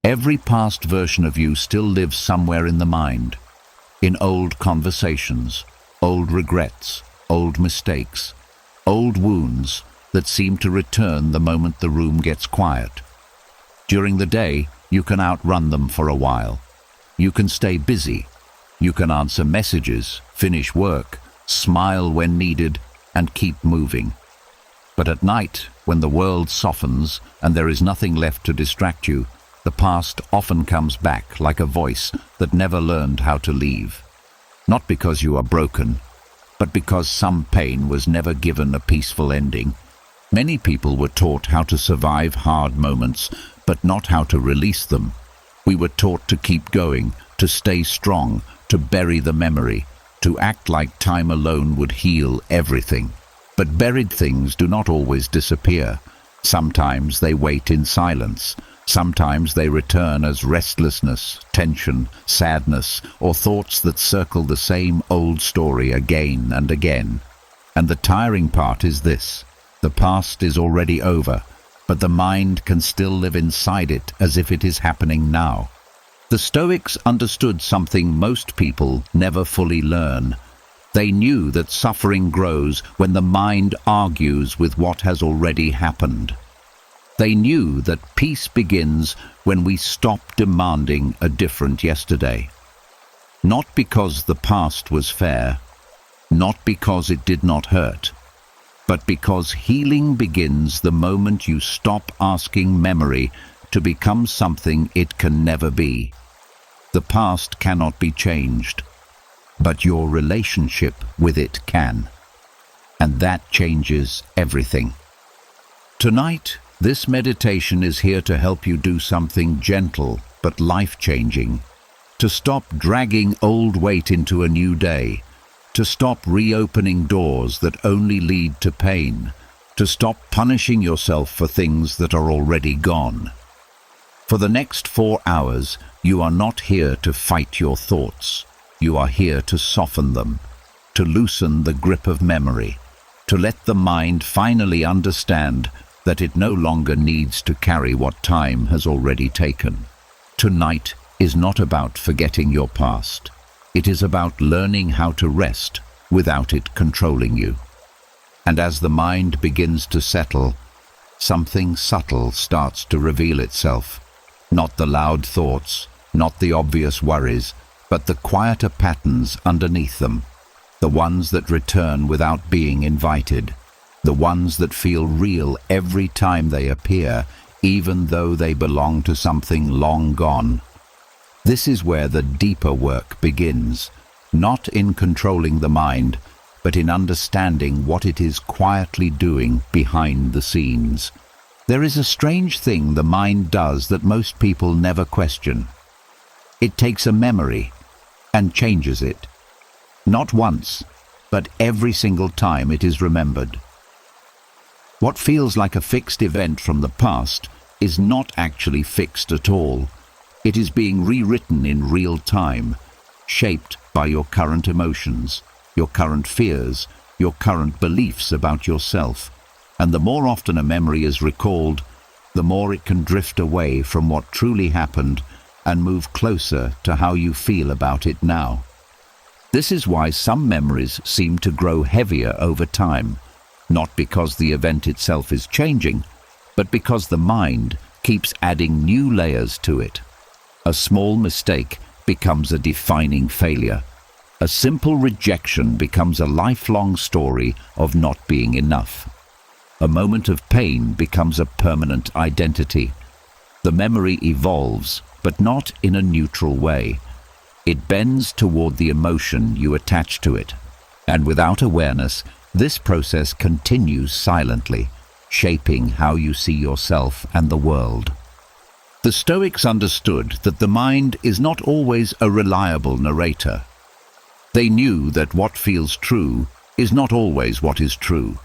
Every past version of you still lives somewhere in the mind, in old conversations, old regrets, old mistakes, old wounds that seem to return the moment the room gets quiet. During the day, you can outrun them for a while. You can stay busy. You can answer messages, finish work, smile when needed, and keep moving. But at night, when the world softens and there is nothing left to distract you, the past often comes back like a voice that never learned how to leave. Not because you are broken, but because some pain was never given a peaceful ending. Many people were taught how to survive hard moments, but not how to release them. We were taught to keep going, to stay strong, to bury the memory, to act like time alone would heal everything. But buried things do not always disappear. Sometimes they wait in silence. Sometimes they return as restlessness, tension, sadness, or thoughts that circle the same old story again and again. And the tiring part is this: the past is already over, but the mind can still live inside it as if it is happening now. The Stoics understood something most people never fully learn. They knew that suffering grows when the mind argues with what has already happened. They knew that peace begins when we stop demanding a different yesterday. Not because the past was fair, not because it did not hurt, but because healing begins the moment you stop asking memory to become something it can never be. The past cannot be changed, but your relationship with it can. And that changes everything. Tonight, this meditation is here to help you do something gentle but life-changing. To stop dragging old weight into a new day. To stop reopening doors that only lead to pain. To stop punishing yourself for things that are already gone. For the next 4 hours, you are not here to fight your thoughts. You are here to soften them, to loosen the grip of memory, to let the mind finally understand that it no longer needs to carry what time has already taken. Tonight is not about forgetting your past. It is about learning how to rest without it controlling you. And as the mind begins to settle, something subtle starts to reveal itself. Not the loud thoughts, not the obvious worries, but the quieter patterns underneath them. The ones that return without being invited. The ones that feel real every time they appear, even though they belong to something long gone. This is where the deeper work begins, not in controlling the mind, but in understanding what it is quietly doing behind the scenes. There is a strange thing the mind does that most people never question. It takes a memory and changes it. Not once, but every single time it is remembered. What feels like a fixed event from the past is not actually fixed at all. It is being rewritten in real time, shaped by your current emotions, your current fears, your current beliefs about yourself. And the more often a memory is recalled, the more it can drift away from what truly happened and move closer to how you feel about it now. This is why some memories seem to grow heavier over time, not because the event itself is changing, but because the mind keeps adding new layers to it. A small mistake becomes a defining failure. A simple rejection becomes a lifelong story of not being enough. A moment of pain becomes a permanent identity. The memory evolves, but not in a neutral way. It bends toward the emotion you attach to it. And without awareness, this process continues silently, shaping how you see yourself and the world. The Stoics understood that the mind is not always a reliable narrator. They knew that what feels true is not always what is true.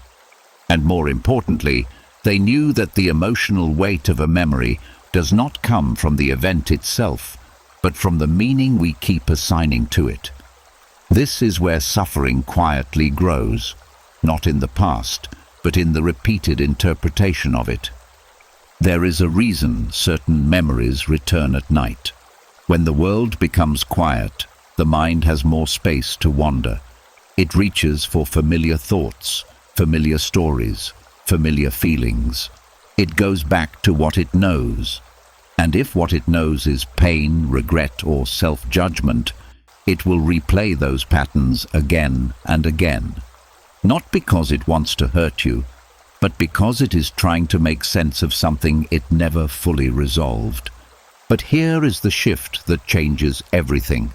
And more importantly, they knew that the emotional weight of a memory does not come from the event itself, but from the meaning we keep assigning to it. This is where suffering quietly grows, not in the past, but in the repeated interpretation of it. There is a reason certain memories return at night. When the world becomes quiet, the mind has more space to wander. It reaches for familiar thoughts, familiar stories, familiar feelings. It goes back to what it knows. And if what it knows is pain, regret, or self-judgment, it will replay those patterns again and again. Not because it wants to hurt you, but because it is trying to make sense of something it never fully resolved. But here is the shift that changes everything.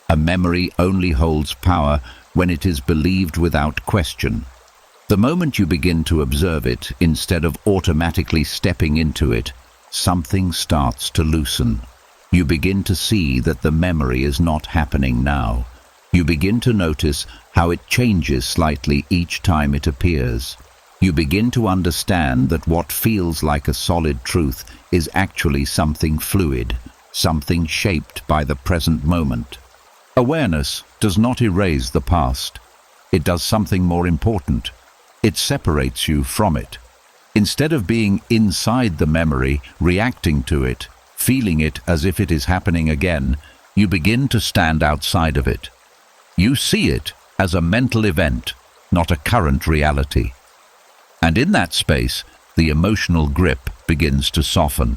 A memory only holds power when it is believed without question. The moment you begin to observe it, instead of automatically stepping into it, something starts to loosen. You begin to see that the memory is not happening now. You begin to notice how it changes slightly each time it appears. You begin to understand that what feels like a solid truth is actually something fluid, something shaped by the present moment. Awareness does not erase the past. It does something more important. It separates you from it. Instead of being inside the memory, reacting to it, feeling it as if it is happening again, you begin to stand outside of it. You see it as a mental event, not a current reality. And in that space, the emotional grip begins to soften.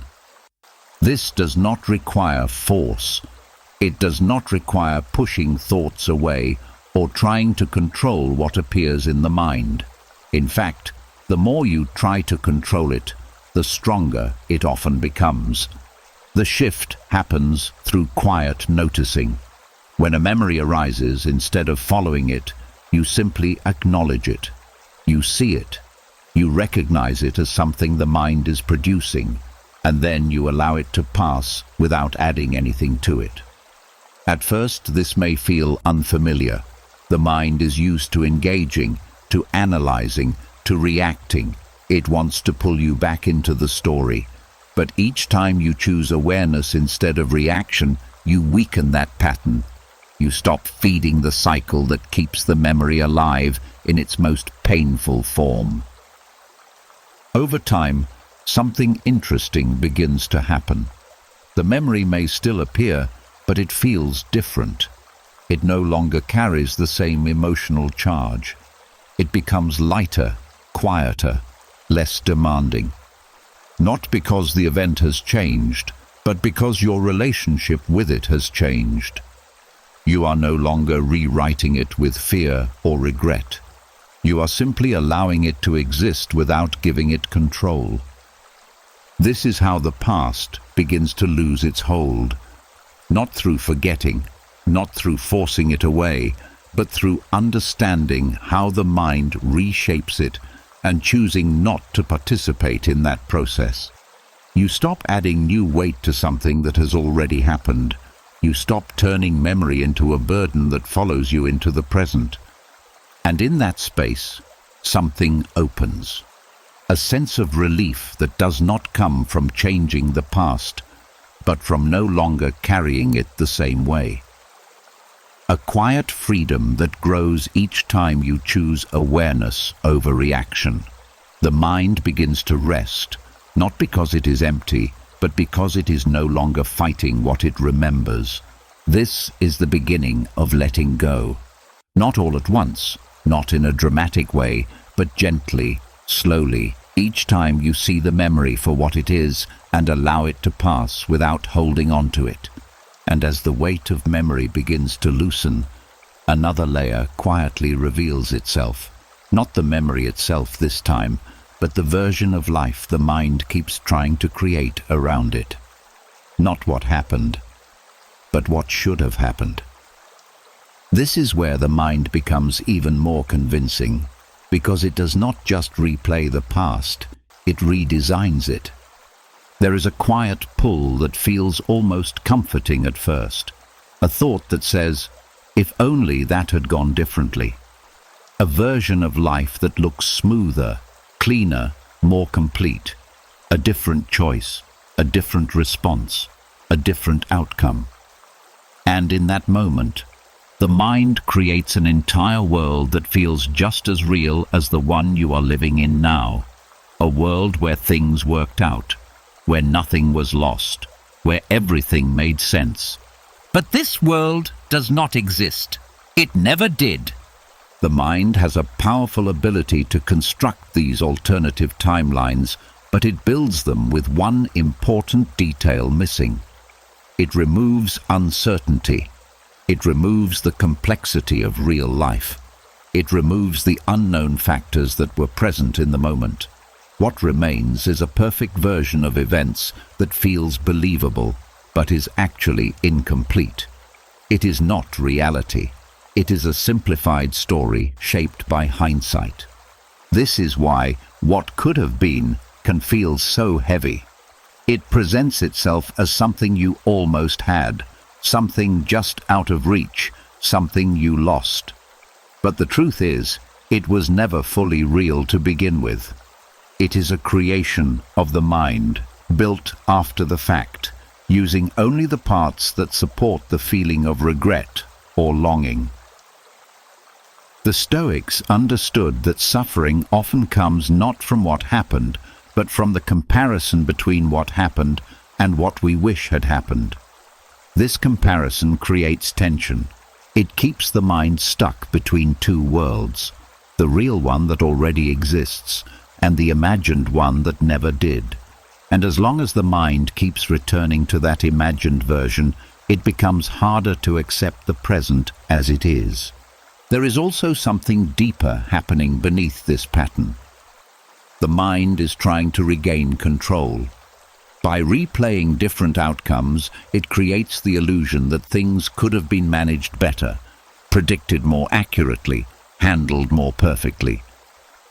This does not require force. It does not require pushing thoughts away or trying to control what appears in the mind. In fact, the more you try to control it, the stronger it often becomes. The shift happens through quiet noticing. When a memory arises, instead of following it, you simply acknowledge it. You see it. You recognize it as something the mind is producing, and then you allow it to pass without adding anything to it. At first, this may feel unfamiliar. The mind is used to engaging, to analyzing, to reacting. It wants to pull you back into the story. But each time you choose awareness instead of reaction, you weaken that pattern. You stop feeding the cycle that keeps the memory alive in its most painful form. Over time, something interesting begins to happen. The memory may still appear, but it feels different. It no longer carries the same emotional charge. It becomes lighter, quieter, less demanding. Not because the event has changed, but because your relationship with it has changed. You are no longer rewriting it with fear or regret. You are simply allowing it to exist without giving it control. This is how the past begins to lose its hold. Not through forgetting, not through forcing it away, but through understanding how the mind reshapes it and choosing not to participate in that process. You stop adding new weight to something that has already happened. You stop turning memory into a burden that follows you into the present. And in that space, something opens. A sense of relief that does not come from changing the past, but from no longer carrying it the same way. A quiet freedom that grows each time you choose awareness over reaction. The mind begins to rest, not because it is empty, but because it is no longer fighting what it remembers. This is the beginning of letting go. Not all at once, not in a dramatic way, but gently, slowly, each time you see the memory for what it is and allow it to pass without holding on to it. And as the weight of memory begins to loosen, another layer quietly reveals itself. Not the memory itself this time, but the version of life the mind keeps trying to create around it. Not what happened, but what should have happened. This is where the mind becomes even more convincing, because it does not just replay the past, it redesigns it. There is a quiet pull that feels almost comforting at first, a thought that says, if only that had gone differently. A version of life that looks smoother, cleaner, more complete. A different choice, a different response, a different outcome. And in that moment, the mind creates an entire world that feels just as real as the one you are living in now. a world where things worked out, where nothing was lost, where everything made sense. But this world does not exist. It never did. The mind has a powerful ability to construct these alternative timelines, but it builds them with one important detail missing. It removes uncertainty. It removes the complexity of real life. It removes the unknown factors that were present in the moment. What remains is a perfect version of events that feels believable, but is actually incomplete. It is not reality. It is a simplified story shaped by hindsight. This is why what could have been can feel so heavy. It presents itself as something you almost had, something just out of reach, something you lost. But the truth is, it was never fully real to begin with. It is a creation of the mind, built after the fact, using only the parts that support the feeling of regret or longing. The Stoics understood that suffering often comes not from what happened, but from the comparison between what happened and what we wish had happened. This comparison creates tension. It keeps the mind stuck between two worlds, the real one that already exists and the imagined one that never did. And as long as the mind keeps returning to that imagined version, it becomes harder to accept the present as it is. There is also something deeper happening beneath this pattern. The mind is trying to regain control. By replaying different outcomes, it creates the illusion that things could have been managed better, predicted more accurately, handled more perfectly.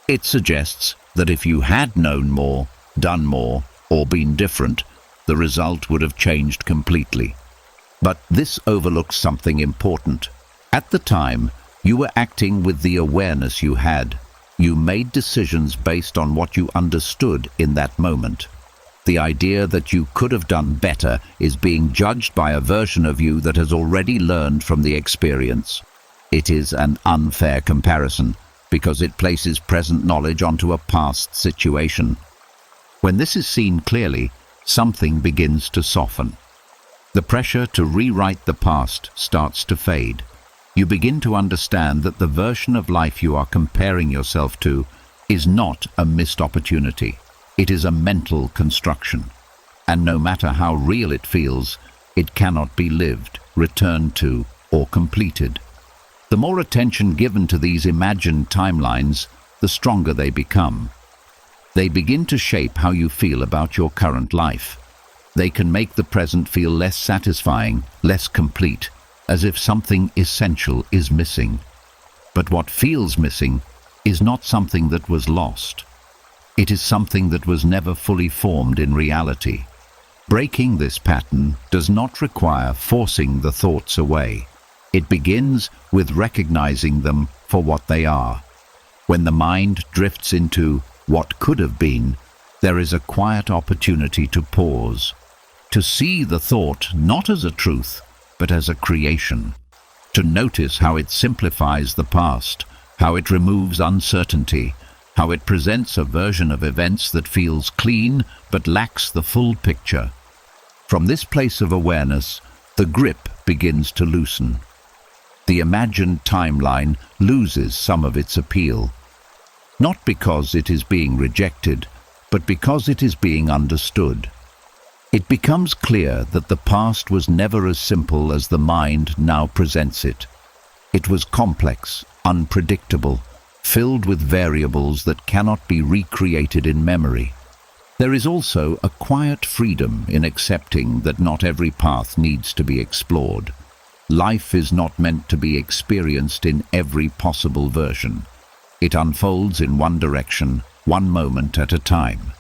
It suggests that if you had known more, done more, or been different, the result would have changed completely. But this overlooks something important. At the time, you were acting with the awareness you had. You made decisions based on what you understood in that moment. The idea that you could have done better is being judged by a version of you that has already learned from the experience. It is an unfair comparison because it places present knowledge onto a past situation. When this is seen clearly, something begins to soften. The pressure to rewrite the past starts to fade. You begin to understand that the version of life you are comparing yourself to is not a missed opportunity. It is a mental construction. And no matter how real it feels, it cannot be lived, returned to, or completed. The more attention given to these imagined timelines, the stronger they become. They begin to shape how you feel about your current life. They can make the present feel less satisfying, less complete, as if something essential is missing. But what feels missing is not something that was lost. It is something that was never fully formed in reality. Breaking this pattern does not require forcing the thoughts away. It begins with recognizing them for what they are. When the mind drifts into what could have been, there is a quiet opportunity to pause, to see the thought not as a truth, but as a creation, to notice how it simplifies the past, how it removes uncertainty, how it presents a version of events that feels clean but lacks the full picture. From this place of awareness, the grip begins to loosen. The imagined timeline loses some of its appeal, not because it is being rejected, but because it is being understood. It becomes clear that the past was never as simple as the mind now presents it. It was complex, unpredictable, filled with variables that cannot be recreated in memory. There is also a quiet freedom in accepting that not every path needs to be explored. Life is not meant to be experienced in every possible version. It unfolds in one direction, one moment at a time.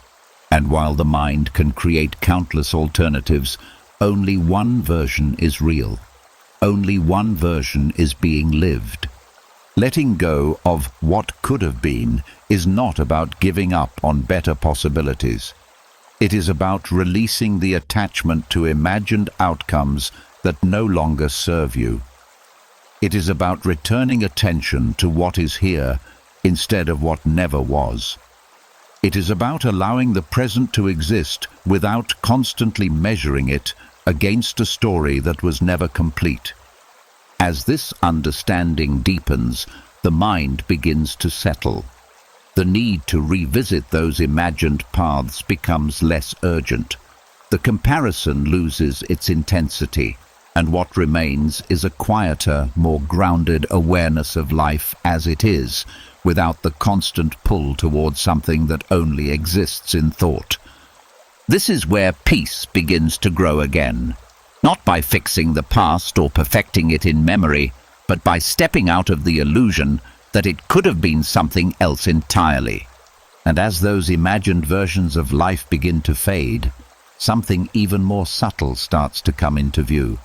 And while the mind can create countless alternatives, only one version is real. Only one version is being lived. Letting go of what could have been is not about giving up on better possibilities. It is about releasing the attachment to imagined outcomes that no longer serve you. It is about returning attention to what is here instead of what never was. It is about allowing the present to exist without constantly measuring it against a story that was never complete. As this understanding deepens, the mind begins to settle. The need to revisit those imagined paths becomes less urgent. The comparison loses its intensity, and what remains is a quieter, more grounded awareness of life as it is, without the constant pull towards something that only exists in thought. This is where peace begins to grow again, not by fixing the past or perfecting it in memory, but by stepping out of the illusion that it could have been something else entirely. And as those imagined versions of life begin to fade, something even more subtle starts to come into view.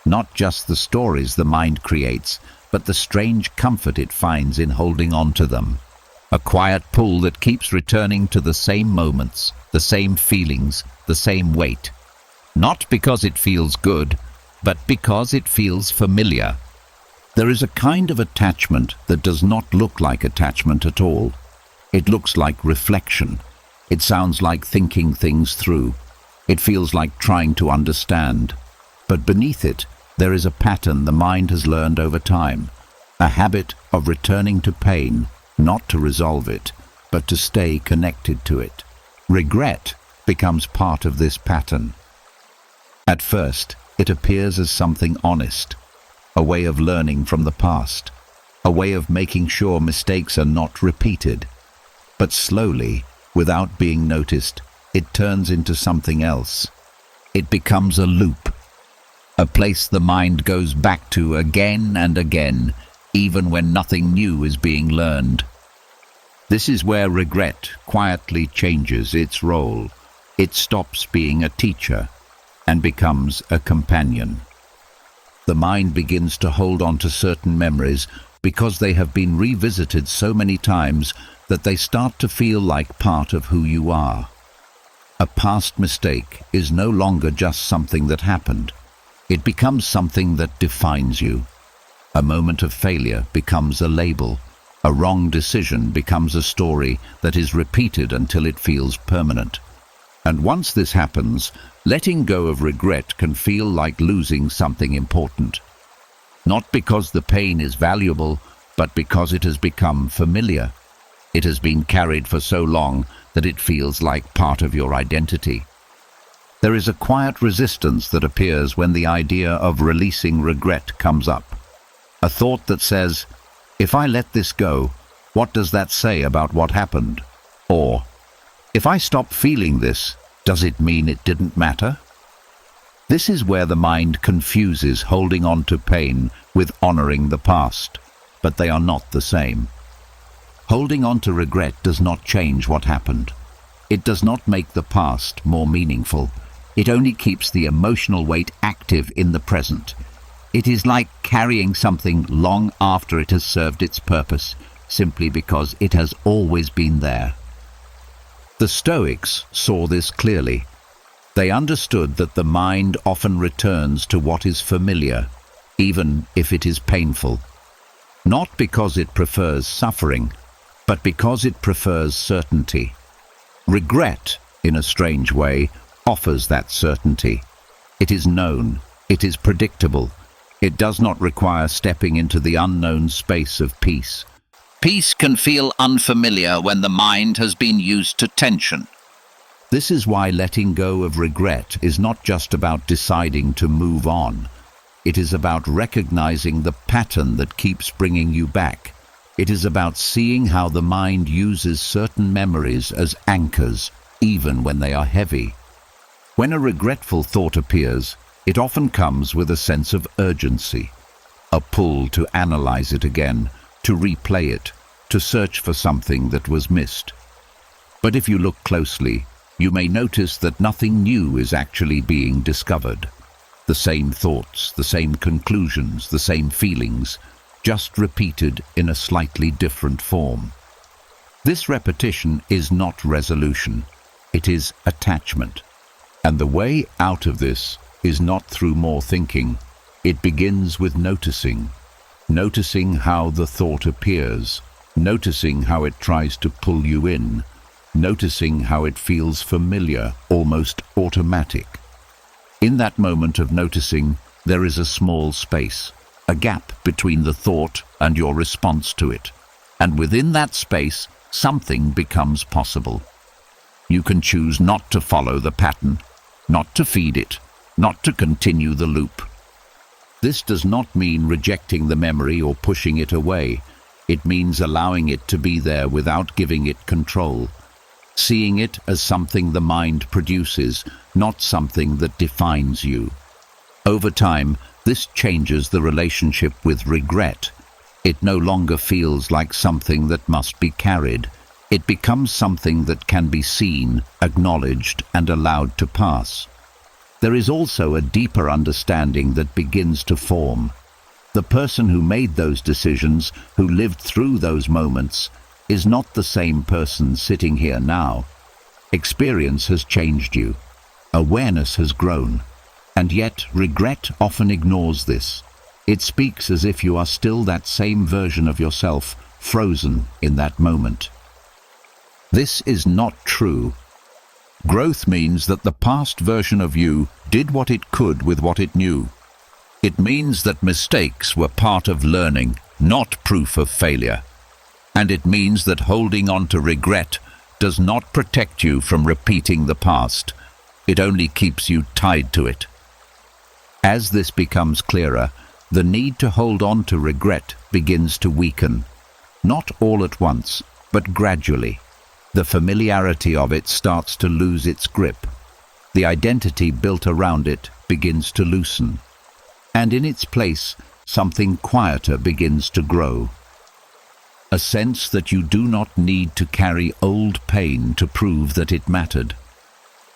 Not just the stories the mind creates, but the strange comfort it finds in holding on to them. A quiet pull that keeps returning to the same moments, the same feelings, the same weight. Not because it feels good, but because it feels familiar. There is a kind of attachment that does not look like attachment at all. It looks like reflection. It sounds like thinking things through. It feels like trying to understand. But beneath it, there is a pattern the mind has learned over time. A habit of returning to pain, not to resolve it, but to stay connected to it. Regret becomes part of this pattern. At first, it appears as something honest, a way of learning from the past, a way of making sure mistakes are not repeated. But slowly, without being noticed, it turns into something else. It becomes a loop, a place the mind goes back to again and again, even when nothing new is being learned. This is where regret quietly changes its role. It stops being a teacher and becomes a companion. The mind begins to hold on to certain memories because they have been revisited so many times that they start to feel like part of who you are. A past mistake is no longer just something that happened. It becomes something that defines you. A moment of failure becomes a label. A wrong decision becomes a story that is repeated until it feels permanent. And once this happens, letting go of regret can feel like losing something important. Not because the pain is valuable, but because it has become familiar. It has been carried for so long that it feels like part of your identity. There is a quiet resistance that appears when the idea of releasing regret comes up. A thought that says, if I let this go, what does that say about what happened? Or, if I stop feeling this, does it mean it didn't matter? This is where the mind confuses holding on to pain with honoring the past, but they are not the same. Holding on to regret does not change what happened. It does not make the past more meaningful. It only keeps the emotional weight active in the present. It is like carrying something long after it has served its purpose, simply because it has always been there. The Stoics saw this clearly. They understood that the mind often returns to what is familiar, even if it is painful. Not because it prefers suffering, but because it prefers certainty. Regret, in a strange way, offers that certainty. It is known, it is predictable. It does not require stepping into the unknown space of peace. Peace can feel unfamiliar when the mind has been used to tension. This is why letting go of regret is not just about deciding to move on. It is about recognizing the pattern that keeps bringing you back. It is about seeing how the mind uses certain memories as anchors, even when they are heavy. When a regretful thought appears, it often comes with a sense of urgency, a pull to analyze it again, to replay it, to search for something that was missed. But if you look closely, you may notice that nothing new is actually being discovered. The same thoughts, the same conclusions, the same feelings, just repeated in a slightly different form. This repetition is not resolution, it is attachment. And the way out of this is not through more thinking. It begins with noticing. Noticing how the thought appears, noticing how it tries to pull you in, noticing how it feels familiar, almost automatic. In that moment of noticing, there is a small space, a gap between the thought and your response to it. And within that space, something becomes possible. You can choose not to follow the pattern, not to feed it, not to continue the loop. This does not mean rejecting the memory or pushing it away. It means allowing it to be there without giving it control. Seeing it as something the mind produces, not something that defines you. Over time, this changes the relationship with regret. It no longer feels like something that must be carried. It becomes something that can be seen, acknowledged, and allowed to pass. There is also a deeper understanding that begins to form. The person who made those decisions, who lived through those moments, is not the same person sitting here now. Experience has changed you. Awareness has grown. And yet, regret often ignores this. It speaks as if you are still that same version of yourself, frozen in that moment. This is not true. Growth means that the past version of you did what it could with what it knew. It means that mistakes were part of learning, not proof of failure. And it means that holding on to regret does not protect you from repeating the past. It only keeps you tied to it. As this becomes clearer, the need to hold on to regret begins to weaken. Not all at once, but gradually. The familiarity of it starts to lose its grip. The identity built around it begins to loosen. And in its place, something quieter begins to grow. A sense that you do not need to carry old pain to prove that it mattered.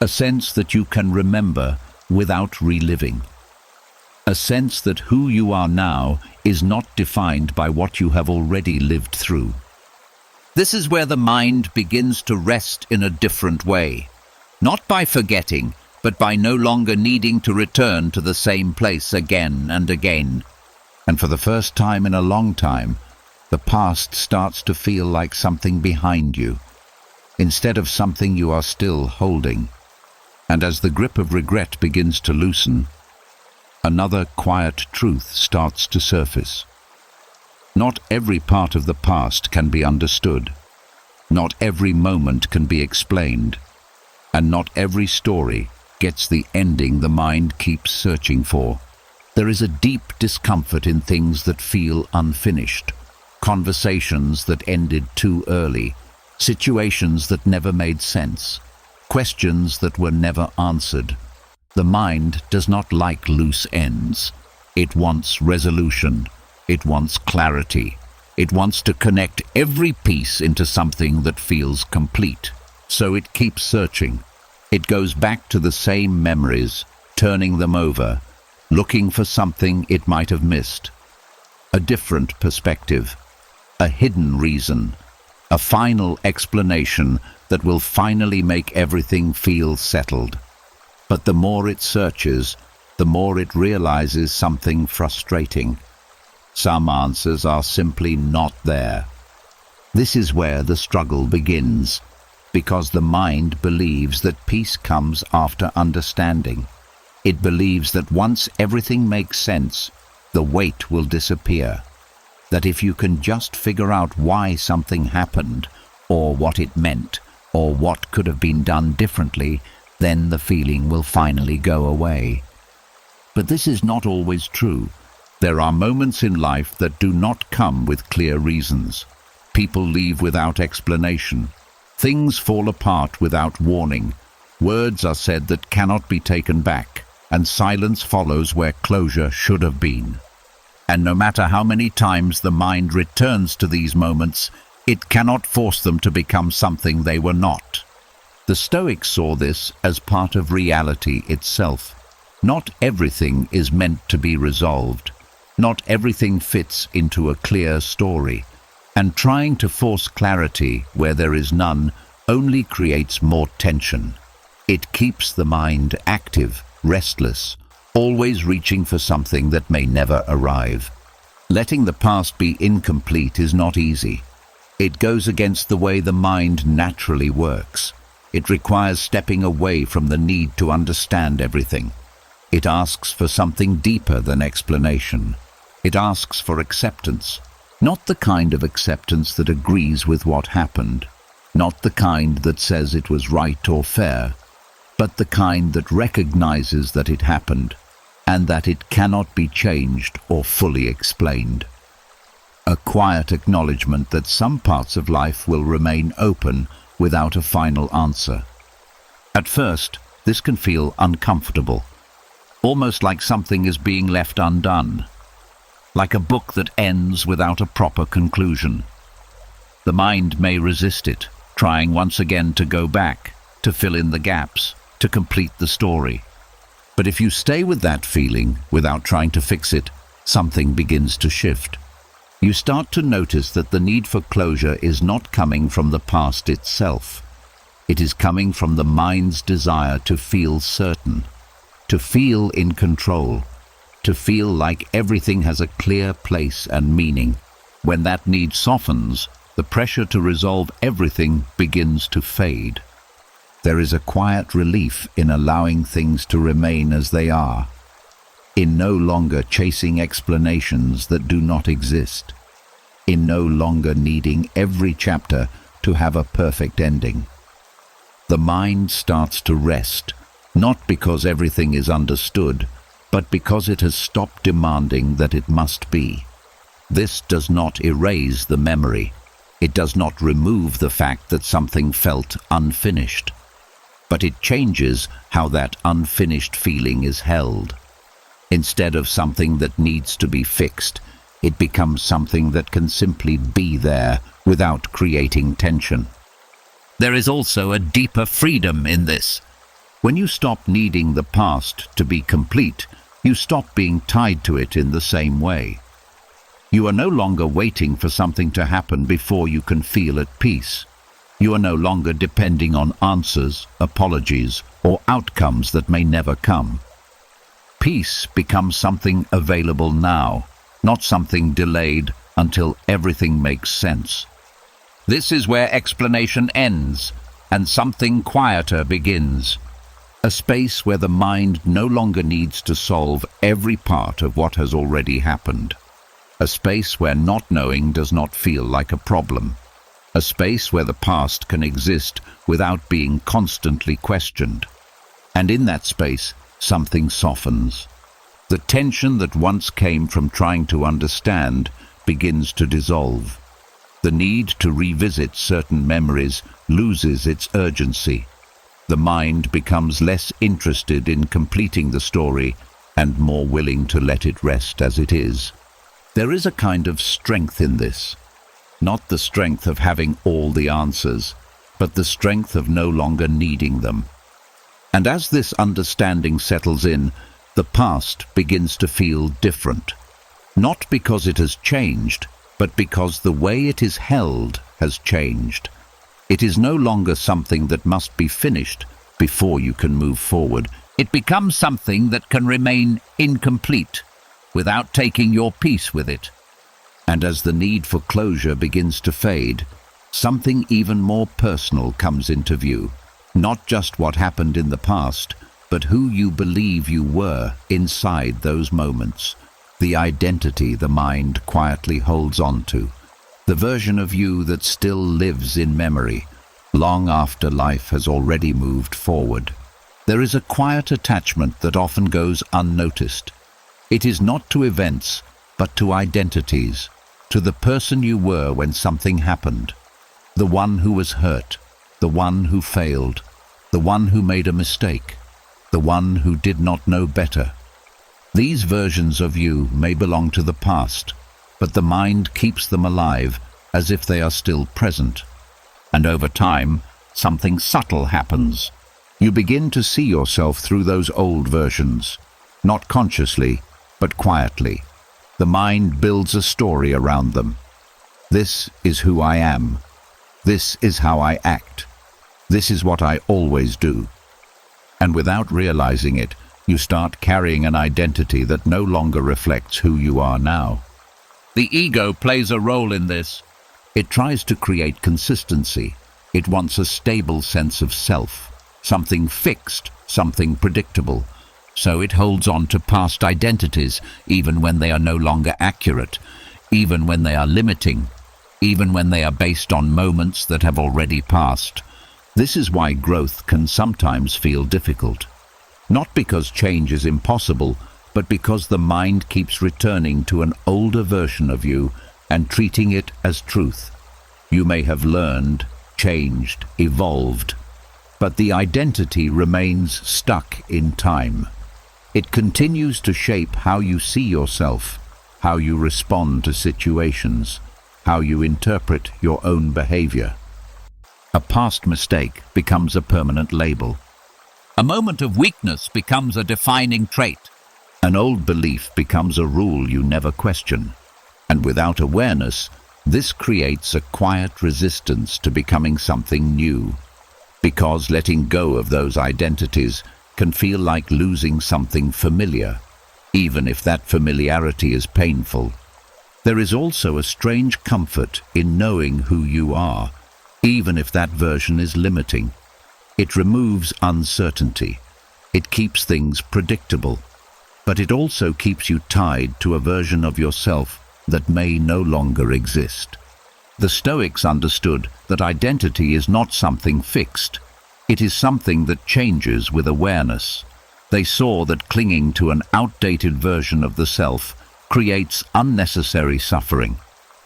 A sense that you can remember without reliving. A sense that who you are now is not defined by what you have already lived through. This is where the mind begins to rest in a different way, not by forgetting, but by no longer needing to return to the same place again and again. And for the first time in a long time, the past starts to feel like something behind you, instead of something you are still holding. And as the grip of regret begins to loosen, another quiet truth starts to surface. Not every part of the past can be understood. Not every moment can be explained. And not every story gets the ending the mind keeps searching for. There is a deep discomfort in things that feel unfinished. Conversations that ended too early. Situations that never made sense. Questions that were never answered. The mind does not like loose ends. It wants resolution. It wants clarity. It wants to connect every piece into something that feels complete. So it keeps searching. It goes back to the same memories, turning them over, looking for something it might have missed. A different perspective, a hidden reason, a final explanation that will finally make everything feel settled. But the more it searches, the more it realizes something frustrating. Some answers are simply not there. This is where the struggle begins, because the mind believes that peace comes after understanding. It believes that once everything makes sense, the weight will disappear. That if you can just figure out why something happened, or what it meant, or what could have been done differently, then the feeling will finally go away. But this is not always true. There are moments in life that do not come with clear reasons. People leave without explanation. Things fall apart without warning. Words are said that cannot be taken back, and silence follows where closure should have been. And no matter how many times the mind returns to these moments, it cannot force them to become something they were not. The Stoics saw this as part of reality itself. Not everything is meant to be resolved. Not everything fits into a clear story. And trying to force clarity where there is none only creates more tension. It keeps the mind active, restless, always reaching for something that may never arrive. Letting the past be incomplete is not easy. It goes against the way the mind naturally works. It requires stepping away from the need to understand everything. It asks for something deeper than explanation. It asks for acceptance, not the kind of acceptance that agrees with what happened, not the kind that says it was right or fair, but the kind that recognizes that it happened and that it cannot be changed or fully explained. A quiet acknowledgement that some parts of life will remain open without a final answer. At first, this can feel uncomfortable, almost like something is being left undone, like a book that ends without a proper conclusion. The mind may resist it, trying once again to go back, to fill in the gaps, to complete the story. But if you stay with that feeling without trying to fix it, something begins to shift. You start to notice that the need for closure is not coming from the past itself. It is coming from the mind's desire to feel certain, to feel in control, to feel like everything has a clear place and meaning. When that need softens, the pressure to resolve everything begins to fade. There is a quiet relief in allowing things to remain as they are, in no longer chasing explanations that do not exist, in no longer needing every chapter to have a perfect ending. The mind starts to rest, not because everything is understood, but because it has stopped demanding that it must be. This does not erase the memory. It does not remove the fact that something felt unfinished, but it changes how that unfinished feeling is held. Instead of something that needs to be fixed, it becomes something that can simply be there without creating tension. There is also a deeper freedom in this. When you stop needing the past to be complete, you stop being tied to it in the same way. You are no longer waiting for something to happen before you can feel at peace. You are no longer depending on answers, apologies, or outcomes that may never come. Peace becomes something available now, not something delayed until everything makes sense. This is where explanation ends and something quieter begins. A space where the mind no longer needs to solve every part of what has already happened. A space where not knowing does not feel like a problem. A space where the past can exist without being constantly questioned. And in that space, something softens. The tension that once came from trying to understand begins to dissolve. The need to revisit certain memories loses its urgency. The mind becomes less interested in completing the story and more willing to let it rest as it is. There is a kind of strength in this. Not the strength of having all the answers, but the strength of no longer needing them. And as this understanding settles in, the past begins to feel different. Not because it has changed, but because the way it is held has changed. It is no longer something that must be finished before you can move forward. It becomes something that can remain incomplete without taking your peace with it. And as the need for closure begins to fade, something even more personal comes into view. Not just what happened in the past, but who you believe you were inside those moments. The identity the mind quietly holds on to. The version of you that still lives in memory, long after life has already moved forward. There is a quiet attachment that often goes unnoticed. It is not to events, but to identities. To the person you were when something happened, the one who was hurt, the one who failed, the one who made a mistake, the one who did not know better. These versions of you may belong to the past, but the mind keeps them alive as if they are still present. And over time, something subtle happens. You begin to see yourself through those old versions, not consciously, but quietly. The mind builds a story around them. This is who I am. This is how I act. This is what I always do. And without realizing it, you start carrying an identity that no longer reflects who you are now. The ego plays a role in this. It tries to create consistency. It wants a stable sense of self, something fixed, something predictable. So it holds on to past identities, even when they are no longer accurate, even when they are limiting, even when they are based on moments that have already passed. This is why growth can sometimes feel difficult. Not because change is impossible, but because the mind keeps returning to an older version of you and treating it as truth. You may have learned, changed, evolved, but the identity remains stuck in time. It continues to shape how you see yourself, how you respond to situations, how you interpret your own behavior. A past mistake becomes a permanent label. A moment of weakness becomes a defining trait. An old belief becomes a rule you never question. And without awareness, this creates a quiet resistance to becoming something new. Because letting go of those identities can feel like losing something familiar, even if that familiarity is painful. There is also a strange comfort in knowing who you are, even if that version is limiting. It removes uncertainty. It keeps things predictable. But it also keeps you tied to a version of yourself that may no longer exist. The Stoics understood that identity is not something fixed. It is something that changes with awareness. They saw that clinging to an outdated version of the self creates unnecessary suffering,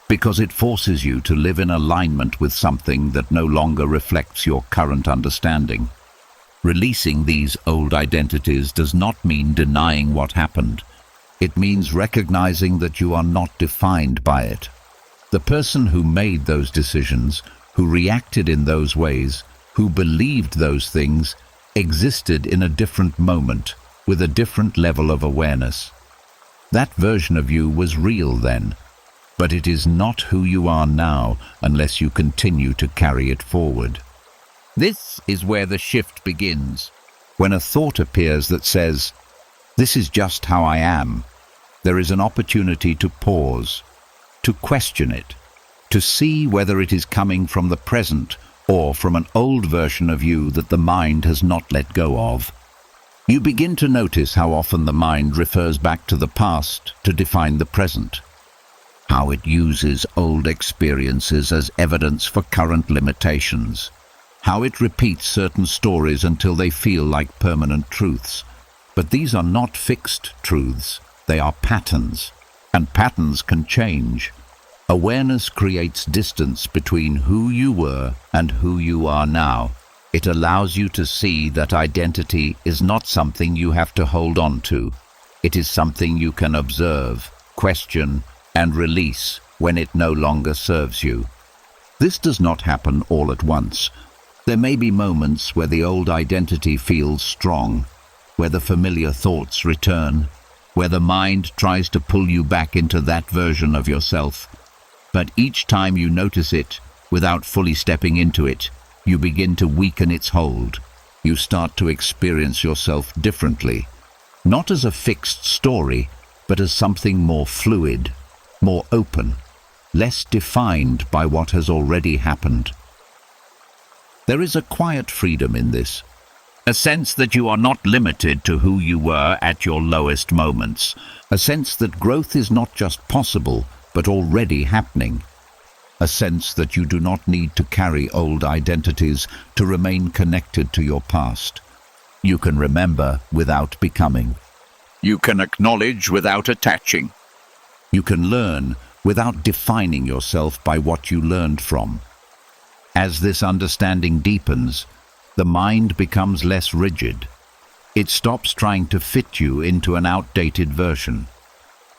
because it forces you to live in alignment with something that no longer reflects your current understanding. Releasing these old identities does not mean denying what happened. It means recognizing that you are not defined by it. The person who made those decisions, who reacted in those ways, who believed those things, existed in a different moment, with a different level of awareness. That version of you was real then, but it is not who you are now unless you continue to carry it forward. This is where the shift begins. When a thought appears that says, "This is just how I am," there is an opportunity to pause, to question it, to see whether it is coming from the present or from an old version of you that the mind has not let go of. You begin to notice how often the mind refers back to the past to define the present, how it uses old experiences as evidence for current limitations, how it repeats certain stories until they feel like permanent truths. But these are not fixed truths, they are patterns, and patterns can change. Awareness creates distance between who you were and who you are now. It allows you to see that identity is not something you have to hold on to. It is something you can observe, question, and release when it no longer serves you. This does not happen all at once. There may be moments where the old identity feels strong, where the familiar thoughts return, where the mind tries to pull you back into that version of yourself. But each time you notice it, without fully stepping into it, you begin to weaken its hold. You start to experience yourself differently, not as a fixed story, but as something more fluid, more open, less defined by what has already happened. There is a quiet freedom in this, a sense that you are not limited to who you were at your lowest moments, a sense that growth is not just possible, but already happening, a sense that you do not need to carry old identities to remain connected to your past. You can remember without becoming. You can acknowledge without attaching. You can learn without defining yourself by what you learned from. As this understanding deepens, the mind becomes less rigid. It stops trying to fit you into an outdated version.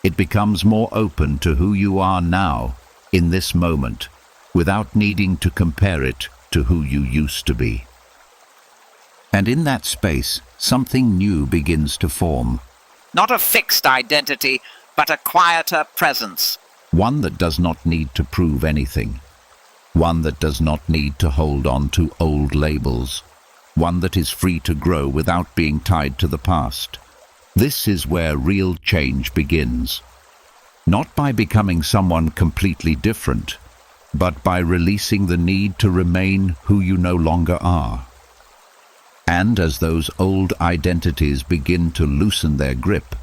It becomes more open to who you are now, in this moment, without needing to compare it to who you used to be. And in that space, something new begins to form. Not a fixed identity, but a quieter presence. One that does not need to prove anything. One that does not need to hold on to old labels. One that is free to grow without being tied to the past. This is where real change begins. Not by becoming someone completely different, but by releasing the need to remain who you no longer are. And as those old identities begin to loosen their grip,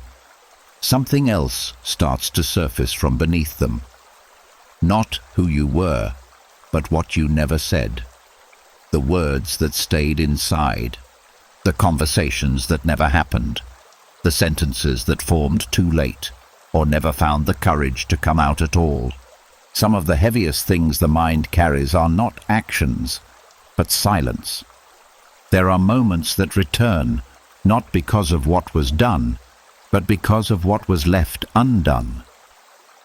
something else starts to surface from beneath them. Not who you were, but what you never said. The words that stayed inside. The conversations that never happened. The sentences that formed too late, or never found the courage to come out at all. Some of the heaviest things the mind carries are not actions, but silence. There are moments that return, not because of what was done, but because of what was left undone.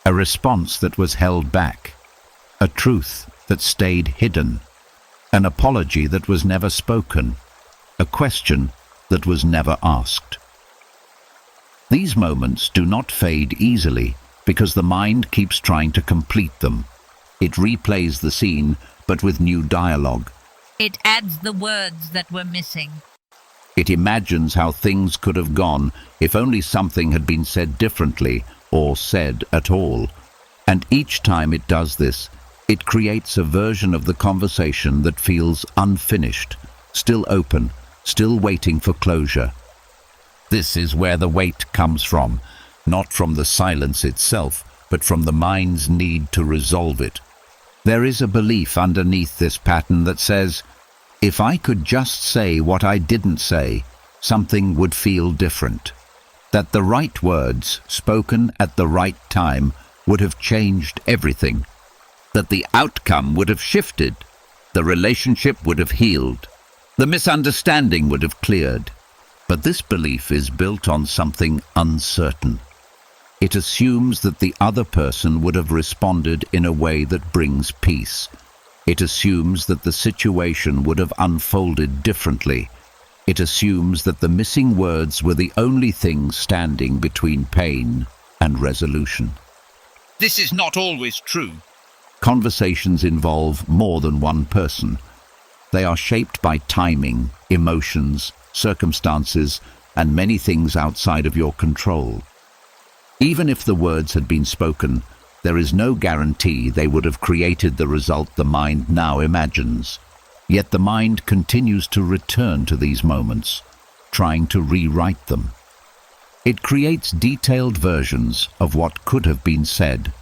A response that was held back. A truth that stayed hidden. An apology that was never spoken. A question that was never asked. These moments do not fade easily because the mind keeps trying to complete them. It replays the scene, but with new dialogue. It adds the words that were missing. It imagines how things could have gone if only something had been said differently or said at all. And each time it does this, it creates a version of the conversation that feels unfinished, still open, still waiting for closure. This is where the weight comes from, not from the silence itself, but from the mind's need to resolve it. There is a belief underneath this pattern that says, if I could just say what I didn't say, something would feel different. That the right words, spoken at the right time, would have changed everything. That the outcome would have shifted. The relationship would have healed. The misunderstanding would have cleared. But this belief is built on something uncertain. It assumes that the other person would have responded in a way that brings peace. It assumes that the situation would have unfolded differently. It assumes that the missing words were the only things standing between pain and resolution. This is not always true. Conversations involve more than one person. They are shaped by timing, emotions, circumstances, and many things outside of your control. Even if the words had been spoken, there is no guarantee they would have created the result the mind now imagines. Yet the mind continues to return to these moments, trying to rewrite them. It creates detailed versions of what could have been said.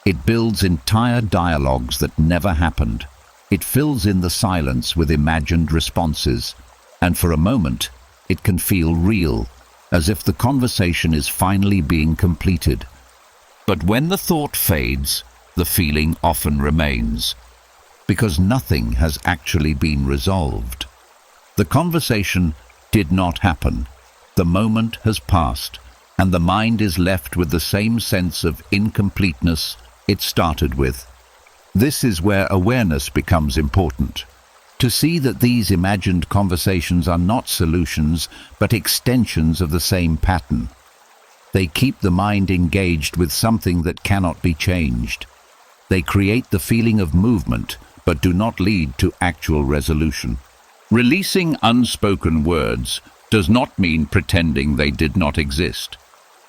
It builds entire dialogues that never happened. It fills in the silence with imagined responses, and for a moment, it can feel real, as if the conversation is finally being completed. But when the thought fades, the feeling often remains, because nothing has actually been resolved. The conversation did not happen. The moment has passed, and the mind is left with the same sense of incompleteness it started with. This is where awareness becomes important. To see that these imagined conversations are not solutions, but extensions of the same pattern. They keep the mind engaged with something that cannot be changed. They create the feeling of movement, but do not lead to actual resolution. Releasing unspoken words does not mean pretending they did not exist.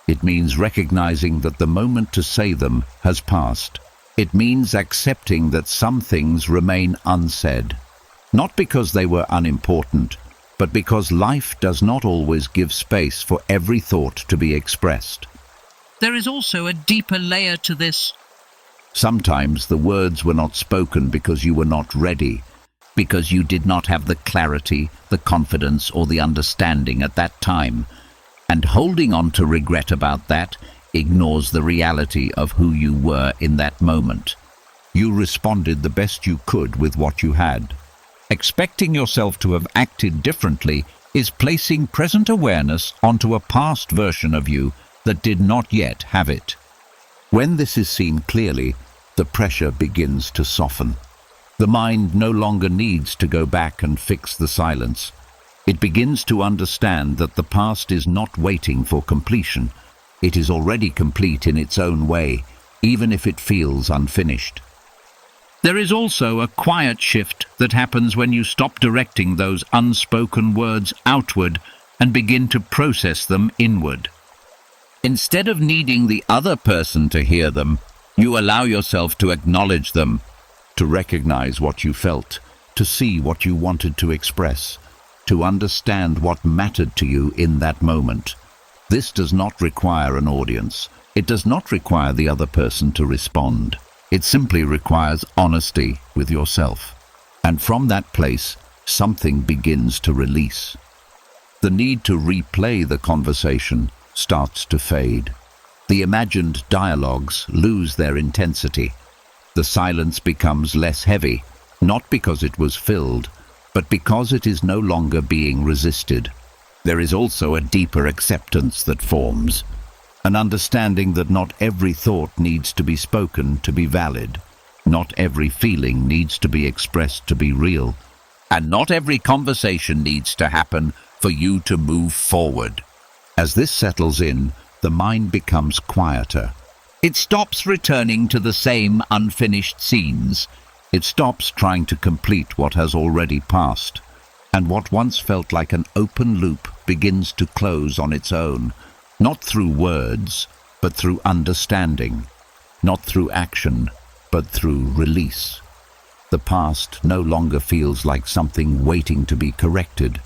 It means recognizing that the moment to say them has passed. It means accepting that some things remain unsaid, not because they were unimportant, but because life does not always give space for every thought to be expressed. There is also a deeper layer to this. Sometimes the words were not spoken because you were not ready, because you did not have the clarity, the confidence, or the understanding at that time. And holding on to regret about that ignores the reality of who you were in that moment. You responded the best you could with what you had. Expecting yourself to have acted differently is placing present awareness onto a past version of you that did not yet have it. When this is seen clearly, the pressure begins to soften. The mind no longer needs to go back and fix the silence. It begins to understand that the past is not waiting for completion. It is already complete in its own way, even if it feels unfinished. There is also a quiet shift that happens when you stop directing those unspoken words outward and begin to process them inward. Instead of needing the other person to hear them, you allow yourself to acknowledge them. to recognize what you felt, to see what you wanted to express, to understand what mattered to you in that moment. This does not require an audience. It does not require the other person to respond. It simply requires honesty with yourself. And from that place, something begins to release. The need to replay the conversation starts to fade. The imagined dialogues lose their intensity. The silence becomes less heavy, not because it was filled, but because it is no longer being resisted. There is also a deeper acceptance that forms, an understanding that not every thought needs to be spoken to be valid, not every feeling needs to be expressed to be real, and not every conversation needs to happen for you to move forward. As this settles in, the mind becomes quieter. It stops returning to the same unfinished scenes. It stops trying to complete what has already passed. And what once felt like an open loop begins to close on its own, not through words, but through understanding, not through action, but through release. The past no longer feels like something waiting to be corrected.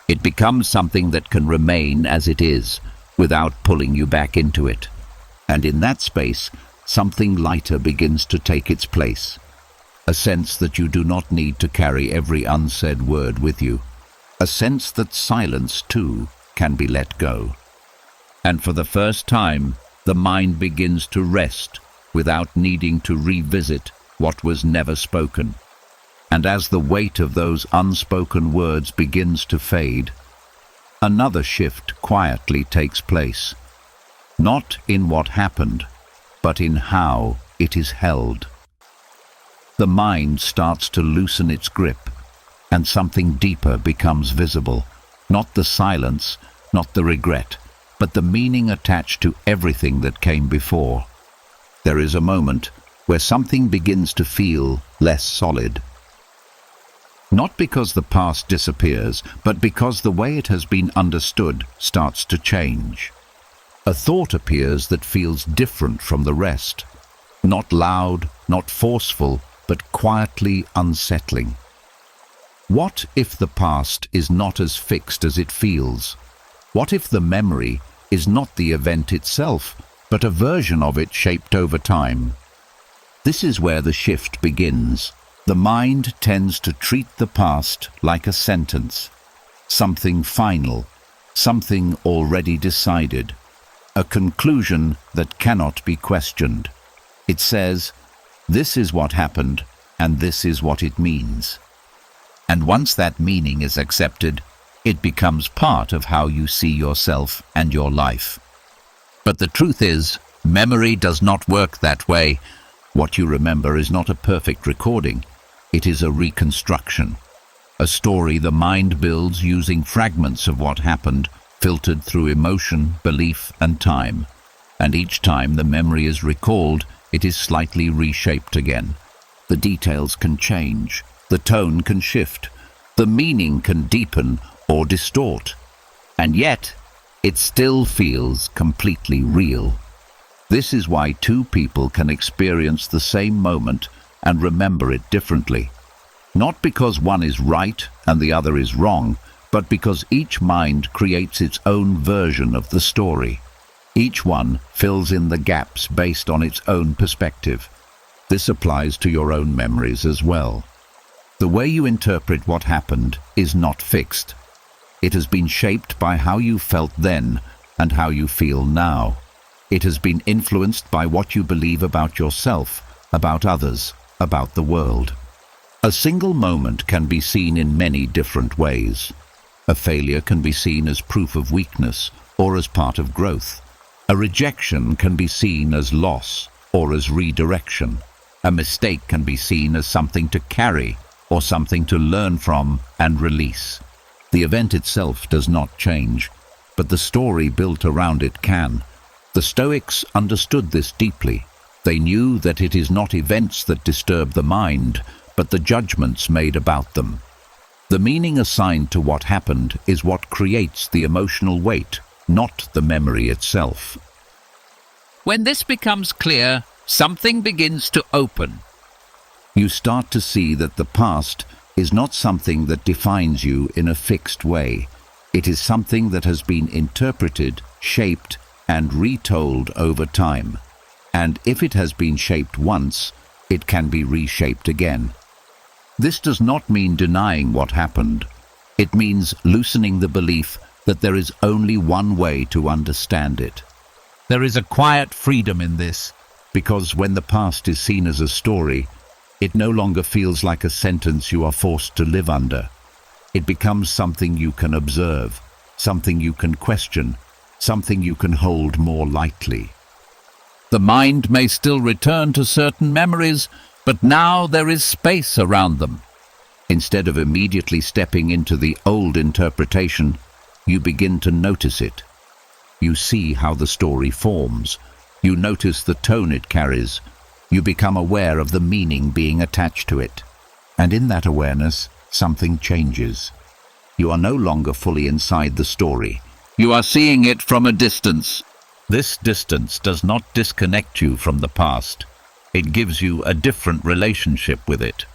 It becomes something that can remain as it is, without pulling you back into it. And in that space, something lighter begins to take its place. A sense that you do not need to carry every unsaid word with you. A sense that silence, too, can be let go. And for the first time, the mind begins to rest without needing to revisit what was never spoken. And as the weight of those unspoken words begins to fade, another shift quietly takes place. Not in what happened, but in how it is held. The mind starts to loosen its grip, and something deeper becomes visible. Not the silence, not the regret, but the meaning attached to everything that came before. There is a moment where something begins to feel less solid. Not because the past disappears, but because the way it has been understood starts to change. A thought appears that feels different from the rest. Not loud, not forceful, but quietly unsettling. What if the past is not as fixed as it feels? What if the memory is not the event itself, but a version of it shaped over time? This is where the shift begins. The mind tends to treat the past like a sentence, something final, something already decided, a conclusion that cannot be questioned. It says, this is what happened, and this is what it means. And once that meaning is accepted, it becomes part of how you see yourself and your life. But the truth is, memory does not work that way. What you remember is not a perfect recording. It is a reconstruction, a story the mind builds using fragments of what happened, filtered through emotion, belief, and time. And each time the memory is recalled, it is slightly reshaped again. The details can change, the tone can shift, the meaning can deepen or distort. And yet, it still feels completely real. This is why two people can experience the same moment and remember it differently. Not because one is right and the other is wrong, but because each mind creates its own version of the story. Each one fills in the gaps based on its own perspective. This applies to your own memories as well. The way you interpret what happened is not fixed. It has been shaped by how you felt then and how you feel now. It has been influenced by what you believe about yourself, about others, about the world. A single moment can be seen in many different ways. A failure can be seen as proof of weakness or as part of growth. A rejection can be seen as loss or as redirection. A mistake can be seen as something to carry or something to learn from and release. The event itself does not change, but the story built around it can. The Stoics understood this deeply. They knew that it is not events that disturb the mind, but the judgments made about them. The meaning assigned to what happened is what creates the emotional weight, not the memory itself. When this becomes clear, something begins to open. You start to see that the past is not something that defines you in a fixed way. It is something that has been interpreted, shaped, and retold over time. And if it has been shaped once, it can be reshaped again. This does not mean denying what happened. It means loosening the belief that there is only one way to understand it. There is a quiet freedom in this. Because when the past is seen as a story, it no longer feels like a sentence you are forced to live under. It becomes something you can observe, something you can question, something you can hold more lightly. The mind may still return to certain memories, but now there is space around them. Instead of immediately stepping into the old interpretation, you begin to notice it. You see how the story forms. You notice the tone it carries. You become aware of the meaning being attached to it. And in that awareness, something changes. You are no longer fully inside the story. You are seeing it from a distance. This distance does not disconnect you from the past. It gives you a different relationship with it.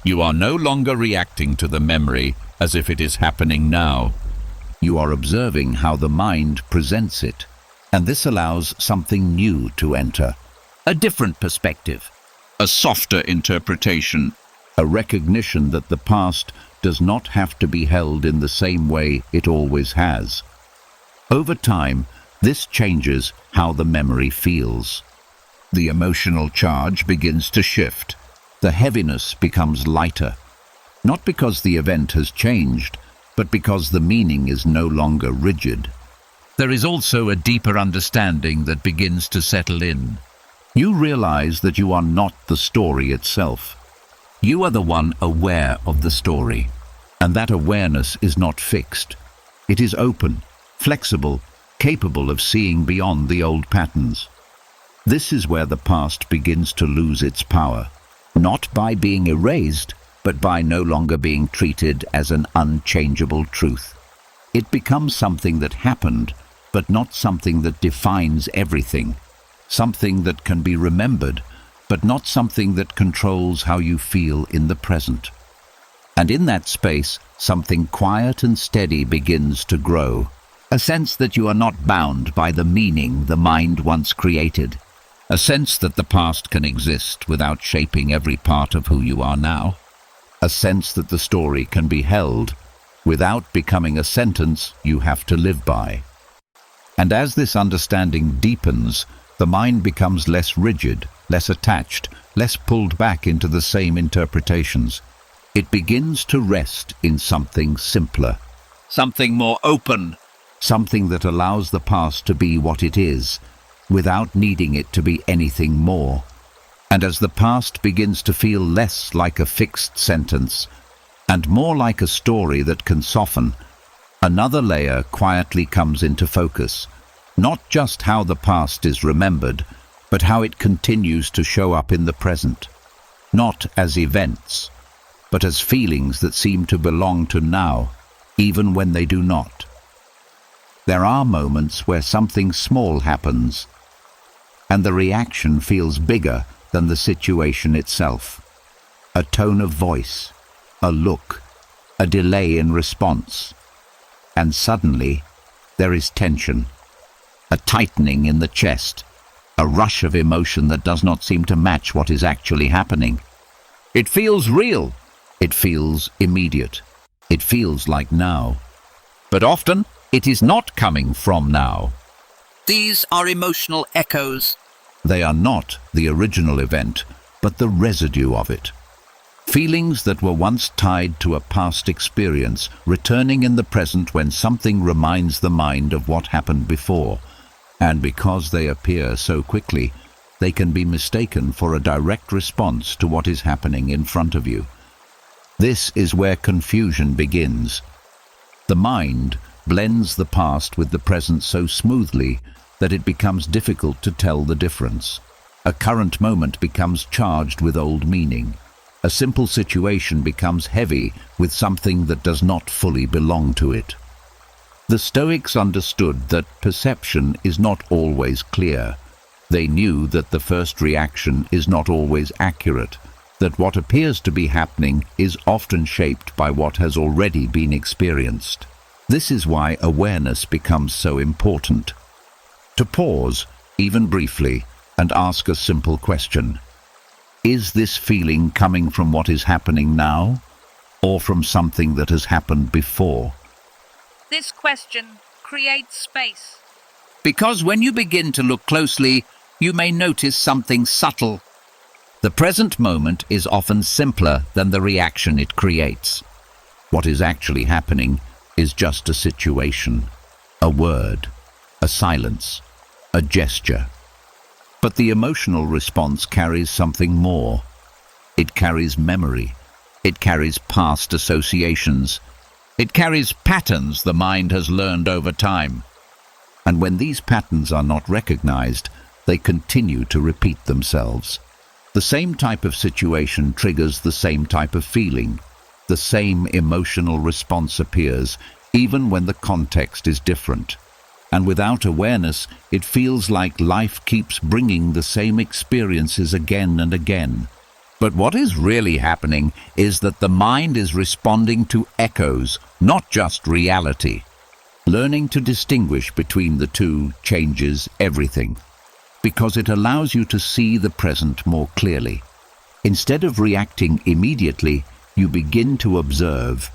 You are no longer reacting to the memory as if it is happening now. You are observing how the mind presents it, and this allows something new to enter. A different perspective. A softer interpretation. A recognition that the past does not have to be held in the same way it always has. Over time, this changes how the memory feels. The emotional charge begins to shift. The heaviness becomes lighter, not because the event has changed, but because the meaning is no longer rigid. There is also a deeper understanding that begins to settle in. You realize that you are not the story itself. You are the one aware of the story, and that awareness is not fixed. It is open, flexible, capable of seeing beyond the old patterns. This is where the past begins to lose its power, not by being erased, but by no longer being treated as an unchangeable truth. It becomes something that happened, but not something that defines everything. Something that can be remembered, but not something that controls how you feel in the present. And in that space, something quiet and steady begins to grow. A sense that you are not bound by the meaning the mind once created. A sense that the past can exist without shaping every part of who you are now. A sense that the story can be held without becoming a sentence you have to live by. And as this understanding deepens, the mind becomes less rigid, less attached, less pulled back into the same interpretations. It begins to rest in something simpler. Something more open. Something that allows the past to be what it is, without needing it to be anything more. And as the past begins to feel less like a fixed sentence, and more like a story that can soften, another layer quietly comes into focus. Not just how the past is remembered, but how it continues to show up in the present. Not as events, but as feelings that seem to belong to now, even when they do not. There are moments where something small happens, and the reaction feels bigger than the situation itself. A tone of voice, a look, a delay in response. And suddenly, there is tension, a tightening in the chest, a rush of emotion that does not seem to match what is actually happening. It feels real. It feels immediate. It feels like now. But often, it is not coming from now. These are emotional echoes. They are not the original event, but the residue of it. Feelings that were once tied to a past experience, returning in the present when something reminds the mind of what happened before. And because they appear so quickly, they can be mistaken for a direct response to what is happening in front of you. This is where confusion begins. The mind blends the past with the present so smoothly that it becomes difficult to tell the difference. A current moment becomes charged with old meaning. A simple situation becomes heavy with something that does not fully belong to it. The Stoics understood that perception is not always clear. They knew that the first reaction is not always accurate, that what appears to be happening is often shaped by what has already been experienced. This is why awareness becomes so important. To pause, even briefly, and ask a simple question. Is this feeling coming from what is happening now, or from something that has happened before? This question creates space. Because when you begin to look closely, you may notice something subtle. The present moment is often simpler than the reaction it creates. What is actually happening is just a situation, a word, a silence, a gesture. But the emotional response carries something more. It carries memory. It carries past associations. It carries patterns the mind has learned over time. And when these patterns are not recognized, they continue to repeat themselves. The same type of situation triggers the same type of feeling. The same emotional response appears, even when the context is different. And without awareness, it feels like life keeps bringing the same experiences again and again. But what is really happening is that the mind is responding to echoes, not just reality. Learning to distinguish between the two changes everything, because it allows you to see the present more clearly. Instead of reacting immediately, you begin to observe.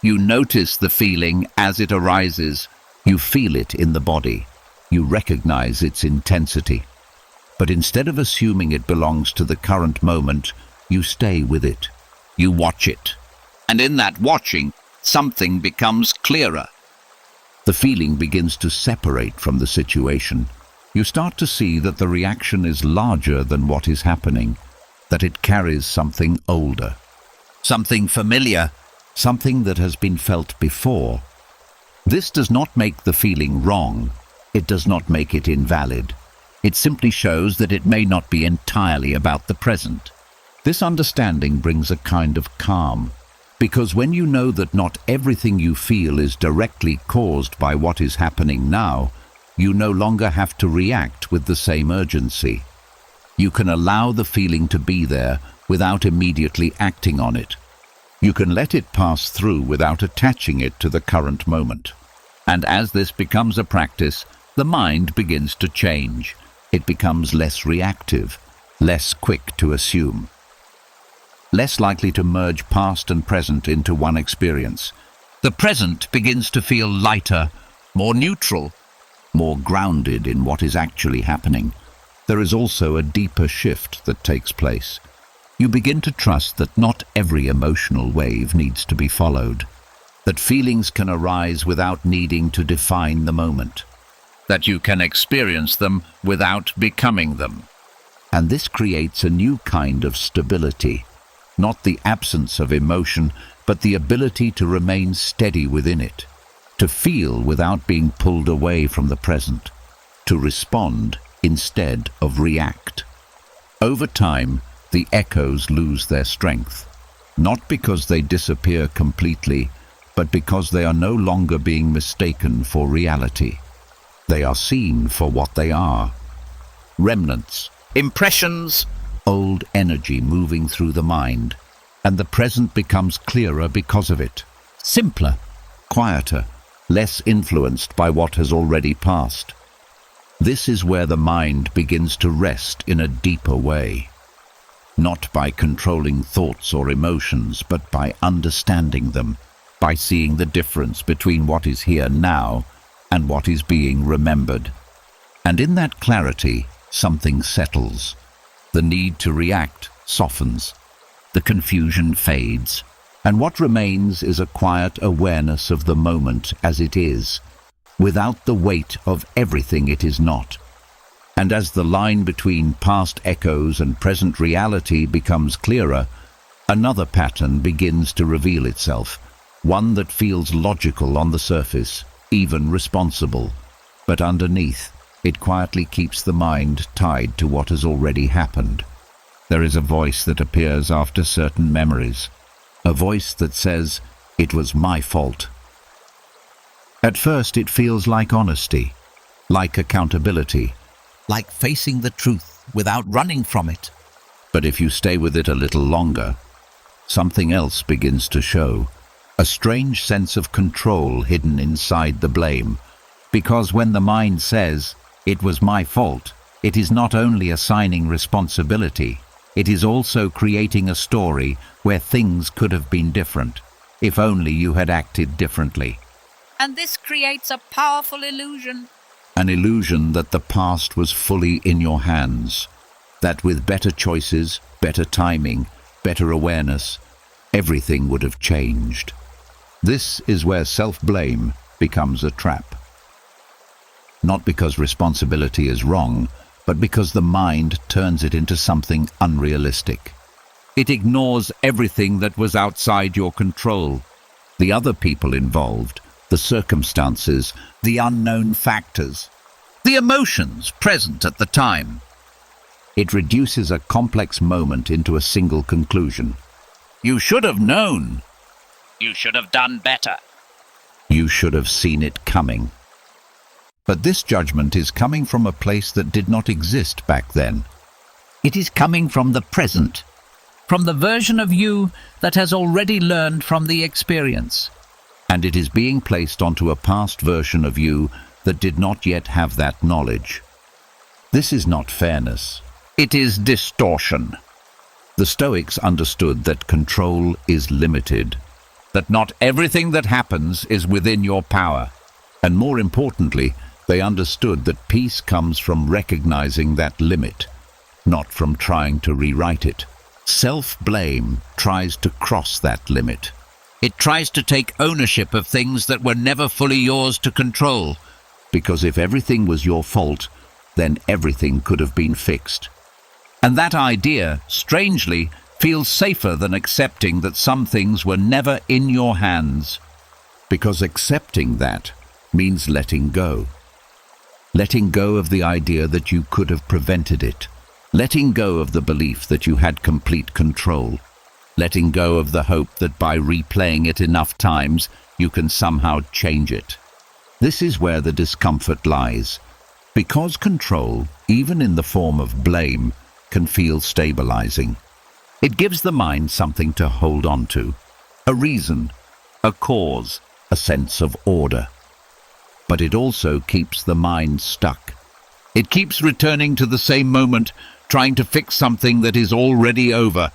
You notice the feeling as it arises. You feel it in the body. You recognize its intensity. But instead of assuming it belongs to the current moment, you stay with it. You watch it. And in that watching, something becomes clearer. The feeling begins to separate from the situation. You start to see that the reaction is larger than what is happening, that it carries something older, something familiar, something that has been felt before. This does not make the feeling wrong. It does not make it invalid. It simply shows that it may not be entirely about the present. This understanding brings a kind of calm, because when you know that not everything you feel is directly caused by what is happening now, you no longer have to react with the same urgency. You can allow the feeling to be there without immediately acting on it. You can let it pass through without attaching it to the current moment. And as this becomes a practice, the mind begins to change. It becomes less reactive, less quick to assume, less likely to merge past and present into one experience. The present begins to feel lighter, more neutral, more grounded in what is actually happening. There is also a deeper shift that takes place. You begin to trust that not every emotional wave needs to be followed, that feelings can arise without needing to define the moment, that you can experience them without becoming them. And this creates a new kind of stability, not the absence of emotion, but the ability to remain steady within it, to feel without being pulled away from the present, to respond instead of react. Over time, the echoes lose their strength, not because they disappear completely, but because they are no longer being mistaken for reality. They are seen for what they are: remnants, impressions, old energy moving through the mind, and the present becomes clearer because of it, simpler, quieter, less influenced by what has already passed. This is where the mind begins to rest in a deeper way, not by controlling thoughts or emotions, but by understanding them, by seeing the difference between what is here now and what is being remembered. And in that clarity, something settles. The need to react softens. The confusion fades. And what remains is a quiet awareness of the moment as it is, without the weight of everything it is not. And as the line between past echoes and present reality becomes clearer, another pattern begins to reveal itself, one that feels logical on the surface, even responsible, but underneath, it quietly keeps the mind tied to what has already happened. There is a voice that appears after certain memories, a voice that says, "It was my fault." At first it feels like honesty, like accountability, like facing the truth without running from it. But if you stay with it a little longer, something else begins to show, a strange sense of control hidden inside the blame. Because when the mind says, "It was my fault," it is not only assigning responsibility, it is also creating a story where things could have been different, if only you had acted differently. And this creates a powerful illusion. An illusion that the past was fully in your hands, that with better choices, better timing, better awareness, everything would have changed. This is where self-blame becomes a trap. Not because responsibility is wrong, but because the mind turns it into something unrealistic. It ignores everything that was outside your control. The other people involved, the circumstances, the unknown factors, The emotions present at the time. it reduces a complex moment into a single conclusion. You should have known. You should have done better. You should have seen it coming. But this judgment is coming from a place that did not exist back then. It is coming from the present, from the version of you that has already learned from the experience. And it is being placed onto a past version of you that did not yet have that knowledge. This is not fairness. It is distortion. The Stoics understood that control is limited, That not everything that happens is within your power. and more importantly, they understood that peace comes from recognizing that limit, not from trying to rewrite it. Self-blame tries to cross that limit. It tries to take ownership of things that were never fully yours to control. Because if everything was your fault, then everything could have been fixed. And that idea, strangely, feels safer than accepting that some things were never in your hands. Because accepting that means letting go. Letting go of the idea that you could have prevented it. Letting go of the belief that you had complete control. Letting go of the hope that by replaying it enough times, you can somehow change it. This is where the discomfort lies. Because control, even in the form of blame, can feel stabilizing. It gives the mind something to hold on to, a reason, a cause, a sense of order. But it also keeps the mind stuck. It keeps returning to the same moment, trying to fix something that is already over.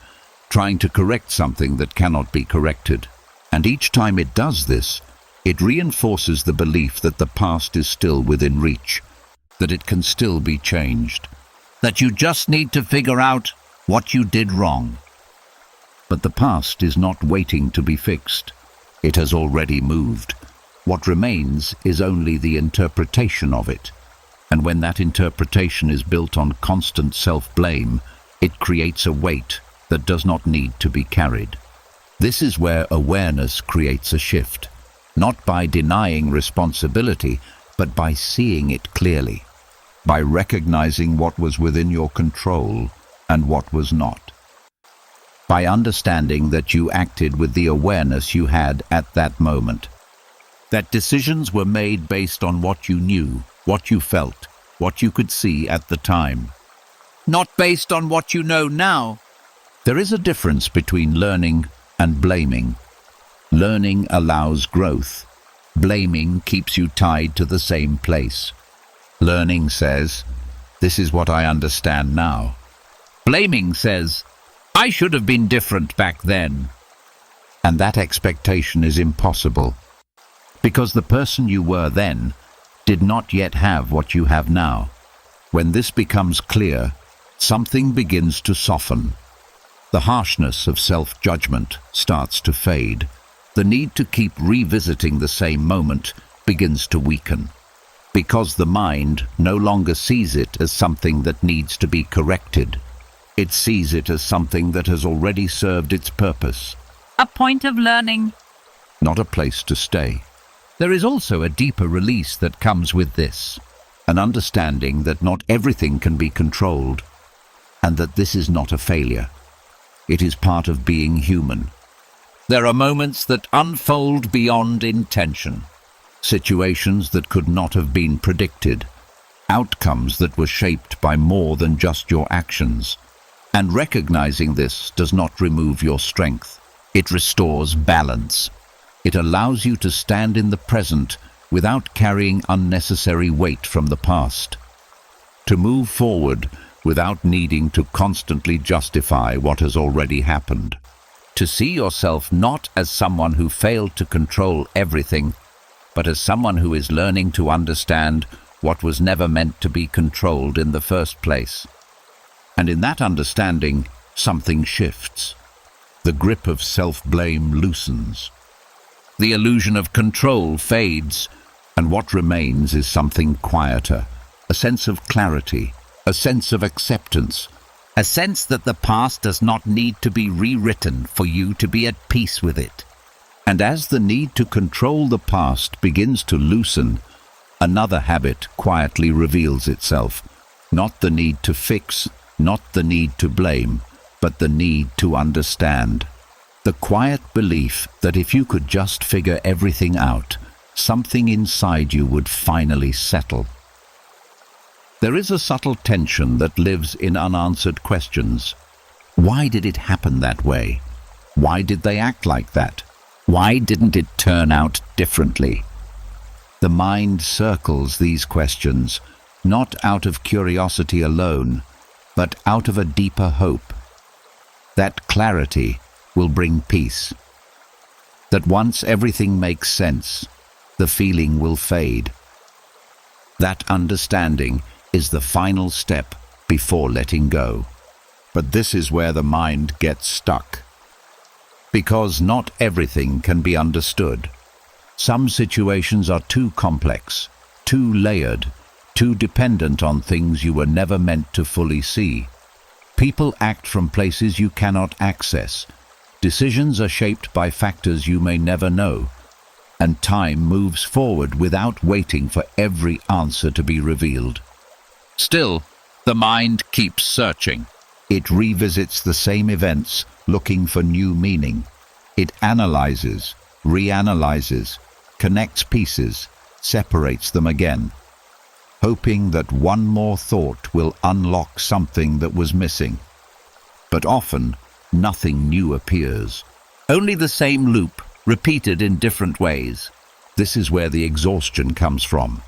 Trying to correct something that cannot be corrected. And each time it does this, it reinforces the belief that the past is still within reach, that it can still be changed, That you just need to figure out what you did wrong. but the past is not waiting to be fixed. It has already moved. What remains is only the interpretation of it. And when that interpretation is built on constant self-blame, it creates a weight that does not need to be carried. This is where awareness creates a shift, not by denying responsibility, but by seeing it clearly, by recognizing what was within your control and what was not, by understanding that you acted with the awareness you had at that moment, that decisions were made based on what you knew, what you felt, what you could see at the time. Not based on what you know now. There is a difference between learning and blaming. Learning allows growth. Blaming keeps you tied to the same place. Learning says, "This is what I understand now." Blaming says, I should have been different back then. And that expectation is impossible, because the person you were then did not yet have what you have now. When this becomes clear, something begins to soften. The harshness of self-judgment starts to fade. The need to keep revisiting the same moment begins to weaken, because the mind no longer sees it as something that needs to be corrected. It sees it as something that has already served its purpose, A point of learning. not a place to stay. There is also a deeper release that comes with this. An understanding that not everything can be controlled, and that this is not a failure. It is part of being human. There are moments that unfold beyond intention. Situations that could not have been predicted. Outcomes that were shaped by more than just your actions. And recognizing this does not remove your strength. It restores balance. It allows you to stand in the present without carrying unnecessary weight from the past. To move forward without needing to constantly justify what has already happened. To see yourself not as someone who failed to control everything, but as someone who is learning to understand what was never meant to be controlled in the first place. And in that understanding, something shifts. The grip of self-blame loosens. The illusion of control fades, and what remains is something quieter, a sense of clarity, a sense of acceptance, a sense that the past does not need to be rewritten for you to be at peace with it. And as the need to control the past begins to loosen, another habit quietly reveals itself. Not the need to fix, not the need to blame, but the need to understand. The quiet belief that if you could just figure everything out, something inside you would finally settle. There is a subtle tension that lives in unanswered questions. Why did it happen that way? Why did they act like that? Why didn't it turn out differently? The mind circles these questions, not out of curiosity alone, but out of a deeper hope. That clarity will bring peace. That once everything makes sense, the feeling will fade. That understanding is the final step before letting go. But this is where the mind gets stuck. Because not everything can be understood. Some situations are too complex, too layered, too dependent on things you were never meant to fully see. People act from places you cannot access. Decisions are shaped by factors you may never know. And time moves forward without waiting for every answer to be revealed. Still, the mind keeps searching. It revisits the same events, looking for new meaning. It analyzes, reanalyzes, connects pieces, separates them again, hoping that one more thought will unlock something that was missing. But often, nothing new appears. Only the same loop, repeated in different ways. This is where the exhaustion comes from.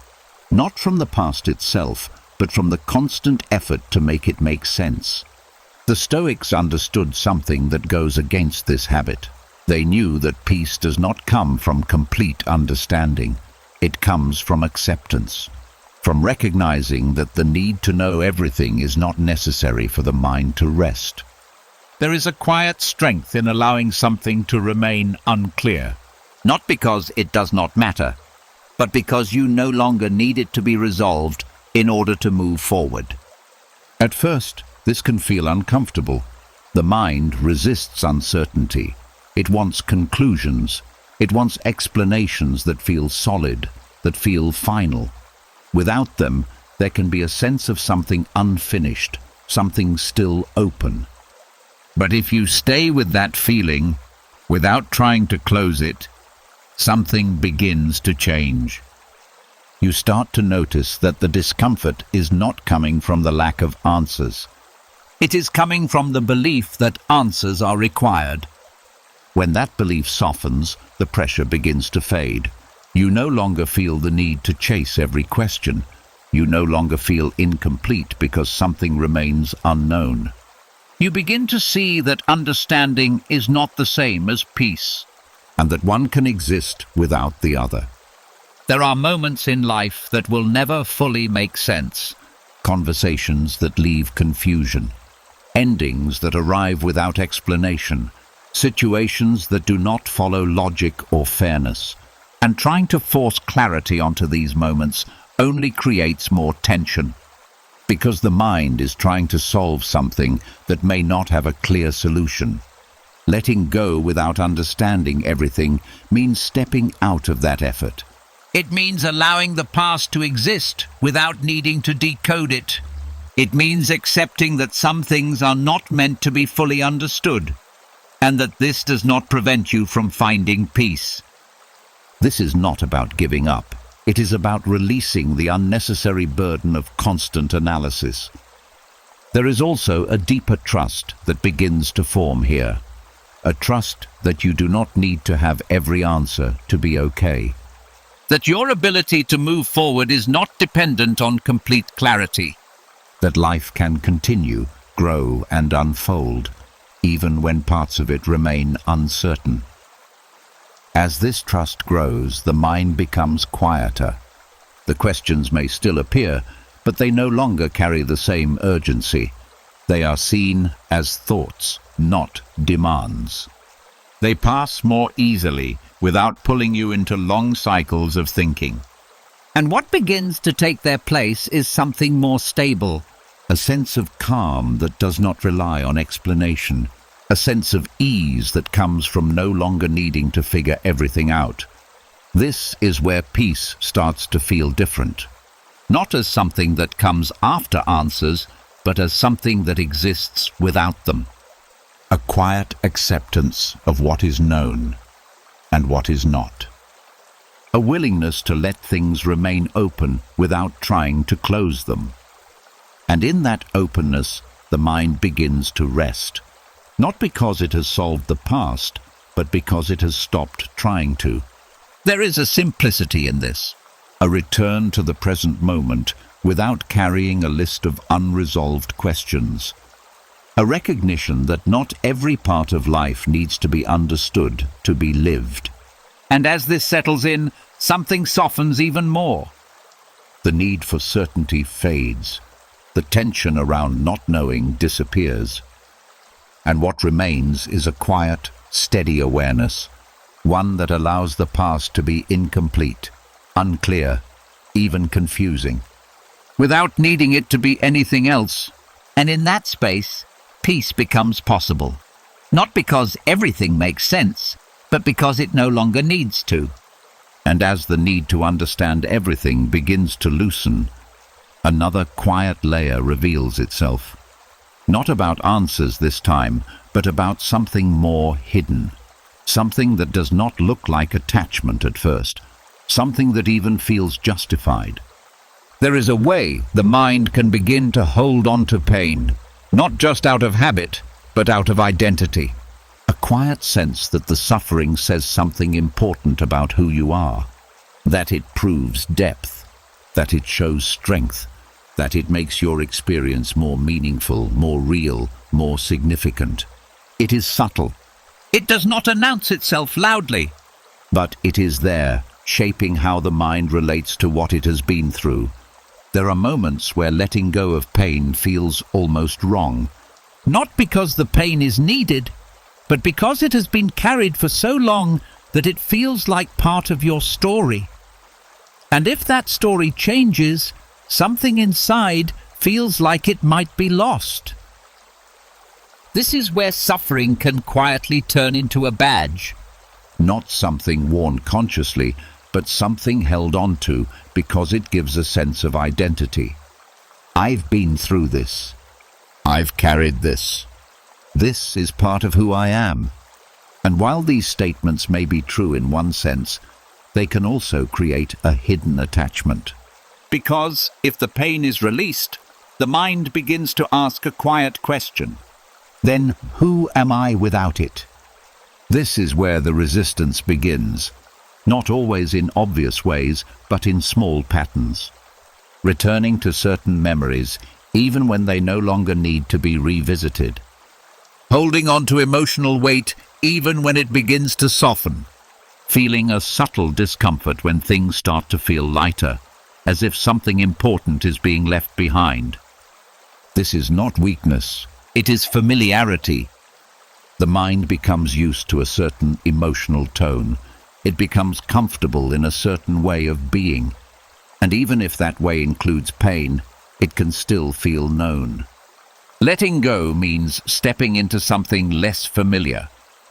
Not from the past itself, but from the constant effort to make it make sense. The Stoics understood something that goes against this habit. They knew that peace does not come from complete understanding. It comes from acceptance, from recognizing that the need to know everything is not necessary for the mind to rest. There is a quiet strength in allowing something to remain unclear, not because it does not matter, but because you no longer need it to be resolved in order to move forward. At first, this can feel uncomfortable. The mind resists uncertainty. It wants conclusions. It wants explanations that feel solid, that feel final. Without them, there can be a sense of something unfinished, something still open. But if you stay with that feeling, without trying to close it, something begins to change. You start to notice that the discomfort is not coming from the lack of answers. It is coming from the belief that answers are required. When that belief softens, the pressure begins to fade. You no longer feel the need to chase every question. You no longer feel incomplete because something remains unknown. You begin to see that understanding is not the same as peace, and that one can exist without the other. There are moments in life that will never fully make sense, conversations that leave confusion, endings that arrive without explanation, situations that do not follow logic or fairness. And trying to force clarity onto these moments only creates more tension, because the mind is trying to solve something that may not have a clear solution. Letting go without understanding everything means stepping out of that effort. It means allowing the past to exist without needing to decode it. It means accepting that some things are not meant to be fully understood, and that this does not prevent you from finding peace. This is not about giving up. It is about releasing the unnecessary burden of constant analysis. There is also a deeper trust that begins to form here. A trust that you do not need to have every answer to be okay. That your ability to move forward is not dependent on complete clarity. That life can continue, grow and unfold, even when parts of it remain uncertain. As this trust grows, the mind becomes quieter. The questions may still appear, but they no longer carry the same urgency. They are seen as thoughts, not demands. They pass more easily without pulling you into long cycles of thinking. And what begins to take their place is something more stable. A sense of calm that does not rely on explanation. A sense of ease that comes from no longer needing to figure everything out. This is where peace starts to feel different. Not as something that comes after answers, but as something that exists without them. A quiet acceptance of what is known and what is not. A willingness to let things remain open without trying to close them. And in that openness, the mind begins to rest. Not because it has solved the past, but because it has stopped trying to. There is a simplicity in this. A return to the present moment without carrying a list of unresolved questions. A recognition that not every part of life needs to be understood to be lived. And as this settles in, something softens even more. The need for certainty fades. The tension around not knowing disappears. And what remains is a quiet, steady awareness, one that allows the past to be incomplete, unclear, even confusing. Without needing it to be anything else. And in that space, peace becomes possible. Not because everything makes sense, but because it no longer needs to. And as the need to understand everything begins to loosen, another quiet layer reveals itself. Not about answers this time, but about something more hidden. Something that does not look like attachment at first. Something that even feels justified. There is a way the mind can begin to hold on to pain, not just out of habit, but out of identity. A quiet sense that the suffering says something important about who you are. That it proves depth. That it shows strength. That it makes your experience more meaningful, more real, more significant. It is subtle. It does not announce itself loudly. But it is there, shaping how the mind relates to what it has been through. There are moments where letting go of pain feels almost wrong. Not because the pain is needed, but because it has been carried for so long that it feels like part of your story. And if that story changes, something inside feels like it might be lost. This is where suffering can quietly turn into a badge. Not something worn consciously, but something held on to because it gives a sense of identity. I've been through this. I've carried this. This is part of who I am. And while these statements may be true in one sense, they can also create a hidden attachment. Because if the pain is released, the mind begins to ask a quiet question. Then who am I without it? This is where the resistance begins, not always in obvious ways, but in small patterns. Returning to certain memories, even when they no longer need to be revisited. Holding on to emotional weight, even when it begins to soften. Feeling a subtle discomfort when things start to feel lighter, as if something important is being left behind. This is not weakness, it is familiarity. The mind becomes used to a certain emotional tone. It becomes comfortable in a certain way of being. And even if that way includes pain, it can still feel known. Letting go means stepping into something less familiar,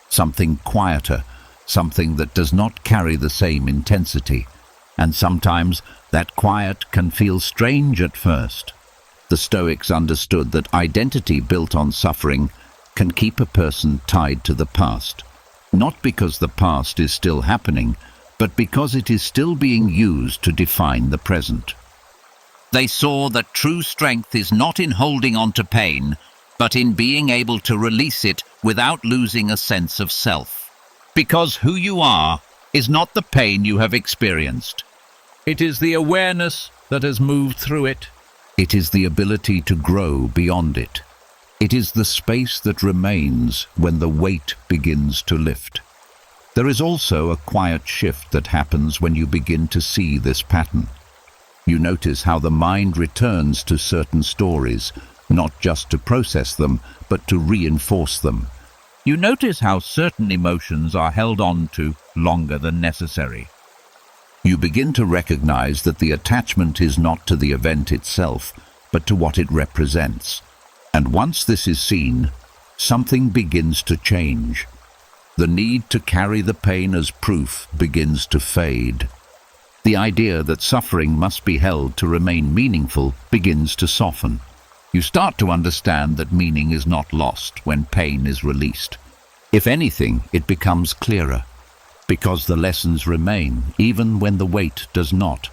something quieter, something that does not carry the same intensity. And sometimes that quiet can feel strange at first. The Stoics understood that identity built on suffering can keep a person tied to the past, not because the past is still happening, but because it is still being used to define the present. They saw that true strength is not in holding on to pain, but in being able to release it without losing a sense of self. Because who you are is not the pain you have experienced. It is the awareness that has moved through it. It is the ability to grow beyond it. It is the space that remains when the weight begins to lift. There is also a quiet shift that happens when you begin to see this pattern. You notice how the mind returns to certain stories, not just to process them, but to reinforce them. You notice how certain emotions are held on to longer than necessary. You begin to recognize that the attachment is not to the event itself, but to what it represents. And once this is seen, something begins to change. The need to carry the pain as proof begins to fade. The idea that suffering must be held to remain meaningful begins to soften. You start to understand that meaning is not lost when pain is released. If anything, it becomes clearer, because the lessons remain even when the weight does not.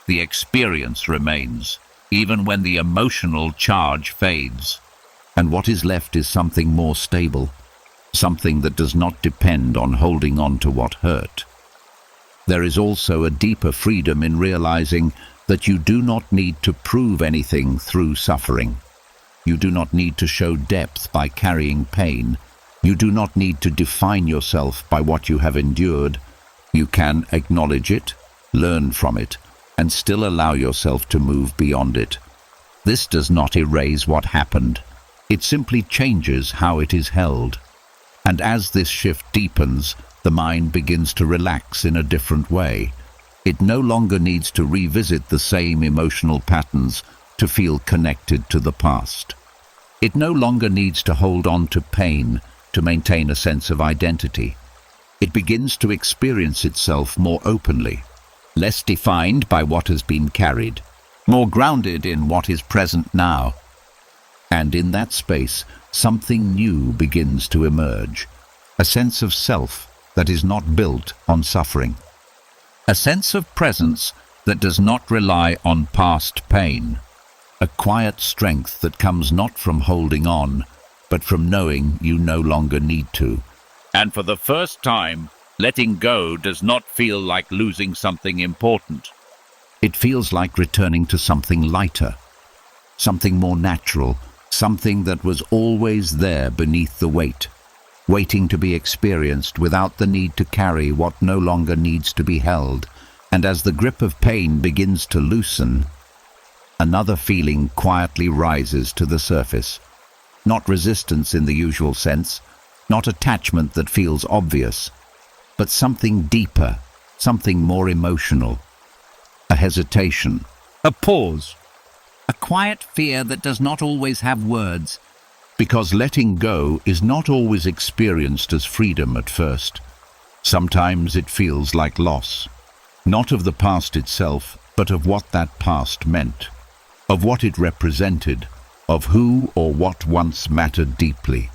The experience remains, even when the emotional charge fades. And what is left is something more stable, something that does not depend on holding on to what hurt. There is also a deeper freedom in realizing that you do not need to prove anything through suffering. You do not need to show depth by carrying pain. You do not need to define yourself by what you have endured. You can acknowledge it, learn from it, and still allow yourself to move beyond it. This does not erase what happened. It simply changes how it is held. And as this shift deepens, the mind begins to relax in a different way. It no longer needs to revisit the same emotional patterns to feel connected to the past. It no longer needs to hold on to pain to maintain a sense of identity. It begins to experience itself more openly, less defined by what has been carried, more grounded in what is present now. And in that space, something new begins to emerge, a sense of self that is not built on suffering. A sense of presence that does not rely on past pain. A quiet strength that comes not from holding on, but from knowing you no longer need to. And for the first time, letting go does not feel like losing something important. It feels like returning to something lighter, something more natural, something that was always there beneath the weight, waiting to be experienced without the need to carry what no longer needs to be held. And as the grip of pain begins to loosen, another feeling quietly rises to the surface. Not resistance in the usual sense, not attachment that feels obvious, but something deeper, something more emotional. A hesitation, A pause. A quiet fear that does not always have words. because letting go is not always experienced as freedom at first. Sometimes it feels like loss, not of the past itself, but of what that past meant, of what it represented, of who or what once mattered deeply.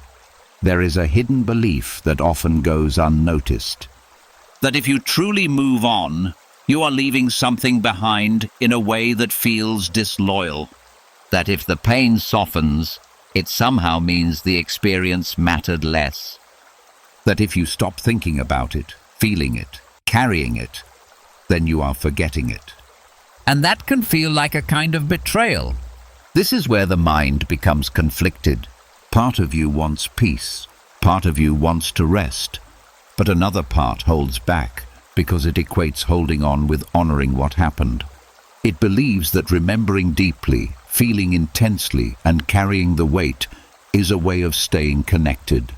There is a hidden belief that often goes unnoticed. That if you truly move on, you are leaving something behind in a way that feels disloyal. That if the pain softens, it somehow means the experience mattered less. That if you stop thinking about it, feeling it, carrying it, then you are forgetting it. And that can feel like a kind of betrayal. This is where the mind becomes conflicted. Part of you wants peace, part of you wants to rest, but another part holds back because it equates holding on with honoring what happened. It believes that remembering deeply, feeling intensely, and carrying the weight is a way of staying connected.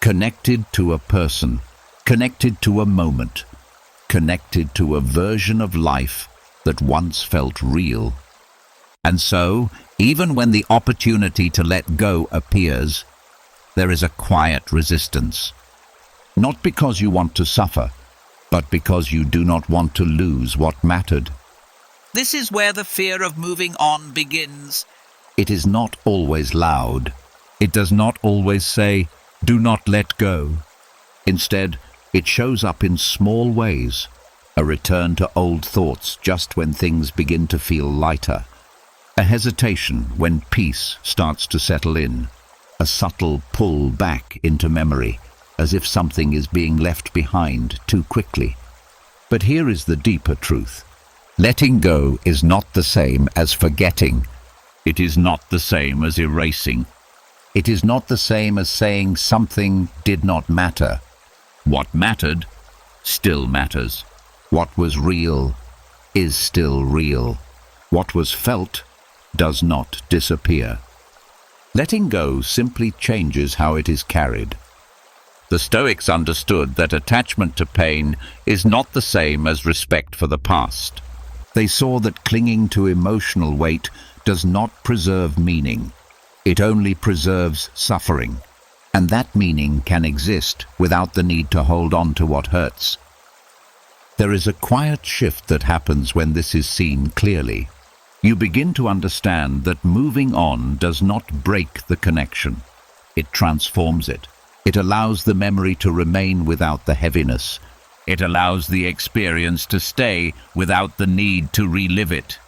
Connected to a person, connected to a moment, connected to a version of life that once felt real. And so, even when the opportunity to let go appears, there is a quiet resistance. Not because you want to suffer, but because you do not want to lose what mattered. This is where the fear of moving on begins. It is not always loud. It does not always say, "Do not let go." Instead, it shows up in small ways. A return to old thoughts just when things begin to feel lighter. A hesitation when peace starts to settle in. A subtle pull back into memory, as if something is being left behind too quickly. But here is the deeper truth. Letting go is not the same as forgetting. It is not the same as erasing. It is not the same as saying something did not matter. What mattered still matters. What was real is still real. What was felt does not disappear. Letting go simply changes how it is carried. The Stoics understood that attachment to pain is not the same as respect for the past. They saw that clinging to emotional weight does not preserve meaning. It only preserves suffering. And that meaning can exist without the need to hold on to what hurts. There is a quiet shift that happens when this is seen clearly. You begin to understand that moving on does not break the connection. It transforms it. It allows the memory to remain without the heaviness. It allows the experience to stay without the need to relive it.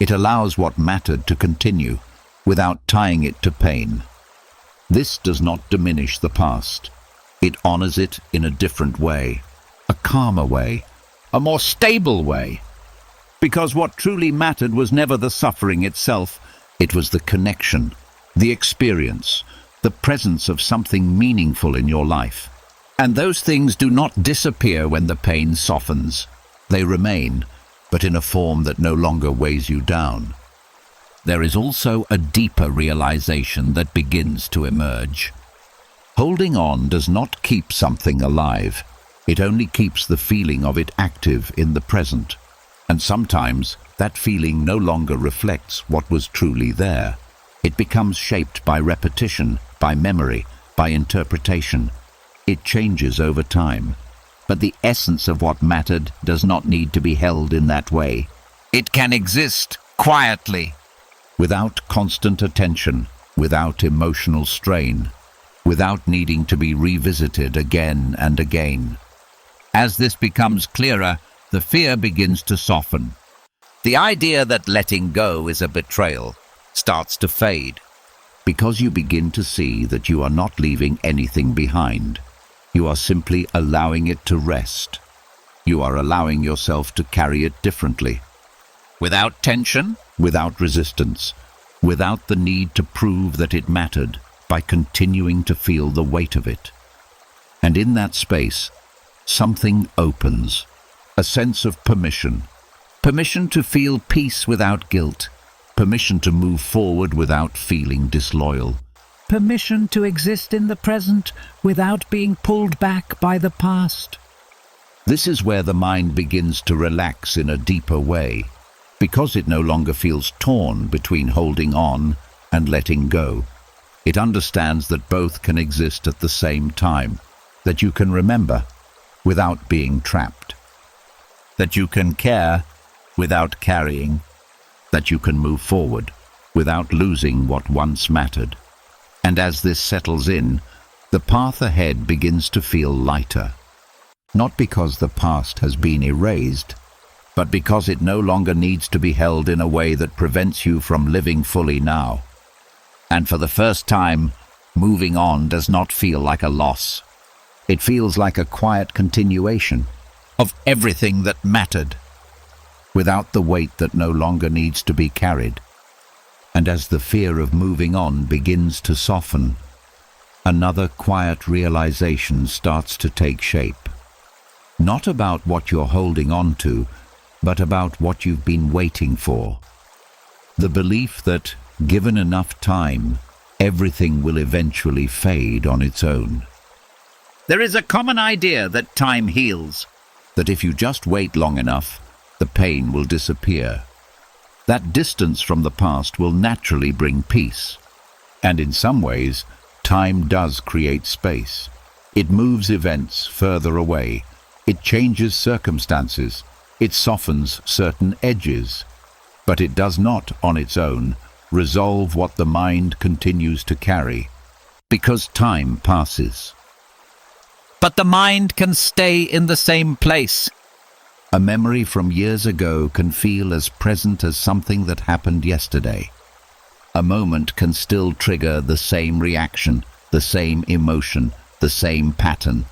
It allows what mattered to continue without tying it to pain. This does not diminish the past. It honors it in a different way, a calmer way, a more stable way. Because what truly mattered was never the suffering itself. It was the connection, the experience, the presence of something meaningful in your life. And those things do not disappear when the pain softens. They remain, but in a form that no longer weighs you down. There is also a deeper realization that begins to emerge. Holding on does not keep something alive. It only keeps the feeling of it active in the present. And sometimes that feeling no longer reflects what was truly there. It becomes shaped by repetition, by memory, by interpretation. It changes over time. But the essence of what mattered does not need to be held in that way. It can exist quietly, without constant attention, without emotional strain, without needing to be revisited again and again. As this becomes clearer, the fear begins to soften. The idea that letting go is a betrayal starts to fade. Because you begin to see that you are not leaving anything behind. You are simply allowing it to rest. You are allowing yourself to carry it differently. Without tension, without resistance, without the need to prove that it mattered, by continuing to feel the weight of it. And in that space, something opens. A sense of permission. Permission to feel peace without guilt. Permission to move forward without feeling disloyal. Permission to exist in the present without being pulled back by the past. This is where the mind begins to relax in a deeper way, because it no longer feels torn between holding on and letting go. It understands that both can exist at the same time, that you can remember without being trapped, that you can care without carrying, that you can move forward without losing what once mattered. And as this settles in, the path ahead begins to feel lighter. Not because the past has been erased, but because it no longer needs to be held in a way that prevents you from living fully now. And for the first time, moving on does not feel like a loss. It feels like a quiet continuation of everything that mattered, without the weight that no longer needs to be carried. And as the fear of moving on begins to soften, another quiet realization starts to take shape. Not about what you're holding on to, but about what you've been waiting for. The belief that, given enough time, everything will eventually fade on its own. There is a common idea that time heals. That if you just wait long enough, the pain will disappear. That distance from the past will naturally bring peace. And in some ways, time does create space. It moves events further away. It changes circumstances. It softens certain edges. But it does not, on its own, resolve what the mind continues to carry. Because time passes. But the mind can stay in the same place. A memory from years ago can feel as present as something that happened yesterday. a moment can still trigger the same reaction, the same emotion, the same pattern.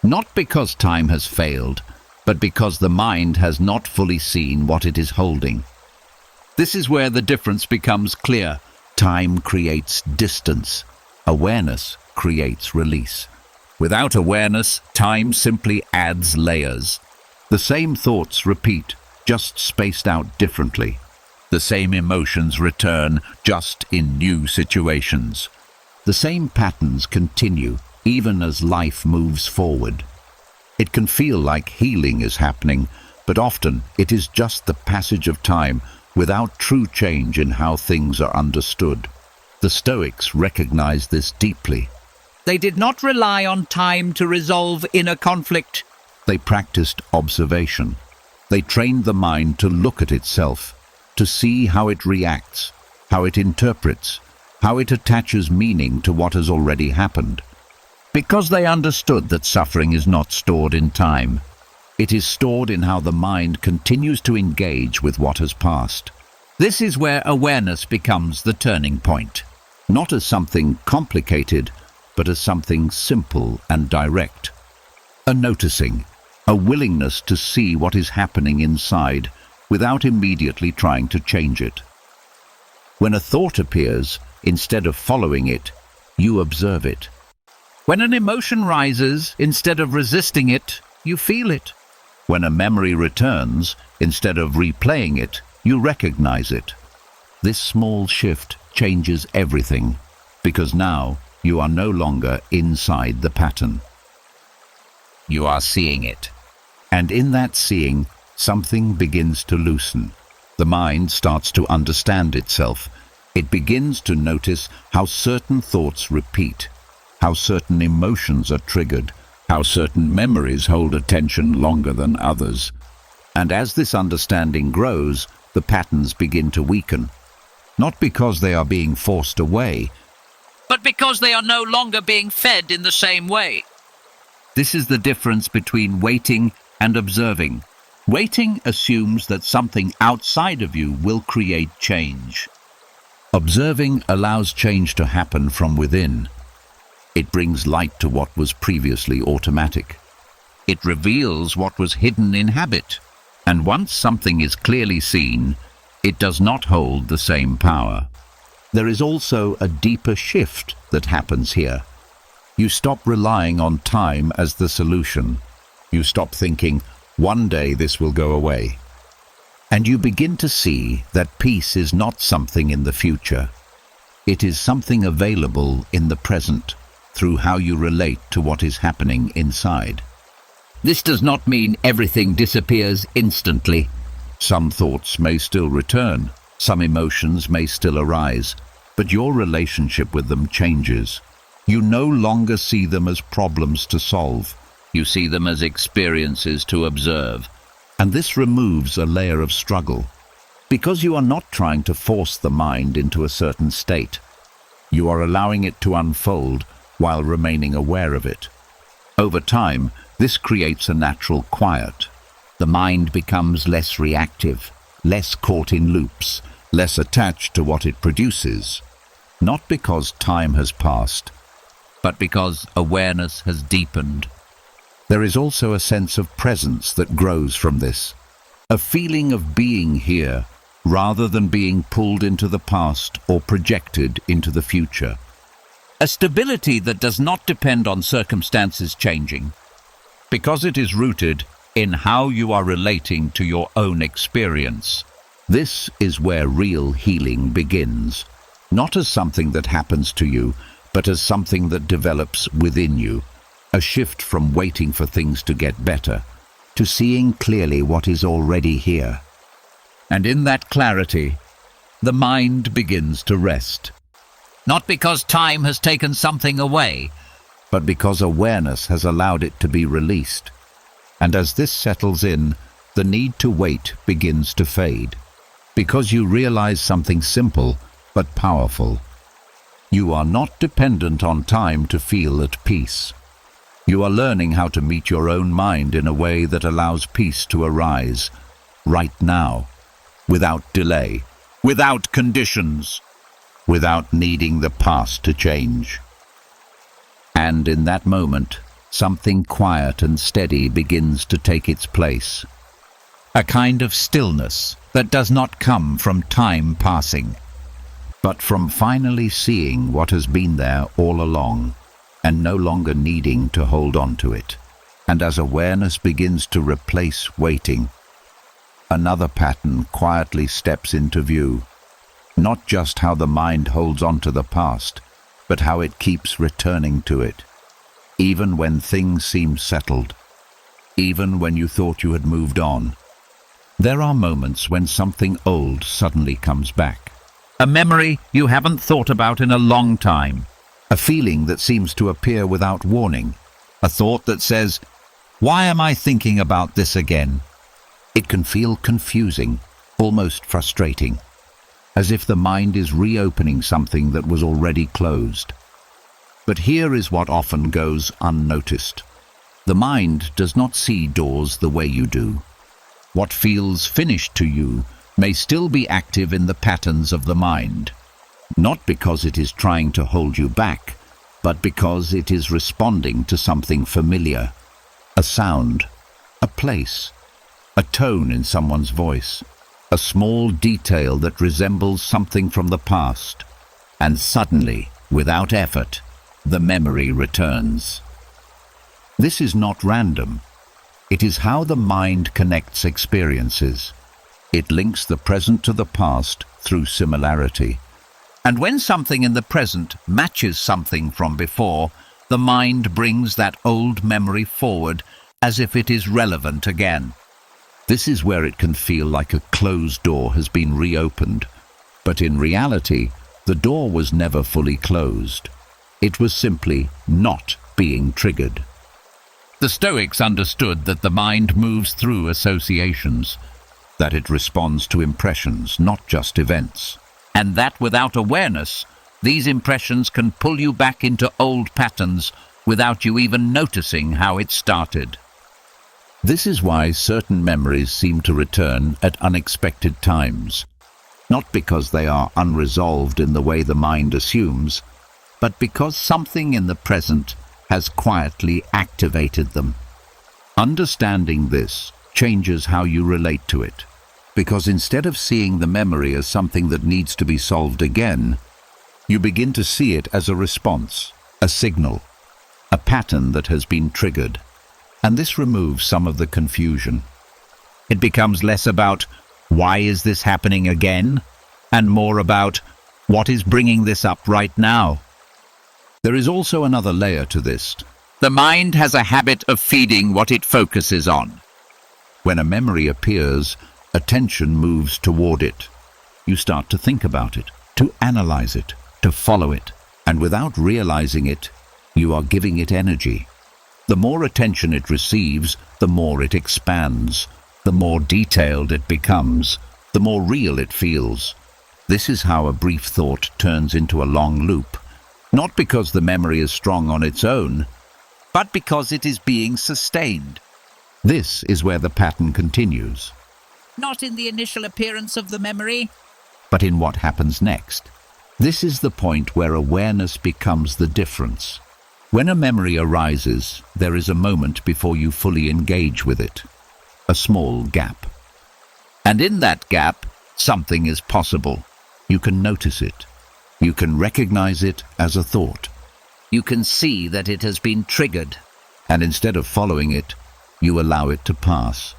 Not because time has failed, but because the mind has not fully seen what it is holding. This is where the difference becomes clear. Time creates distance. Awareness creates release. Without awareness, time simply adds layers. The same thoughts repeat, just spaced out differently. The same emotions return, just in new situations. The same patterns continue, even as life moves forward. It can feel like healing is happening, but often it is just the passage of time without true change in how things are understood. The Stoics recognized this deeply. They did not rely on time to resolve inner conflict. They practiced observation. They trained the mind to look at itself, to see how it reacts, how it interprets, how it attaches meaning to what has already happened. Because they understood that suffering is not stored in time. It is stored in how the mind continues to engage with what has passed. This is where awareness becomes the turning point. Not as something complicated, but as something simple and direct. A noticing, a willingness to see what is happening inside without immediately trying to change it. When a thought appears, instead of following it, you observe it. When an emotion rises, instead of resisting it, you feel it. When a memory returns, instead of replaying it, you recognize it. This small shift changes everything, because now you are no longer inside the pattern. You are seeing it. And in that seeing, something begins to loosen. The mind starts to understand itself. It begins to notice how certain thoughts repeat, how certain emotions are triggered, how certain memories hold attention longer than others. And as this understanding grows, the patterns begin to weaken. Not because they are being forced away, but because they are no longer being fed in the same way. This is the difference between waiting and observing. Waiting assumes that something outside of you will create change. Observing allows change to happen from within. It brings light to what was previously automatic. It reveals what was hidden in habit. And once something is clearly seen, it does not hold the same power. There is also a deeper shift that happens here. You stop relying on time as the solution. You stop thinking, one day this will go away. And you begin to see that peace is not something in the future. It is something available in the present, through how you relate to what is happening inside. This does not mean everything disappears instantly. Some thoughts may still return, some emotions may still arise, but your relationship with them changes. You no longer see them as problems to solve. You see them as experiences to observe. And this removes a layer of struggle, because you are not trying to force the mind into a certain state. You are allowing it to unfold while remaining aware of it. Over time, this creates a natural quiet. The mind becomes less reactive, less caught in loops, less attached to what it produces. Not because time has passed, but because awareness has deepened. There is also a sense of presence that grows from this, a feeling of being here rather than being pulled into the past or projected into the future. A stability that does not depend on circumstances changing, because it is rooted in how you are relating to your own experience. This is where real healing begins, not as something that happens to you, but as something that develops within you. A shift from waiting for things to get better, to seeing clearly what is already here. And in that clarity, the mind begins to rest. Not because time has taken something away, but because awareness has allowed it to be released. And as this settles in, the need to wait begins to fade. Because you realize something simple but powerful. You are not dependent on time to feel at peace. You are learning how to meet your own mind in a way that allows peace to arise, right now, without delay, without conditions. without needing the past to change. And in that moment, something quiet and steady begins to take its place. A kind of stillness that does not come from time passing, but from finally seeing what has been there all along and no longer needing to hold on to it. And as awareness begins to replace waiting, another pattern quietly steps into view. Not just how the mind holds on to the past, but how it keeps returning to it, even when things seem settled, even when you thought you had moved on. There are moments when something old suddenly comes back. A memory you haven't thought about in a long time. A feeling that seems to appear without warning. A thought that says, "Why am I thinking about this again?" It can feel confusing, almost frustrating, as if the mind is reopening something that was already closed. But here is what often goes unnoticed. The mind does not see doors the way you do. What feels finished to you may still be active in the patterns of the mind, not because it is trying to hold you back, but because it is responding to something familiar. A sound, a place, a tone in someone's voice, a small detail that resembles something from the past. And suddenly, without effort, the memory returns. This is not random. It is how the mind connects experiences. It links the present to the past through similarity. And when something in the present matches something from before, the mind brings that old memory forward as if it is relevant again. This is where it can feel like a closed door has been reopened. But in reality, the door was never fully closed. It was simply not being triggered. The Stoics understood that the mind moves through associations, that it responds to impressions, not just events, and that without awareness, these impressions can pull you back into old patterns without you even noticing how it started. This is why certain memories seem to return at unexpected times, not because they are unresolved in the way the mind assumes, but because something in the present has quietly activated them. Understanding this changes how you relate to it, because instead of seeing the memory as something that needs to be solved again, you begin to see it as a response, a signal, a pattern that has been triggered. And this removes some of the confusion. It becomes less about, "Why is this happening again?" and more about, "What is bringing this up right now?" There is also another layer to this. The mind has a habit of feeding what it focuses on. When a memory appears, attention moves toward it. You start to think about it, to analyze it, to follow it, and without realizing it, you are giving it energy. The more attention it receives, the more it expands, the more detailed it becomes, the more real it feels. This is how a brief thought turns into a long loop, not because the memory is strong on its own, but because it is being sustained. This is where the pattern continues, Not in the initial appearance of the memory. but in what happens next. This is the point where awareness becomes the difference. When a memory arises, there is a moment before you fully engage with it, a small gap. And in that gap, something is possible. You can notice it. You can recognize it as a thought. You can see that it has been triggered. And instead of following it, you allow it to pass.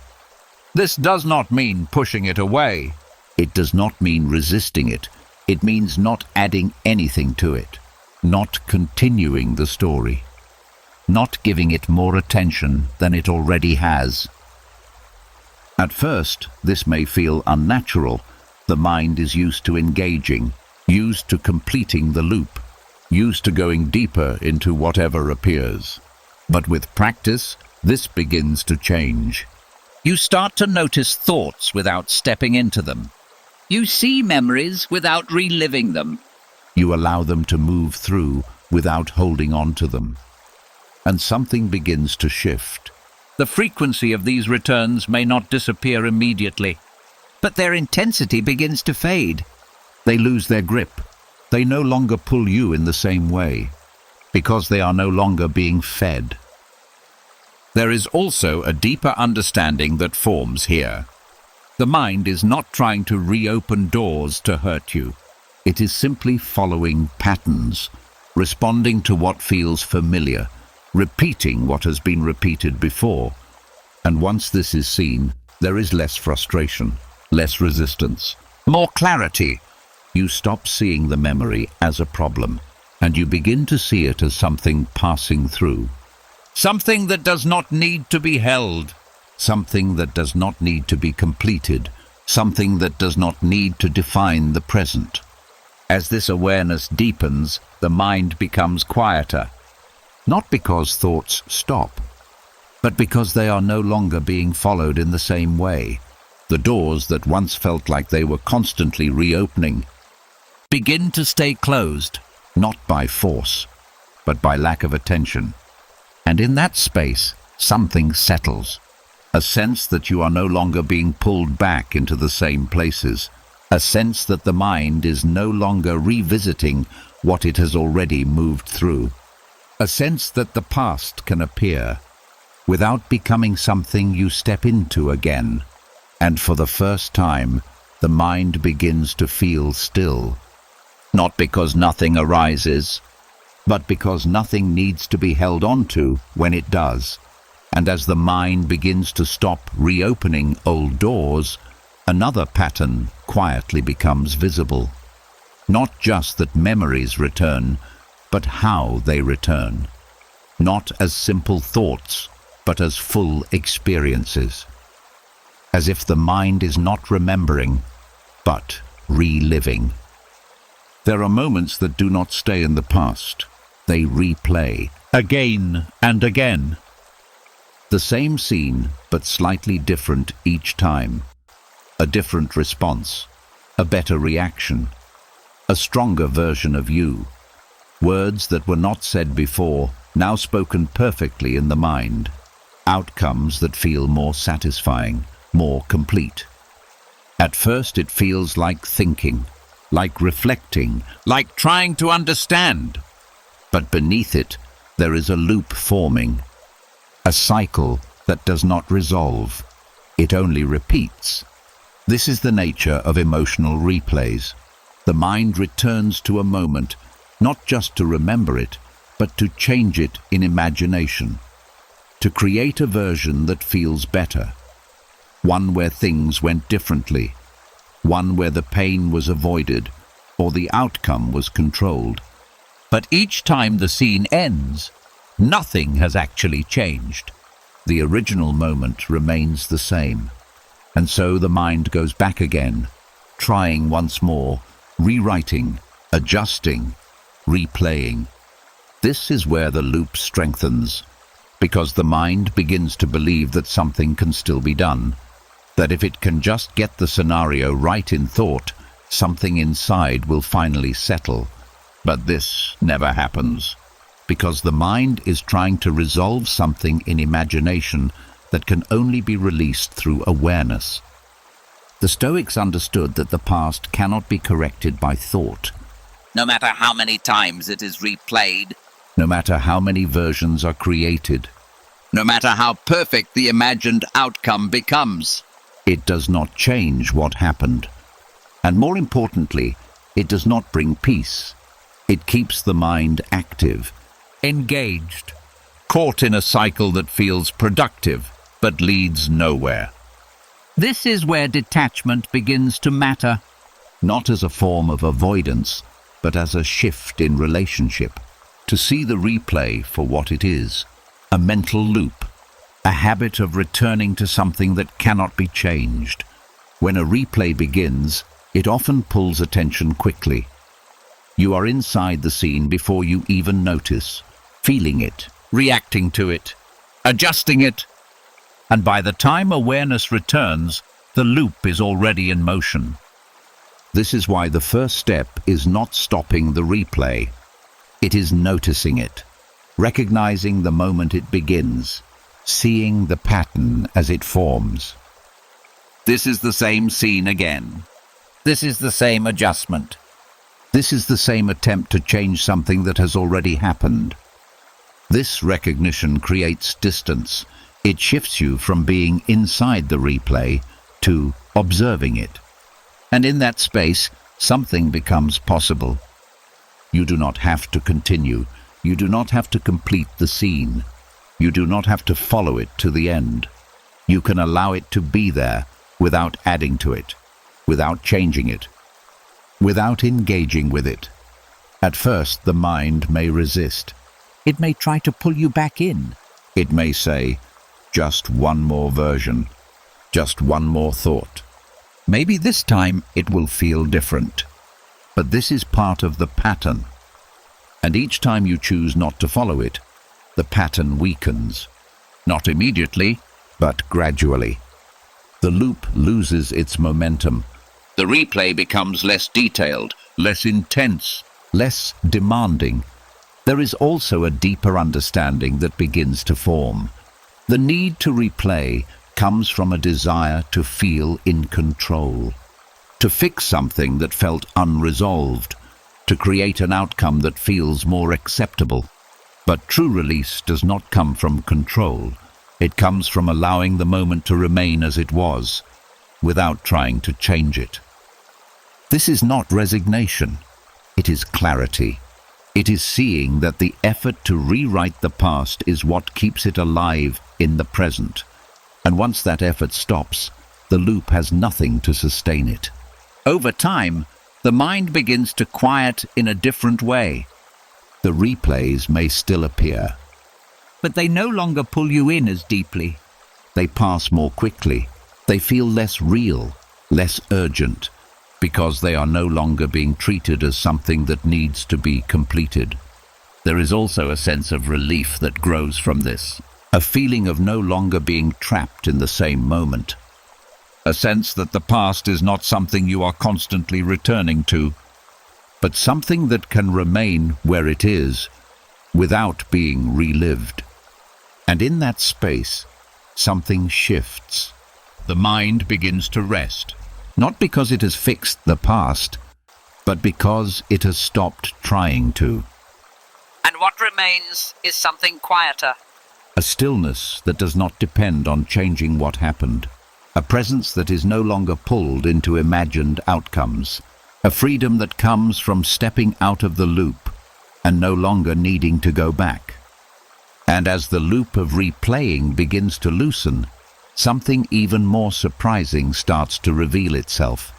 This does not mean pushing it away. It does not mean resisting it. It means not adding anything to it, not continuing the story, not giving it more attention than it already has. At first, this may feel unnatural. The mind is used to engaging, used to completing the loop, used to going deeper into whatever appears. But with practice, this begins to change. You start to notice thoughts without stepping into them. You see memories without reliving them. You allow them to move through without holding on to them. And something begins to shift. The frequency of these returns may not disappear immediately, but their intensity begins to fade. They lose their grip. They no longer pull you in the same way, because they are no longer being fed. There is also a deeper understanding that forms here. The mind is not trying to reopen doors to hurt you. It is simply following patterns, responding to what feels familiar, repeating what has been repeated before. And once this is seen, there is less frustration, less resistance, More clarity. You stop seeing the memory as a problem, and you begin to see it as something passing through, Something that does not need to be held. something that does not need to be completed, something that does not need to define the present. As this awareness deepens, the mind becomes quieter. Not because thoughts stop, but because they are no longer being followed in the same way. The doors that once felt like they were constantly reopening Begin to stay closed. not by force, but by lack of attention. And in that space, something settles. A sense that you are no longer being pulled back into the same places. A sense that the mind is no longer revisiting what it has already moved through. A sense that the past can appear without becoming something you step into again. And for the first time, the mind begins to feel still. Not because nothing arises, but because nothing needs to be held onto when it does. And as the mind begins to stop reopening old doors, another pattern quietly becomes visible. Not just that memories return, but how they return. Not as simple thoughts, but as full experiences. As if the mind is not remembering, but reliving. There are moments that do not stay in the past. They replay again and again. The same scene, but slightly different each time. A different response, a better reaction, a stronger version of you. Words that were not said before, now spoken perfectly in the mind. Outcomes that feel more satisfying, more complete. At first it feels like thinking, like reflecting, Like trying to understand. but beneath it there is a loop forming. A cycle that does not resolve. It only repeats. This is the nature of emotional replays. The mind returns to a moment, not just to remember it, but to change it in imagination. To create a version that feels better. One where things went differently. One where the pain was avoided, or the outcome was controlled. But each time the scene ends, nothing has actually changed. The original moment remains the same. And so the mind goes back again, trying once more, rewriting, adjusting, replaying. This is where the loop strengthens, because the mind begins to believe that something can still be done, that if it can just get the scenario right in thought, something inside will finally settle. But this never happens, because the mind is trying to resolve something in imagination that can only be released through awareness. The Stoics understood that the past cannot be corrected by thought, No matter how many times it is replayed, no matter how many versions are created. No matter how perfect the imagined outcome becomes. It does not change what happened. And more importantly, it does not bring peace. It keeps the mind active, Engaged. Caught in a cycle that feels productive, but leads nowhere. This is where detachment begins to matter. not as a form of avoidance, but as a shift in relationship. To see the replay for what it is, a mental loop, a habit of returning to something that cannot be changed. When a replay begins, it often pulls attention quickly. You are inside the scene before you even notice, feeling it, Reacting to it, adjusting it, and by the time awareness returns, the loop is already in motion. This is why the first step is not stopping the replay. It is noticing it, recognizing the moment it begins, seeing the pattern as it forms. This is the same scene again. This is the same adjustment. This is the same attempt to change something that has already happened. This recognition creates distance. It shifts you from being inside the replay to observing it. And in that space, something becomes possible. You do not have to continue. You do not have to complete the scene. You do not have to follow it to the end. You can allow it to be there without adding to it, without changing it, without engaging with it. At first, the mind may resist. It may try to pull you back in. It may say, just one more version, just one more thought. Maybe this time it will feel different. But this is part of the pattern. And each time you choose not to follow it, the pattern weakens. Not immediately, but gradually. The loop loses its momentum. The replay becomes less detailed, less intense, less demanding. There is also a deeper understanding that begins to form. The need to replay comes from a desire to feel in control, to fix something that felt unresolved, to create an outcome that feels more acceptable. But true release does not come from control. It comes from allowing the moment to remain as it was, without trying to change it. This is not resignation. It is clarity. It is seeing that the effort to rewrite the past is what keeps it alive in the present. And once that effort stops, the loop has nothing to sustain it. Over time, the mind begins to quiet in a different way. The replays may still appear, But they no longer pull you in as deeply. they pass more quickly, they feel less real, less urgent, because they are no longer being treated as something that needs to be completed. There is also a sense of relief that grows from this, a feeling of no longer being trapped in the same moment, a sense that the past is not something you are constantly returning to, but something that can remain where it is, without being relived. And in that space, something shifts. The mind begins to rest, not because it has fixed the past, but because it has stopped trying to. And what remains is something quieter. A stillness that does not depend on changing what happened. A presence that is no longer pulled into imagined outcomes. A freedom that comes from stepping out of the loop and no longer needing to go back. And as the loop of replaying begins to loosen, something even more surprising starts to reveal itself.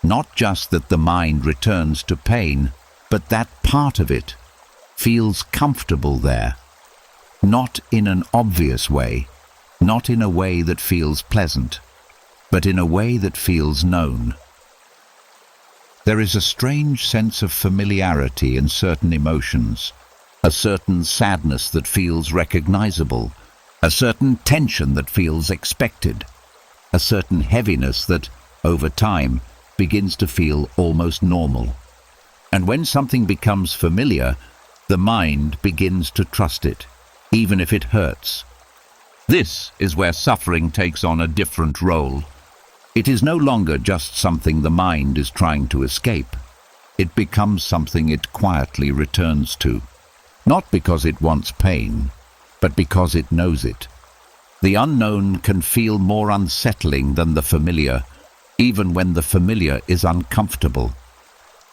Not just that the mind returns to pain, but that part of it feels comfortable there. Not in an obvious way, not in a way that feels pleasant, but in a way that feels known. There is a strange sense of familiarity in certain emotions, a certain sadness that feels recognizable, a certain tension that feels expected, a certain heaviness that, over time, begins to feel almost normal. And when something becomes familiar, the mind begins to trust it, even if it hurts. This is where suffering takes on a different role. It is no longer just something the mind is trying to escape. It becomes something it quietly returns to, not because it wants pain, but because it knows it. The unknown can feel more unsettling than the familiar, even when the familiar is uncomfortable.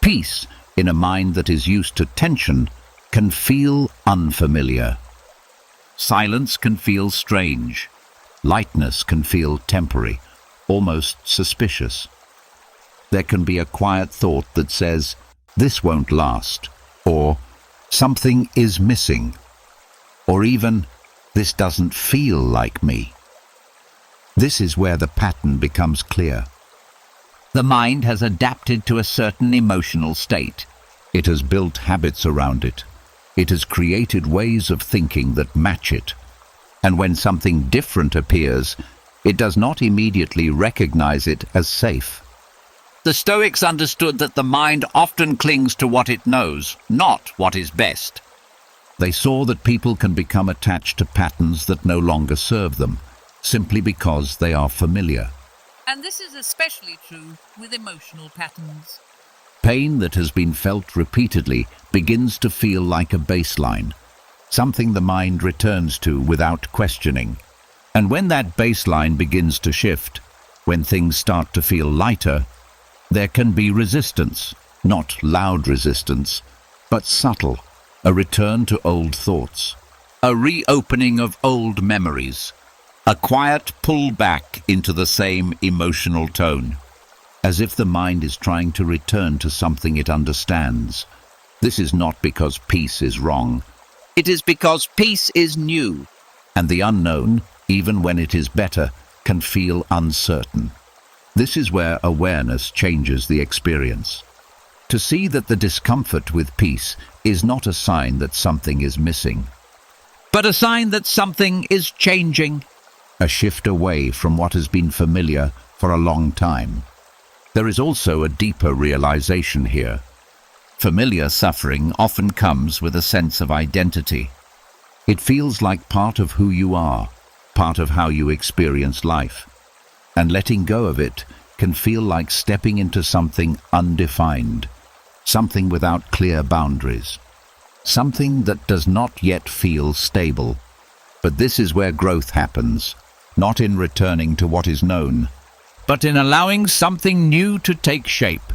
Peace, in a mind that is used to tension, can feel unfamiliar. Silence can feel strange. Lightness can feel temporary, almost suspicious. There can be a quiet thought that says, "This won't last," or "Something is missing," or even, "This doesn't feel like me." This is where the pattern becomes clear. The mind has adapted to a certain emotional state. It has built habits around it. It has created ways of thinking that match it. And when something different appears, it does not immediately recognize it as safe. The Stoics understood that the mind often clings to what it knows, not what is best. They saw that people can become attached to patterns that no longer serve them, simply because they are familiar. And this is especially true with emotional patterns. Pain that has been felt repeatedly begins to feel like a baseline, something the mind returns to without questioning. And when that baseline begins to shift, when things start to feel lighter, there can be resistance, not loud resistance, but subtle, a return to old thoughts, a reopening of old memories, a quiet pull back into the same emotional tone, as if the mind is trying to return to something it understands. This is not because peace is wrong. It is because peace is new. And the unknown, even when it is better, can feel uncertain. This is where awareness changes the experience. To see that the discomfort with peace is not a sign that something is missing, But a sign that something is changing. a shift away from what has been familiar for a long time. There is also a deeper realization here. Familiar suffering often comes with a sense of identity. It feels like part of who you are, part of how you experience life. And letting go of it can feel like stepping into something undefined, something without clear boundaries, something that does not yet feel stable. But this is where growth happens, not in returning to what is known, But in allowing something new to take shape.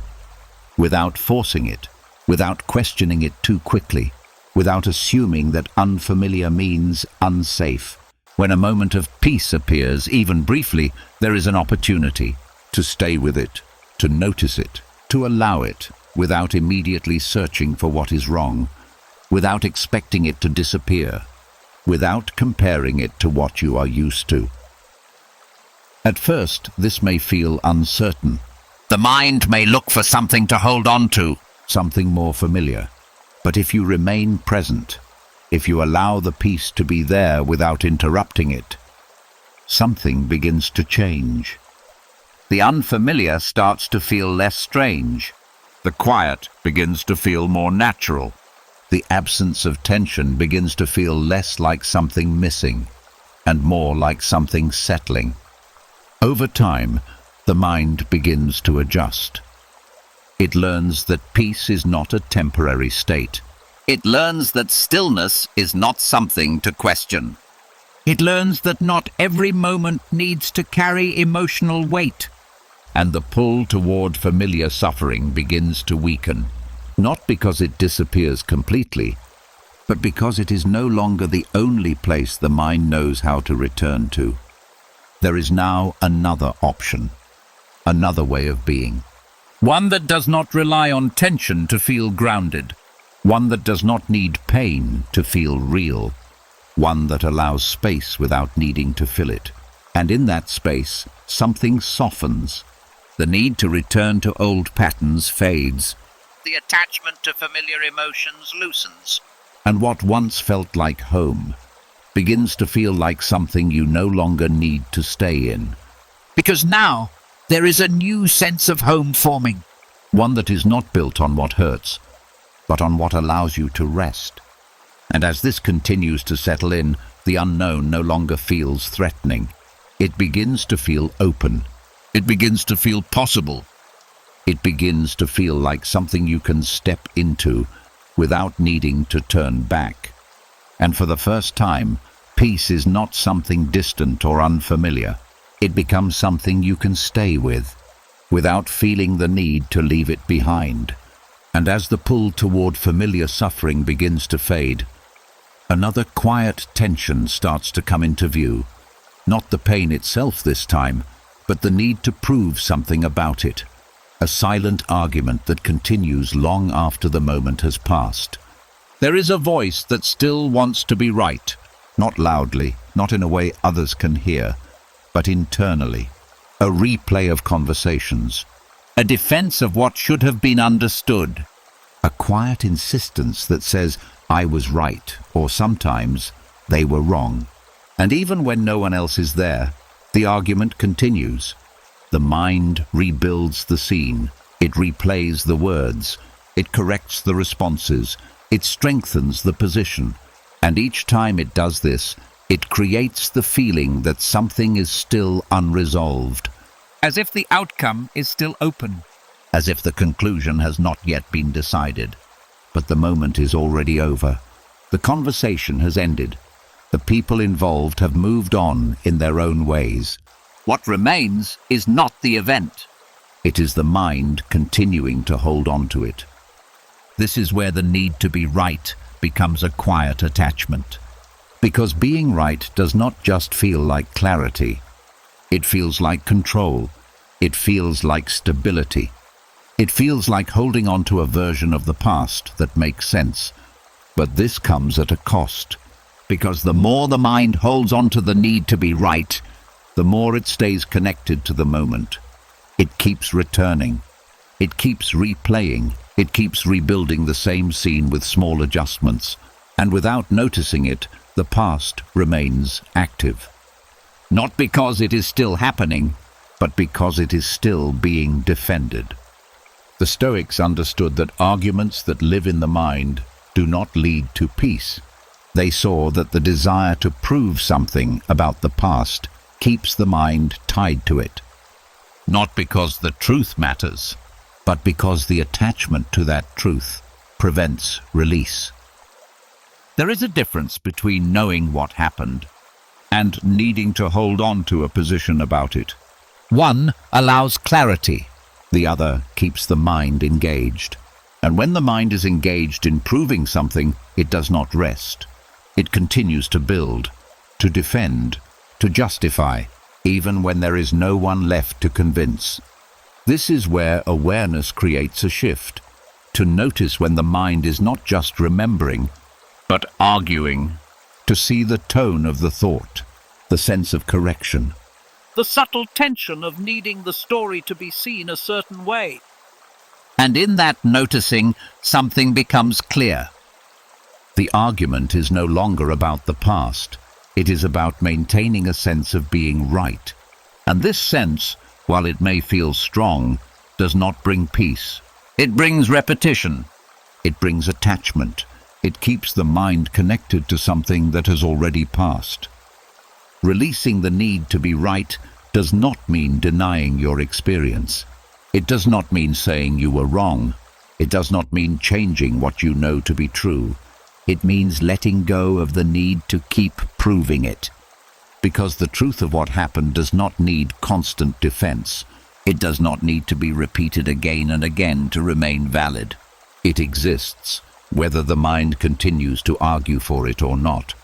without forcing it, without questioning it too quickly, without assuming that unfamiliar means unsafe. When a moment of peace appears, even briefly, there is an opportunity to stay with it, to notice it, to allow it, without immediately searching for what is wrong, without expecting it to disappear, without comparing it to what you are used to. At first, this may feel uncertain, The mind may look for something to hold on to. something more familiar. But if you remain present, if you allow the peace to be there without interrupting it, something begins to change. The unfamiliar starts to feel less strange. The quiet begins to feel more natural. The absence of tension begins to feel less like something missing and more like something settling. Over time, the mind begins to adjust. It learns that peace is not a temporary state. It learns that stillness is not something to question. It learns that not every moment needs to carry emotional weight. And the pull toward familiar suffering begins to weaken, not because it disappears completely, but because it is no longer the only place the mind knows how to return to. There is now another option, another way of being, One that does not rely on tension to feel grounded. one that does not need pain to feel real, one that allows space without needing to fill it. And in that space, something softens. The need to return to old patterns fades, The attachment to familiar emotions loosens. and what once felt like home begins to feel like something you no longer need to stay in, Because now there is a new sense of home forming. one that is not built on what hurts, but on what allows you to rest. And as this continues to settle in, the unknown no longer feels threatening. It begins to feel open. It begins to feel possible. It begins to feel like something you can step into without needing to turn back. And for the first time, peace is not something distant or unfamiliar. It becomes something you can stay with, without feeling the need to leave it behind. And as the pull toward familiar suffering begins to fade, another quiet tension starts to come into view. Not the pain itself this time, but the need to prove something about it. A silent argument that continues long after the moment has passed. There is a voice that still wants to be right, not loudly, not in a way others can hear, but internally. A replay of conversations, A defense of what should have been understood. a quiet insistence that says, I was right, or sometimes, they were wrong. And even when no one else is there, the argument continues. The mind rebuilds the scene. It replays the words. It corrects the responses. It strengthens the position. And each time it does this, it creates the feeling that something is still unresolved. As if the outcome is still open. as if the conclusion has not yet been decided. But the moment is already over. The conversation has ended. The people involved have moved on in their own ways. What remains is not the event. It is the mind continuing to hold on to it. This is where the need to be right becomes a quiet attachment. Because being right does not just feel like clarity. It feels like control. It feels like stability. It feels like holding on to a version of the past that makes sense. But this comes at a cost. Because the more the mind holds on to the need to be right, the more it stays connected to the moment. It keeps returning. It keeps replaying. It keeps rebuilding the same scene with small adjustments. And without noticing it, the past remains active. not because it is still happening, but because it is still being defended. The Stoics understood that arguments that live in the mind do not lead to peace. They saw that the desire to prove something about the past keeps the mind tied to it. not because the truth matters, but because the attachment to that truth prevents release. There is a difference between knowing what happened And needing to hold on to a position about it. One allows clarity. The other keeps the mind engaged. And when the mind is engaged in proving something, it does not rest. It continues to build, to defend, to justify, even when there is no one left to convince. This is where awareness creates a shift, to notice when the mind is not just remembering, but arguing, to see the tone of the thought, the sense of correction. The subtle tension of needing the story to be seen a certain way. And in that noticing, something becomes clear. The argument is no longer about the past. It is about maintaining a sense of being right. And this sense, while it may feel strong, does not bring peace. It brings repetition. It brings attachment. It keeps the mind connected to something that has already passed. Releasing the need to be right does not mean denying your experience. It does not mean saying you were wrong. It does not mean changing what you know to be true. It means letting go of the need to keep proving it. Because the truth of what happened does not need constant defense. It does not need to be repeated again and again to remain valid. It exists, whether the mind continues to argue for it or not.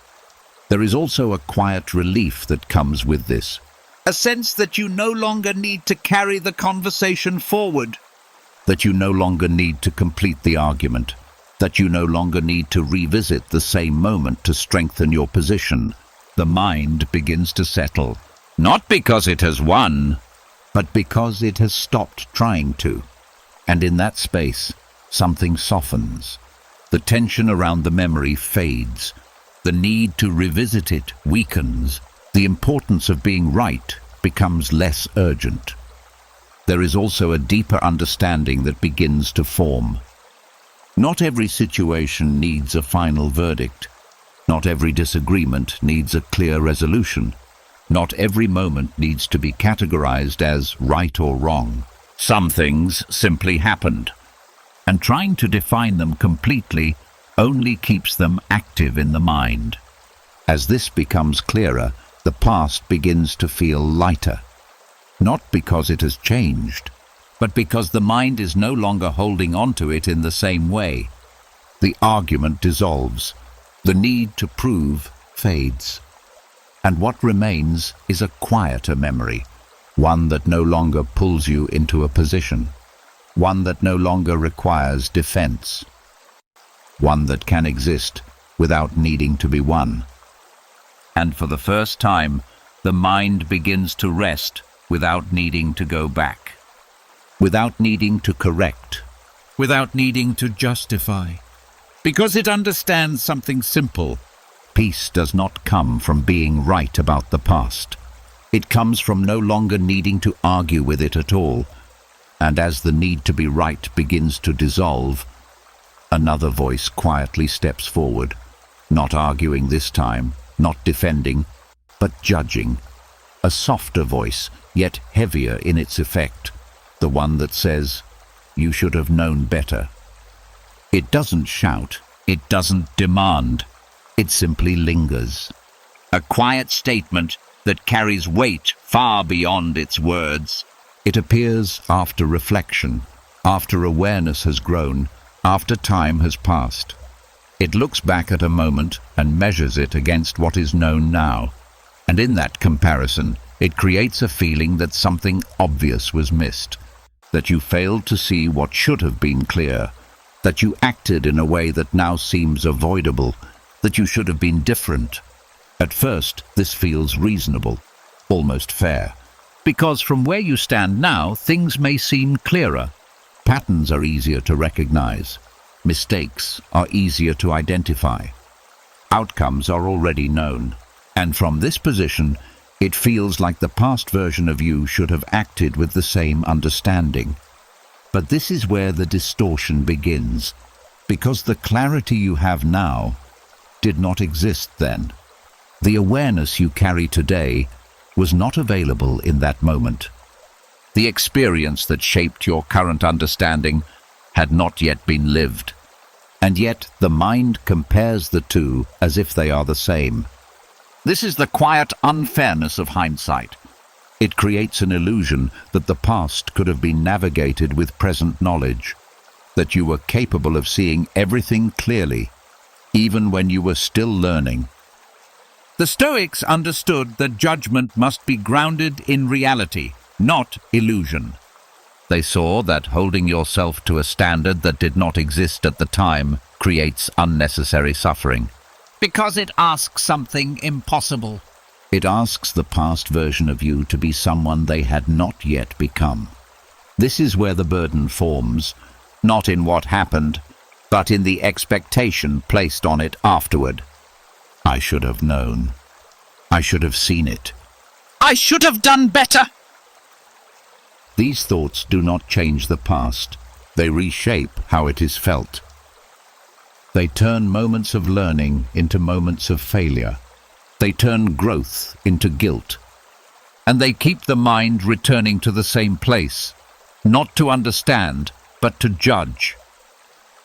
There is also a quiet relief that comes with this. A sense that you no longer need to carry the conversation forward. That you no longer need to complete the argument. That you no longer need to revisit the same moment to strengthen your position. The mind begins to settle, Not because it has won, but because it has stopped trying to. And in that space, something softens. The tension around the memory fades. The need to revisit it weakens. The importance of being right becomes less urgent. There is also a deeper understanding that begins to form. Not every situation needs a final verdict. Not every disagreement needs a clear resolution. Not every moment needs to be categorized as right or wrong. some things simply happened. And trying to define them completely only keeps them active in the mind. As this becomes clearer, the past begins to feel lighter. Not because it has changed, but because the mind is no longer holding on to it in the same way. The argument dissolves. The need to prove fades. And what remains is a quieter memory, one that no longer pulls you into a position, one that no longer requires defense, one that can exist without needing to be won. And for the first time, the mind begins to rest without needing to go back, without needing to correct, Without needing to justify. Because it understands something simple. Peace does not come from being right about the past. It comes from no longer needing to argue with it at all. And as the need to be right begins to dissolve, another voice quietly steps forward, not arguing this time, not defending, but judging. A softer voice, yet heavier in its effect, the one that says, You should have known better. It doesn't shout, it doesn't demand, it simply lingers. A quiet statement that carries weight far beyond its words. It appears after reflection, after awareness has grown, after time has passed. It looks back at a moment and measures it against what is known now. And in that comparison, it creates a feeling that something obvious was missed, that you failed to see what should have been clear, that you acted in a way that now seems avoidable, that you should have been different. At first, this feels reasonable, almost fair, because from where you stand now, things may seem clearer. Patterns are easier to recognize. Mistakes are easier to identify. Outcomes are already known. And from this position, it feels like the past version of you should have acted with the same understanding. But this is where the distortion begins, because the clarity you have now did not exist then. The awareness you carry today was not available in that moment. The experience that shaped your current understanding had not yet been lived. And yet the mind compares the two as if they are the same. This is the quiet unfairness of hindsight. It creates an illusion that the past could have been navigated with present knowledge, that you were capable of seeing everything clearly, even when you were still learning. The Stoics understood that judgment must be grounded in reality, not illusion. They saw that holding yourself to a standard that did not exist at the time creates unnecessary suffering. Because it asks something impossible. It asks the past version of you to be someone they had not yet become. This is where the burden forms, not in what happened, but in the expectation placed on it afterward. I should have known. I should have seen it. I should have done better. These thoughts do not change the past. They reshape how it is felt. They turn moments of learning into moments of failure. They turn growth into guilt. And they keep the mind returning to the same place, not to understand, but to judge.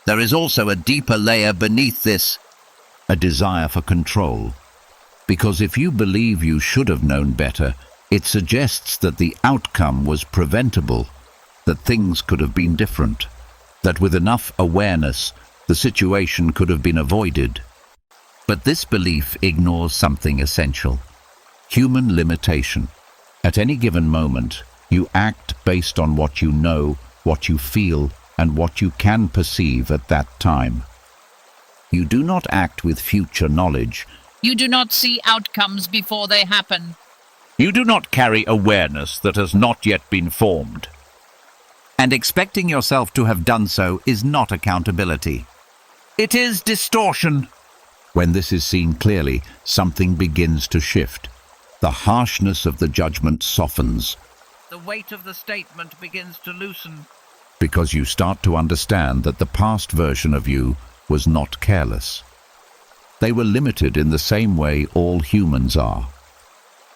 There is also a deeper layer beneath this, a desire for control. Because if you believe you should have known better, it suggests that the outcome was preventable, that things could have been different, that with enough awareness, the situation could have been avoided. But this belief ignores something essential: human limitation. At any given moment, you act based on what you know, what you feel, and what you can perceive at that time. You do not act with future knowledge. You do not see outcomes before they happen. You do not carry awareness that has not yet been formed. And expecting yourself to have done so is not accountability. It is distortion. When this is seen clearly, something begins to shift. The harshness of the judgment softens. The weight of the statement begins to loosen. Because you start to understand that the past version of you was not careless. They were limited in the same way all humans are.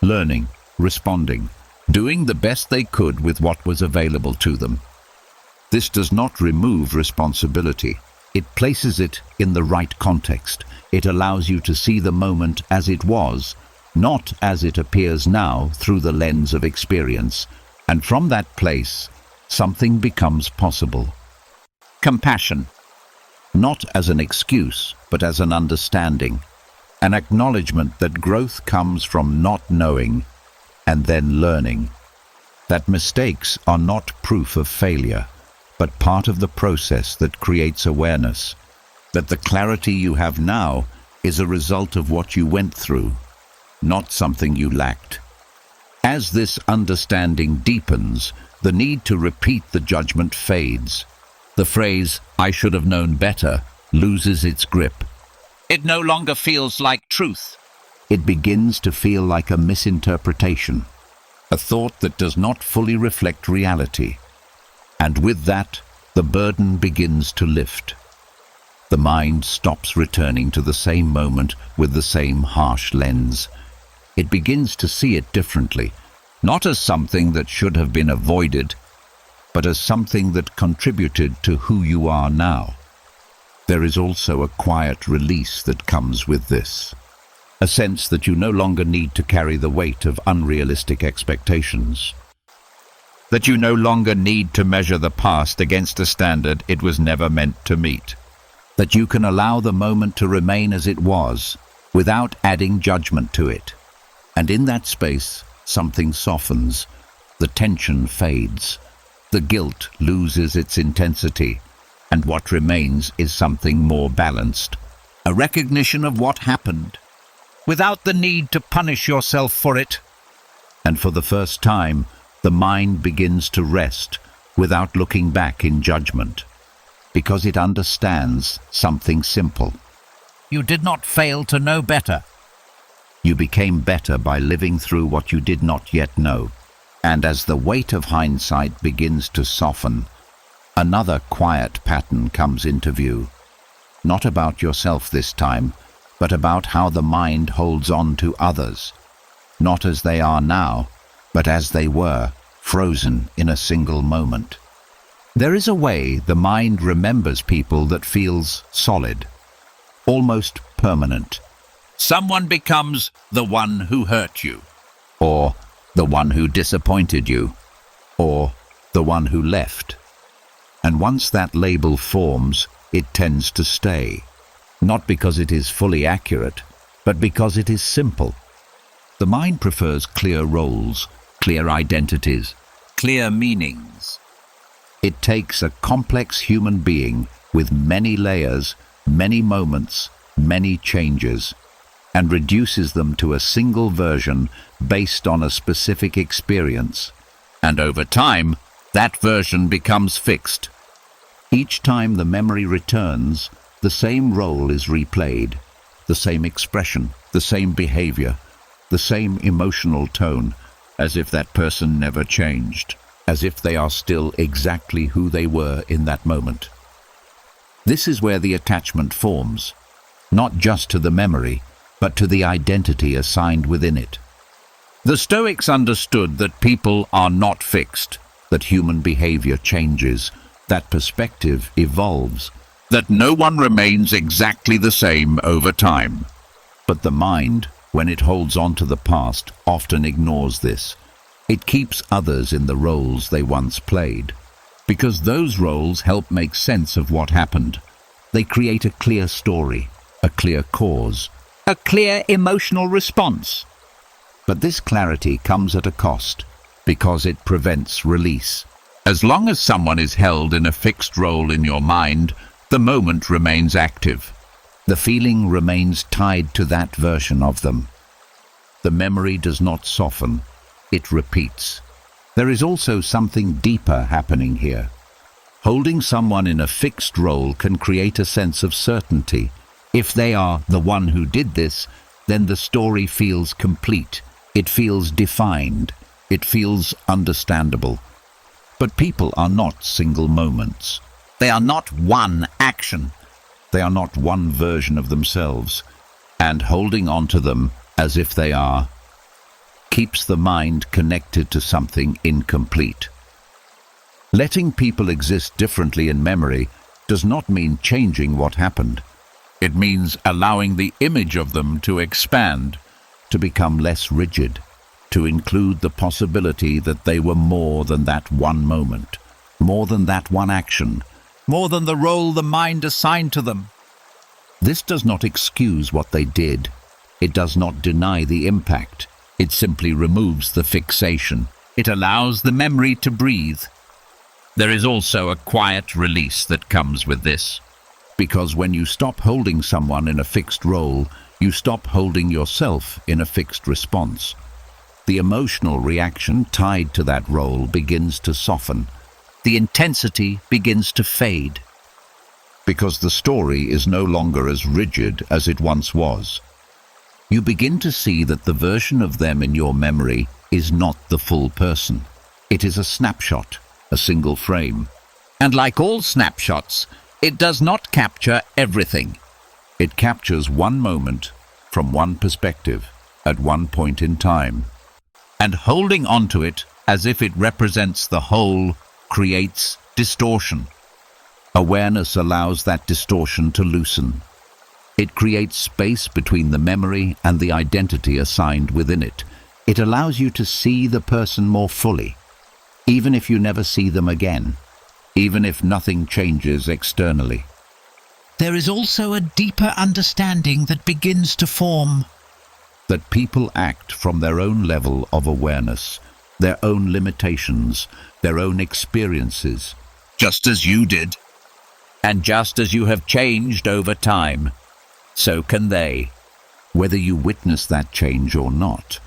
Learning, responding, doing the best they could with what was available to them. This does not remove responsibility. It places it in the right context. It allows you to see the moment as it was, not as it appears now through the lens of experience. And from that place, something becomes possible. Compassion. Not as an excuse, but as an understanding. An acknowledgement that growth comes from not knowing and then learning. That mistakes are not proof of failure, but part of the process that creates awareness. That the clarity you have now is a result of what you went through, not something you lacked. As this understanding deepens, the need to repeat the judgment fades. The phrase, "I should have known better," loses its grip. It no longer feels like truth. It begins to feel like a misinterpretation, a thought that does not fully reflect reality. And with that, the burden begins to lift. The mind stops returning to the same moment with the same harsh lens. It begins to see it differently, not as something that should have been avoided, but as something that contributed to who you are now. There is also a quiet release that comes with this. A sense that you no longer need to carry the weight of unrealistic expectations. That you no longer need to measure the past against a standard it was never meant to meet. That you can allow the moment to remain as it was, without adding judgment to it. And in that space, something softens, the tension fades, the guilt loses its intensity, and what remains is something more balanced. A recognition of what happened, without the need to punish yourself for it. And for the first time, the mind begins to rest without looking back in judgment, because it understands something simple. You did not fail to know better. You became better by living through what you did not yet know. And as the weight of hindsight begins to soften, another quiet pattern comes into view. Not about yourself this time, but about how the mind holds on to others. Not as they are now, but as they were, frozen in a single moment. There is a way the mind remembers people that feels solid, almost permanent. Someone becomes the one who hurt you. Or the one who disappointed you, or the one who left. And once that label forms, it tends to stay, not because it is fully accurate, but because it is simple. The mind prefers clear roles, clear identities, Clear meanings. It takes a complex human being with many layers, many moments, many changes, and reduces them to a single version based on a specific experience. And over time, that version becomes fixed. Each time the memory returns, the same role is replayed, the same expression, the same behavior, the same emotional tone, as if that person never changed, as if they are still exactly who they were in that moment. This is where the attachment forms, not just to the memory, but to the identity assigned within it. The Stoics understood that people are not fixed, That human behavior changes, that perspective evolves, that no one remains exactly the same over time. but the mind, when it holds on to the past, often ignores this. It keeps others in the roles they once played, because those roles help make sense of what happened. They create a clear story, a clear cause. A clear emotional response. But this clarity comes at a cost, because it prevents release. As long as someone is held in a fixed role in your mind, the moment remains active. The feeling remains tied to that version of them. The memory does not soften, it repeats. There is also something deeper happening here. Holding someone in a fixed role can create a sense of certainty. If they are the one who did this, then the story feels complete. It feels defined. It feels understandable. But people are not single moments. They are not one action. They are not one version of themselves. And holding on to them as if they are keeps the mind connected to something incomplete. Letting people exist differently in memory does not mean changing what happened. It means allowing the image of them to expand, to become less rigid, to include the possibility that they were more than that one moment, more than that one action, more than the role the mind assigned to them. This does not excuse what they did. It does not deny the impact. It simply removes the fixation. It allows the memory to breathe. There is also a quiet release that comes with this. Because when you stop holding someone in a fixed role, you stop holding yourself in a fixed response. The emotional reaction tied to that role begins to soften. The intensity begins to fade. Because the story is no longer as rigid as it once was. You begin to see that the version of them in your memory is not the full person. It is a snapshot, a single frame. And like all snapshots, it does not capture everything. It captures one moment from one perspective at one point in time. And holding on to it as if it represents the whole creates distortion. Awareness allows that distortion to loosen. It creates space between the memory and the identity assigned within it. It allows you to see the person more fully, even if you never see them again, even if nothing changes externally. There is also a deeper understanding that begins to form. That people act from their own level of awareness, their own limitations, their own experiences. Just as you did. And just as you have changed over time, so can they. Whether you witness that change or not,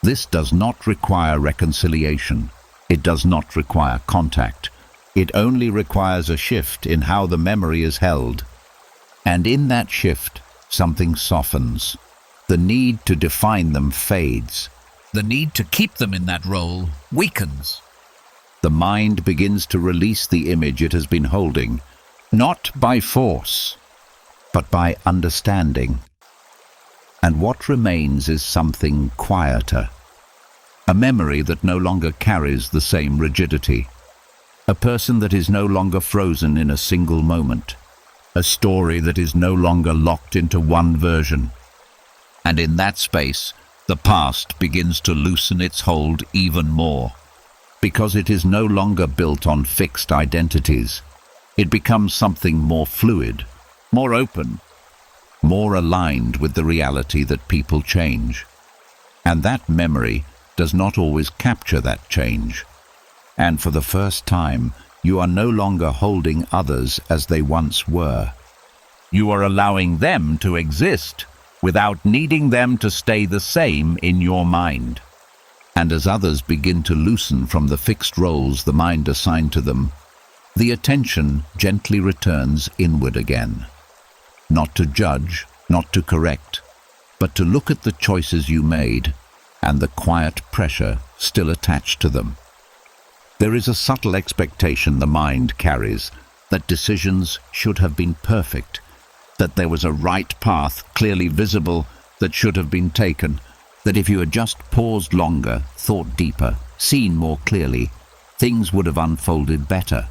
this does not require reconciliation. It does not require contact. It only requires a shift in how the memory is held. And in that shift, something softens. The need to define them fades. The need to keep them in that role weakens. The mind begins to release the image it has been holding, not by force, but by understanding. And what remains is something quieter. A memory that no longer carries the same rigidity. A person that is no longer frozen in a single moment. A story that is no longer locked into one version. And in that space, the past begins to loosen its hold even more. Because it is no longer built on fixed identities. It becomes something more fluid, more open, more aligned with the reality that people change. And that memory does not always capture that change. And for the first time, you are no longer holding others as they once were. You are allowing them to exist without needing them to stay the same in your mind. And as others begin to loosen from the fixed roles the mind assigned to them, the attention gently returns inward again. Not to judge, not to correct, but to look at the choices you made and the quiet pressure still attached to them. There is a subtle expectation the mind carries that decisions should have been perfect, that there was a right path clearly visible that should have been taken, that if you had just paused longer, thought deeper, seen more clearly, things would have unfolded better.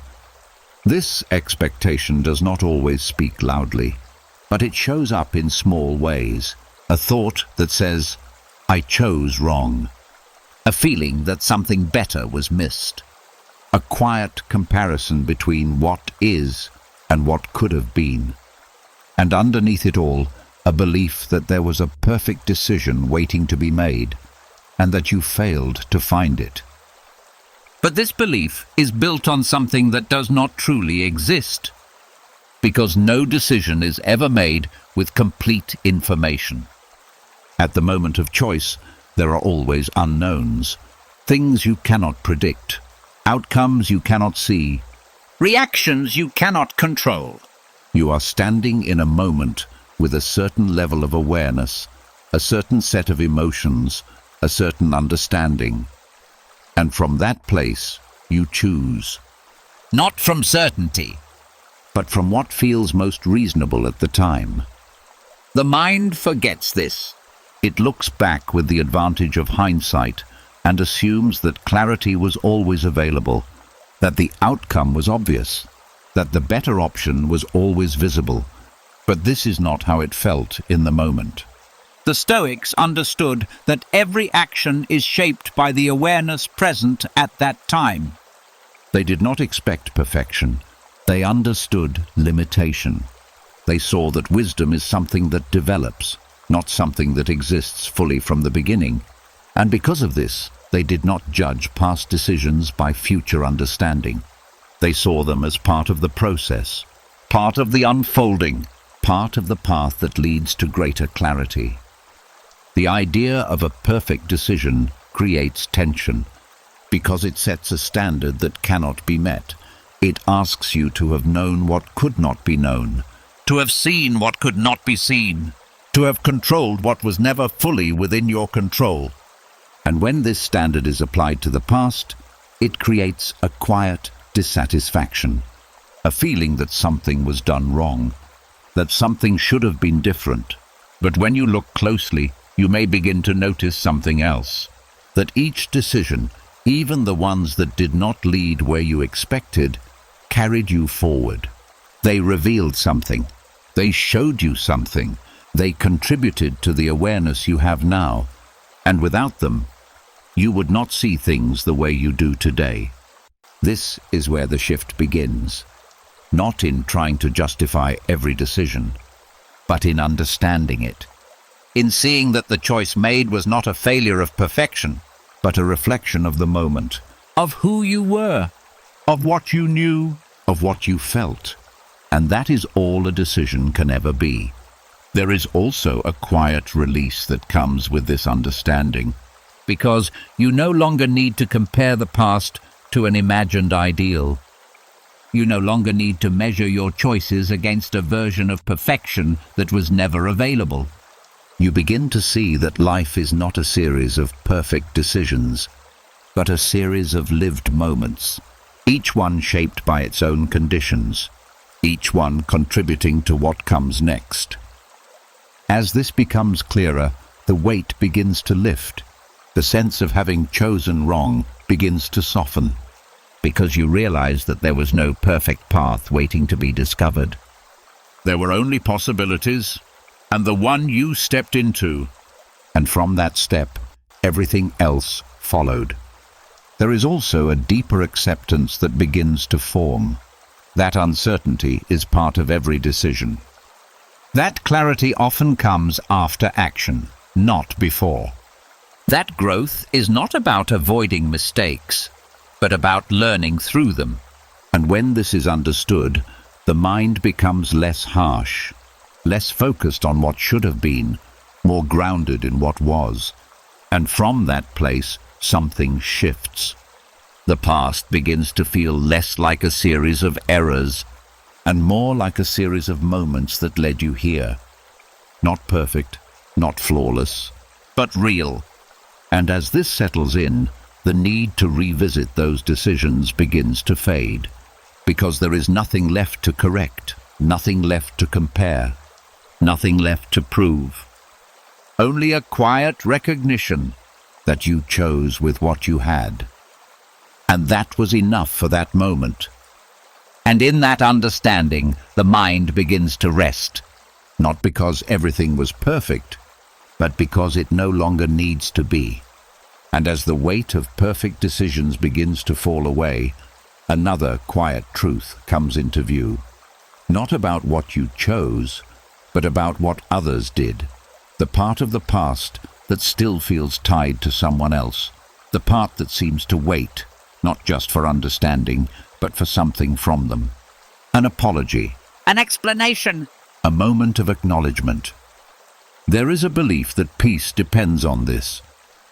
This expectation does not always speak loudly, but it shows up in small ways. A thought that says, "I chose wrong." A feeling that something better was missed. A quiet comparison between what is and what could have been. And underneath it all, a belief that there was a perfect decision waiting to be made, and that you failed to find it. But this belief is built on something that does not truly exist, because no decision is ever made with complete information. At the moment of choice, there are always unknowns, things you cannot predict, outcomes you cannot see, Reactions you cannot control. You are standing in a moment with a certain level of awareness, a certain set of emotions, a certain understanding. And from that place, you choose. Not from certainty, but from what feels most reasonable at the time. the mind forgets this. It looks back with the advantage of hindsight and assumes that clarity was always available, that the outcome was obvious, that the better option was always visible. But this is not how it felt in the moment. The Stoics understood that every action is shaped by the awareness present at that time. They did not expect perfection. They understood limitation. They saw that wisdom is something that develops, not something that exists fully from the beginning. And because of this, they did not judge past decisions by future understanding. They saw them as part of the process, part of the unfolding, part of the path that leads to greater clarity. The idea of a perfect decision creates tension, because it sets a standard that cannot be met. It asks you to have known what could not be known, To have seen what could not be seen. to have controlled what was never fully within your control. And when this standard is applied to the past, it creates a quiet dissatisfaction, a feeling that something was done wrong, that something should have been different. But when you look closely, you may begin to notice something else, that each decision, Even the ones that did not lead where you expected carried you forward. They revealed something. They showed you something. They contributed to the awareness you have now. And without them, you would not see things the way you do today. This is where the shift begins. Not in trying to justify every decision, but in understanding it. In seeing that the choice made was not a failure of perfection, But a reflection of the moment, of who you were, of what you knew, of what you felt. And that is all a decision can ever be. There is also a quiet release that comes with this understanding, because you no longer need to compare the past to an imagined ideal. You no longer need to measure your choices against a version of perfection that was never available. You begin to see that life is not a series of perfect decisions, but a series of lived moments, each one shaped by its own conditions, each one contributing to what comes next. As this becomes clearer, the weight begins to lift. The sense of having chosen wrong begins to soften, because you realize that there was no perfect path waiting to be discovered. There were only possibilities, and the one you stepped into. And from that step, everything else followed. There is also a deeper acceptance that begins to form. That uncertainty is part of every decision. That clarity often comes after action, not before. That growth is not about avoiding mistakes, but about learning through them. And when this is understood, the mind becomes less harsh, less focused on what should have been, more grounded in what was. And from that place, something shifts. The past begins to feel less like a series of errors and more like a series of moments that led you here. Not perfect, not flawless, but real. And as this settles in, the need to revisit those decisions begins to fade, because there is nothing left to correct, nothing left to compare, nothing left to prove. Only a quiet recognition that you chose with what you had. And that was enough for that moment. And in that understanding, the mind begins to rest, not because everything was perfect, but because it no longer needs to be. And as the weight of perfect decisions begins to fall away, another quiet truth comes into view. Not about what you chose, but about what others did. The part of the past that still feels tied to someone else. The part that seems to wait, not just for understanding, but for something from them. An apology. An explanation. A moment of acknowledgement. There is a belief that peace depends on this,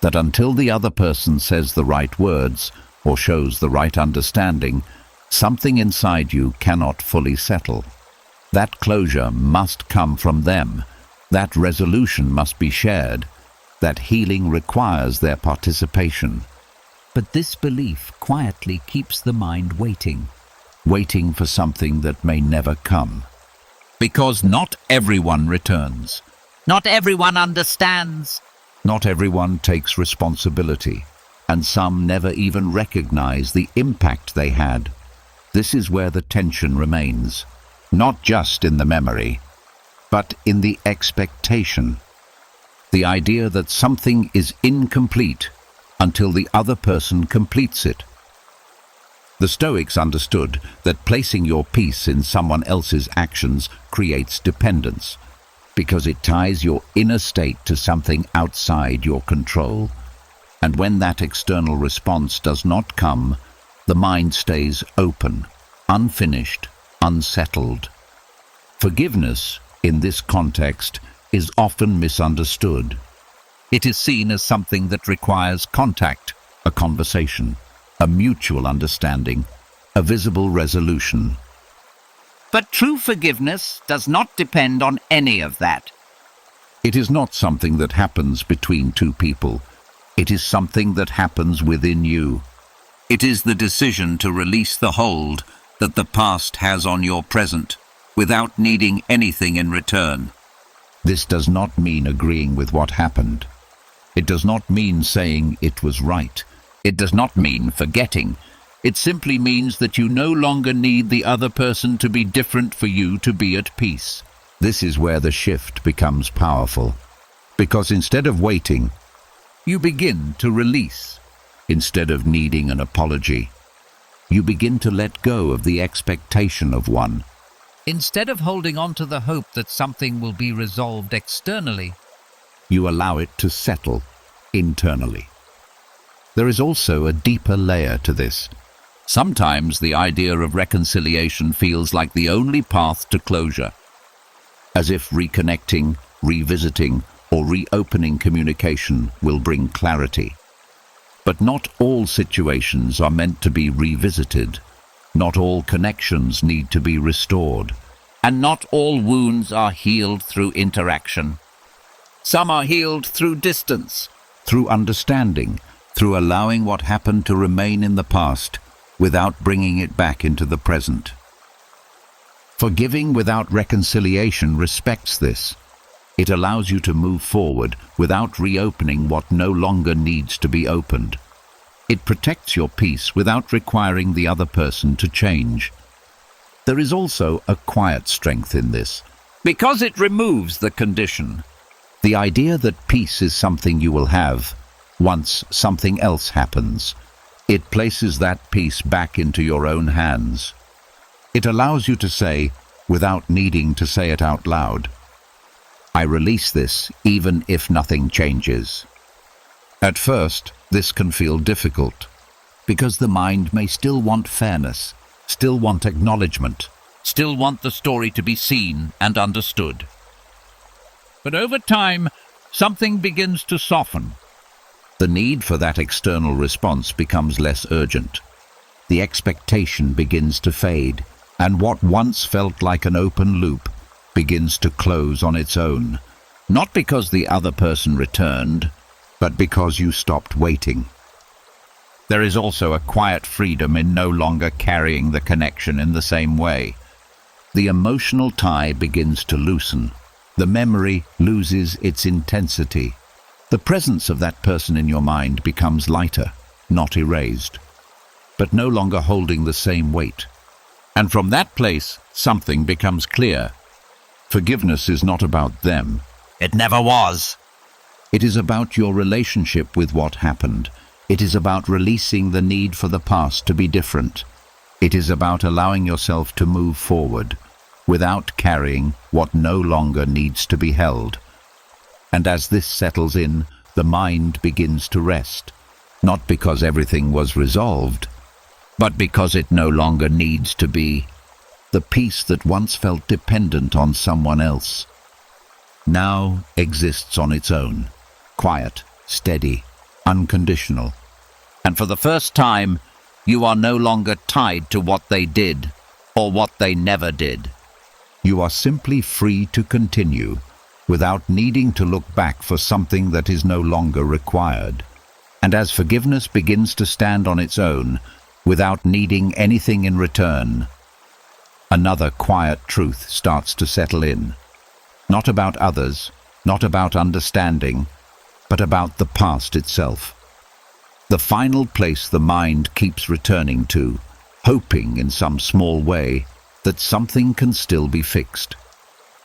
that until the other person says the right words or shows the right understanding, something inside you cannot fully settle. That closure must come from them. That resolution must be shared. That healing requires their participation. but this belief quietly keeps the mind waiting. Waiting for something that may never come. Because not everyone returns. Not everyone understands. Not everyone takes responsibility, and some never even recognize the impact they had. This is where the tension remains, not just in the memory, but in the expectation. The idea that something is incomplete until the other person completes it. The Stoics understood that placing your peace in someone else's actions creates dependence, because it ties your inner state to something outside your control. And when that external response does not come, the mind stays open, unfinished, unsettled. Forgiveness, in this context, is often misunderstood. It is seen as something that requires contact, a conversation, a mutual understanding, a visible resolution. But true forgiveness does not depend on any of that. It is not something that happens between two people. It is something that happens within you. It is the decision to release the hold that the past has on your present, without needing anything in return. This does not mean agreeing with what happened. It does not mean saying it was right. It does not mean forgetting. It simply means that you no longer need the other person to be different for you to be at peace. This is where the shift becomes powerful. Because instead of waiting, You begin to release. instead of needing an apology, you begin to let go of the expectation of one. Instead of holding on to the hope that something will be resolved externally, You allow it to settle internally. There is also a deeper layer to this. Sometimes the idea of reconciliation feels like the only path to closure. As if reconnecting, revisiting, or reopening communication will bring clarity. But not all situations are meant to be revisited. Not all connections need to be restored. And not all wounds are healed through interaction. Some are healed through distance. Through understanding, through allowing what happened to remain in the past without bringing it back into the present. Forgiving without reconciliation respects this. It allows you to move forward without reopening what no longer needs to be opened. It protects your peace without requiring the other person to change. There is also a quiet strength in this. Because it removes the condition. The idea that peace is something you will have once something else happens. It places that peace back into your own hands. It allows you to say, without needing to say it out loud, I release this even if nothing changes. At first, this can feel difficult, because the mind may still want fairness, still want acknowledgement, Still want the story to be seen and understood. But over time, something begins to soften. The need for that external response becomes less urgent. The expectation begins to fade, and what once felt like an open loop begins to close on its own, not because the other person returned, but because you stopped waiting. There is also a quiet freedom in no longer carrying the connection in the same way. The emotional tie begins to loosen. The memory loses its intensity. The presence of that person in your mind becomes lighter, not erased, but no longer holding the same weight. And from that place, something becomes clear. Forgiveness is not about them. It never was. It is about your relationship with what happened. It is about releasing the need for the past to be different. It is about allowing yourself to move forward without carrying what no longer needs to be held. And as this settles in, the mind begins to rest, not because everything was resolved, but because it no longer needs to be. The peace that once felt dependent on someone else now exists on its own, quiet, steady, unconditional. And for the first time, you are no longer tied to what they did or what they never did. You are simply free to continue without needing to look back for something that is no longer required. And as forgiveness begins to stand on its own, without needing anything in return, another quiet truth starts to settle in. Not about others, not about understanding, but about the past itself. The final place the mind keeps returning to, hoping in some small way that something can still be fixed.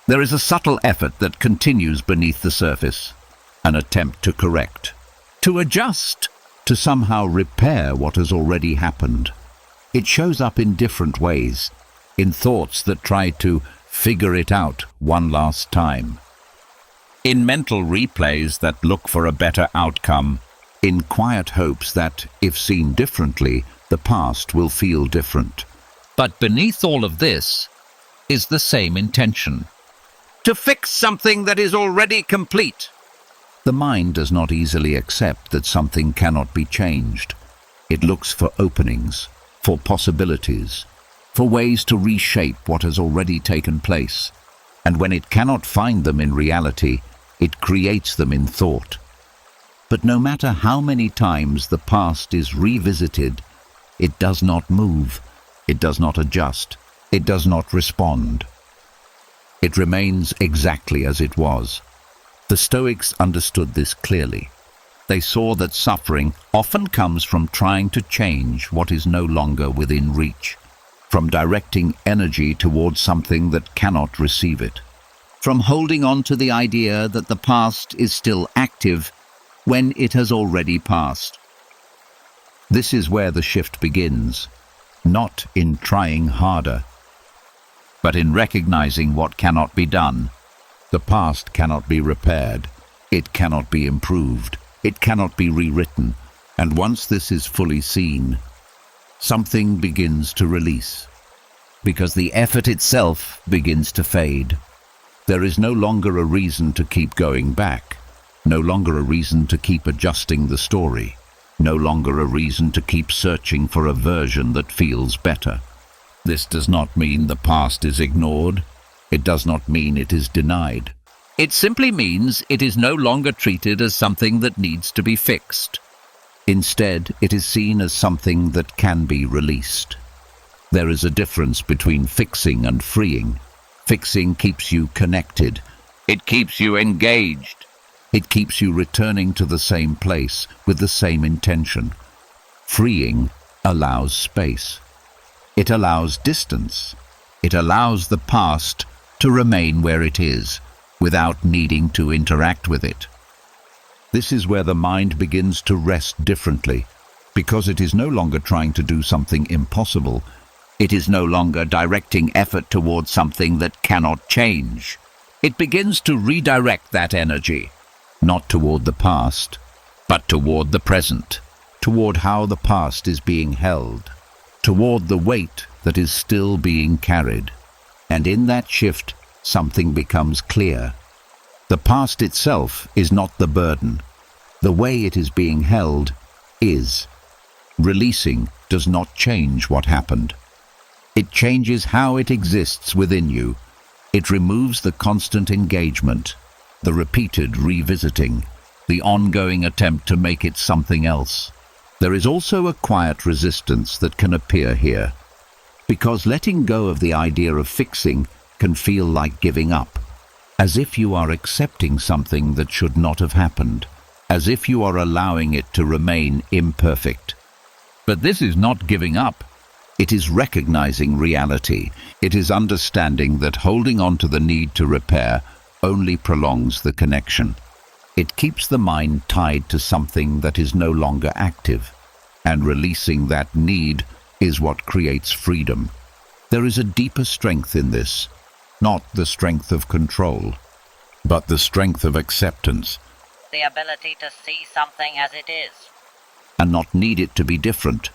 There is a subtle effort that continues beneath the surface, an attempt to correct, to adjust, to somehow repair what has already happened. It shows up in different ways, in thoughts that try to figure it out one last time, in mental replays that look for a better outcome, in quiet hopes that, if seen differently, the past will feel different. But beneath all of this is the same intention: To fix something that is already complete. The mind does not easily accept that something cannot be changed. It looks for openings, for possibilities, for ways to reshape what has already taken place. And when it cannot find them in reality, it creates them in thought. But no matter how many times the past is revisited, it does not move, it does not adjust, it does not respond. It remains exactly as it was. The Stoics understood this clearly. They saw that suffering often comes from trying to change what is no longer within reach, from directing energy towards something that cannot receive it, from holding on to the idea that the past is still active when it has already passed. This is where the shift begins, not in trying harder, but in recognizing what cannot be done. The past cannot be repaired, it cannot be improved, it cannot be rewritten, and once this is fully seen, something begins to release, because the effort itself begins to fade. There is no longer a reason to keep going back, no longer a reason to keep adjusting the story, no longer a reason to keep searching for a version that feels better. This does not mean the past is ignored. It does not mean it is denied. It simply means it is no longer treated as something that needs to be fixed. Instead, it is seen as something that can be released. There is a difference between fixing and freeing. Fixing keeps you connected. It keeps you engaged. It keeps you returning to the same place with the same intention. Freeing allows space. It allows distance. It allows the past to remain where it is, without needing to interact with it. This is where the mind begins to rest differently, because it is no longer trying to do something impossible. It is no longer directing effort towards something that cannot change. It begins to redirect that energy, not toward the past, but toward the present, toward how the past is being held, toward the weight that is still being carried. And in that shift, something becomes clear. The past itself is not the burden. The way it is being held is. Releasing does not change what happened. It changes how it exists within you. It removes the constant engagement, the repeated revisiting, the ongoing attempt to make it something else. There is also a quiet resistance that can appear here, because letting go of the idea of fixing can feel like giving up, as if you are accepting something that should not have happened, as if you are allowing it to remain imperfect. But this is not giving up. It is recognizing reality. It is understanding that holding on to the need to repair only prolongs the connection. It keeps the mind tied to something that is no longer active, and releasing that need is what creates freedom. There is a deeper strength in this, not the strength of control, but the strength of acceptance. The ability to see something as it is, And not need it to be different,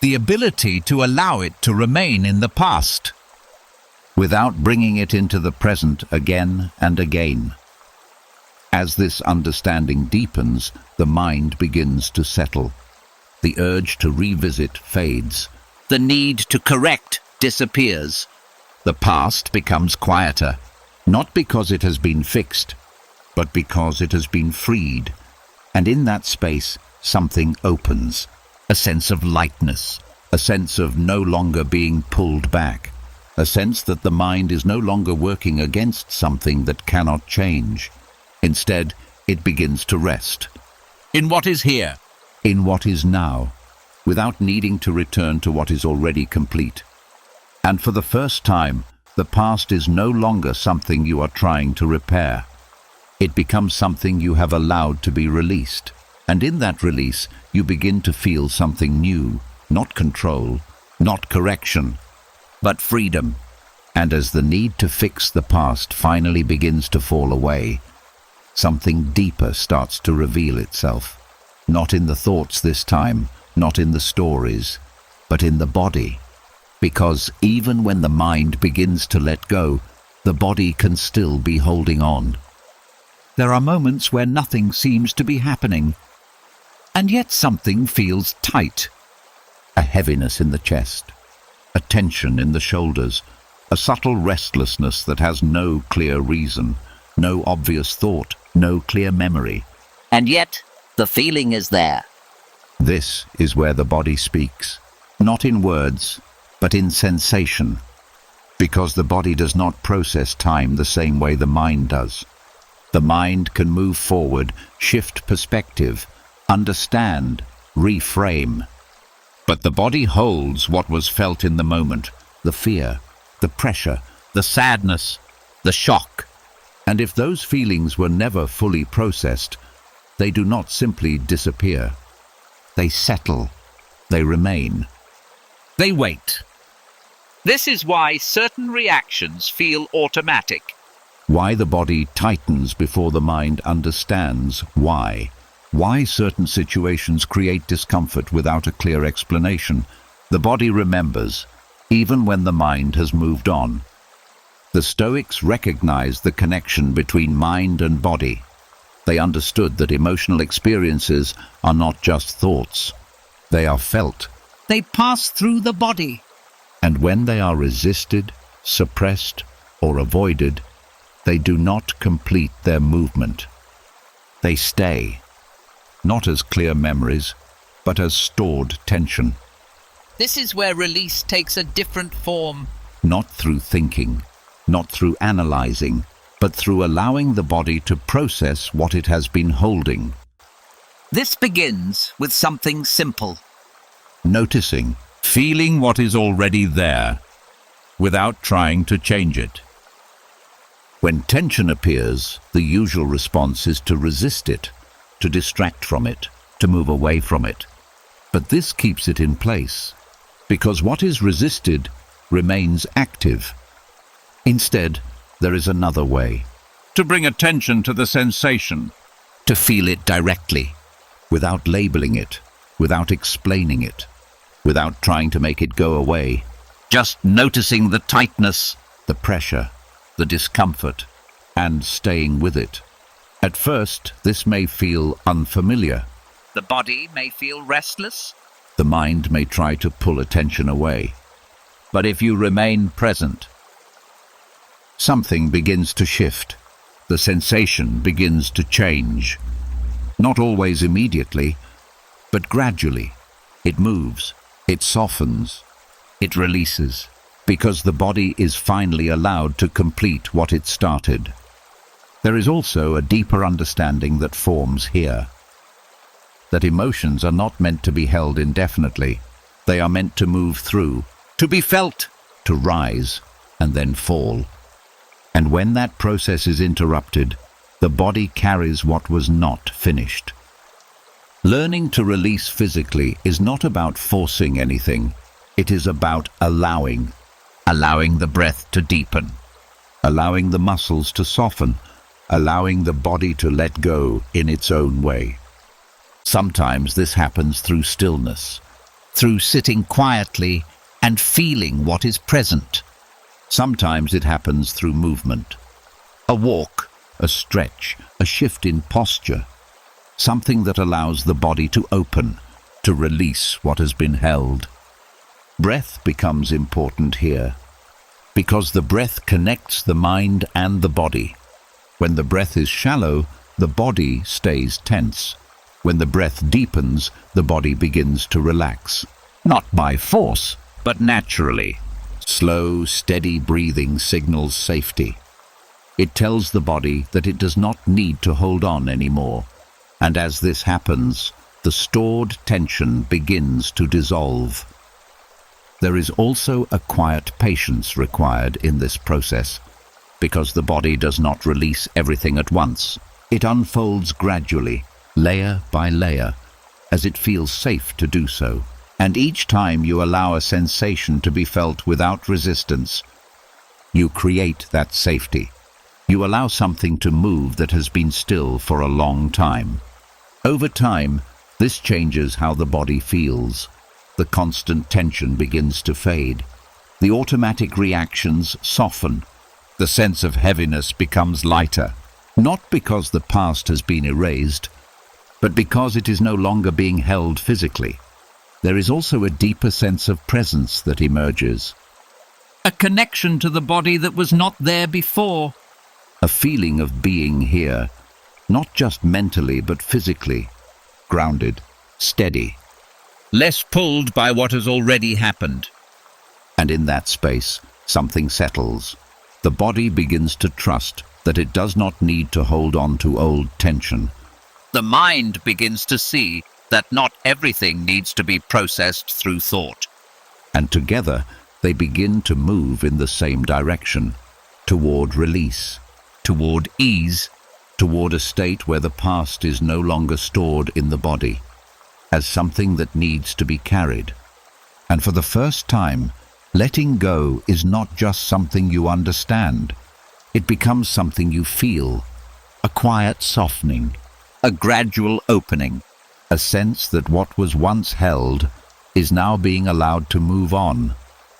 The ability to allow it to remain in the past, without bringing it into the present again and again. As this understanding deepens, the mind begins to settle. The urge to revisit fades. The need to correct disappears. The past becomes quieter, not because it has been fixed, but because it has been freed. And in that space, something opens. A sense of lightness, a sense of no longer being pulled back, a sense that the mind is no longer working against something that cannot change. Instead, it begins to rest in what is here, in what is now, without needing to return to what is already complete. And for the first time, the past is no longer something you are trying to repair. It becomes something you have allowed to be released. And in that release, you begin to feel something new, not control, not correction, but freedom. And as the need to fix the past finally begins to fall away, something deeper starts to reveal itself. Not in the thoughts this time, not in the stories, but in the body. Because even when the mind begins to let go, the body can still be holding on. There are moments where nothing seems to be happening, and yet something feels tight. A heaviness in the chest, a tension in the shoulders, a subtle restlessness that has no clear reason, no obvious thought, no clear memory. And yet, the feeling is there. This is where the body speaks, not in words, but in sensation, because the body does not process time the same way the mind does. The mind can move forward, shift perspective, understand, reframe. But the body holds what was felt in the moment, the fear, the pressure, the sadness, the shock. And if those feelings were never fully processed, they do not simply disappear. They settle. They remain. They wait. This is why certain reactions feel automatic. Why the body tightens before the mind understands why. Why certain situations create discomfort without a clear explanation. The body remembers, even when the mind has moved on. The Stoics recognized the connection between mind and body. They understood that emotional experiences are not just thoughts. They are felt. They pass through the body. And when they are resisted, suppressed, or avoided, they do not complete their movement. They stay, not as clear memories, but as stored tension. This is where release takes a different form. Not through thinking, not through analyzing, but through allowing the body to process what it has been holding. This begins with something simple. Noticing, Feeling what is already there, without trying to change it. when tension appears, the usual response is to resist it, to distract from it, to move away from it. But this keeps it in place, because what is resisted remains active. Instead, there is another way. To bring attention to the sensation. To feel it directly, without labeling it, without explaining it, without trying to make it go away. Just noticing the tightness, The pressure, the discomfort, and staying with it. At first, this may feel unfamiliar. The body may feel restless. The mind may try to pull attention away. But if you remain present, something begins to shift. The sensation begins to change. Not always immediately, but gradually. It moves, it softens, it releases, because the body is finally allowed to complete what it started. There is also a deeper understanding that forms here. That emotions are not meant to be held indefinitely. They are meant to move through, to be felt, to rise, and then fall. And when that process is interrupted, the body carries what was not finished. Learning to release physically is not about forcing anything. It is about allowing the breath to deepen, allowing the muscles to soften, allowing the body to let go in its own way. Sometimes this happens through stillness, Through sitting quietly and feeling what is present. Sometimes it happens through movement. A walk, a stretch, a shift in posture. Something that allows the body to open, to release what has been held. Breath becomes important here, because the breath connects the mind and the body. When the breath is shallow, the body stays tense. When the breath deepens, the body begins to relax. Not by force, but naturally. Slow, steady breathing signals safety. It tells the body that it does not need to hold on anymore. And as this happens, the stored tension begins to dissolve. There is also a quiet patience required in this process, because the body does not release everything at once. It unfolds gradually, layer by layer, as it feels safe to do so. And each time you allow a sensation to be felt without resistance, you create that safety. You allow something to move that has been still for a long time. Over time, this changes how the body feels. The constant tension begins to fade. The automatic reactions soften. The sense of heaviness becomes lighter, not because the past has been erased, but because it is no longer being held physically. There is also a deeper sense of presence that emerges. A connection to the body that was not there before. A feeling of being here, not just mentally but physically, grounded, steady. less pulled by what has already happened. And in that space, something settles. The body begins to trust that it does not need to hold on to old tension. The mind begins to see that not everything needs to be processed through thought. And together they begin to move in the same direction, toward release, Toward ease, toward a state where the past is no longer stored in the body, as something that needs to be carried. And for the first time, letting go is not just something you understand. It becomes something you feel, a quiet softening, a gradual opening. a sense that what was once held is now being allowed to move on.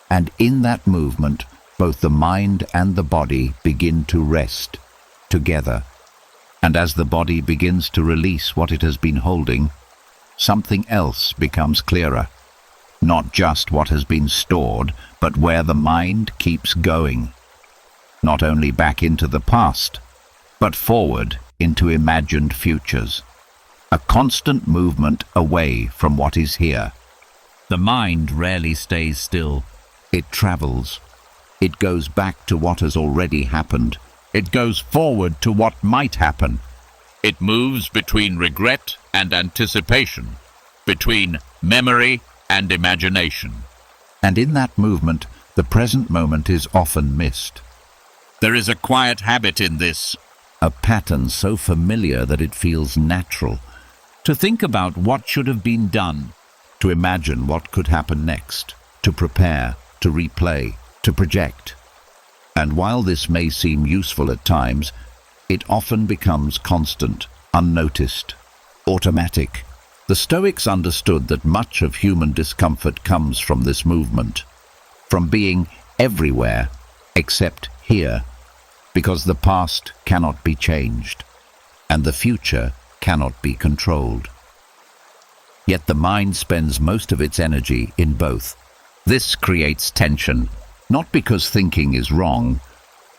And in that movement, both the mind and the body begin to rest together. And as the body begins to release what it has been holding, something else becomes clearer. Not just what has been stored, but where the mind keeps going. Not only back into the past, but forward into imagined futures. A constant movement away from what is here. The mind rarely stays still. It travels. It goes back to what has already happened. It goes forward to what might happen. It moves between regret and anticipation, between memory and imagination. And in that movement, the present moment is often missed. There is a quiet habit in this. A pattern so familiar that it feels natural. To think about what should have been done. To imagine what could happen next. To prepare, to replay, to project. And while this may seem useful at times, it often becomes constant, unnoticed, automatic. The Stoics understood that much of human discomfort comes from this movement, from being everywhere except here, because the past cannot be changed, and the future cannot be controlled. Yet the mind spends most of its energy in both. This creates tension, not because thinking is wrong,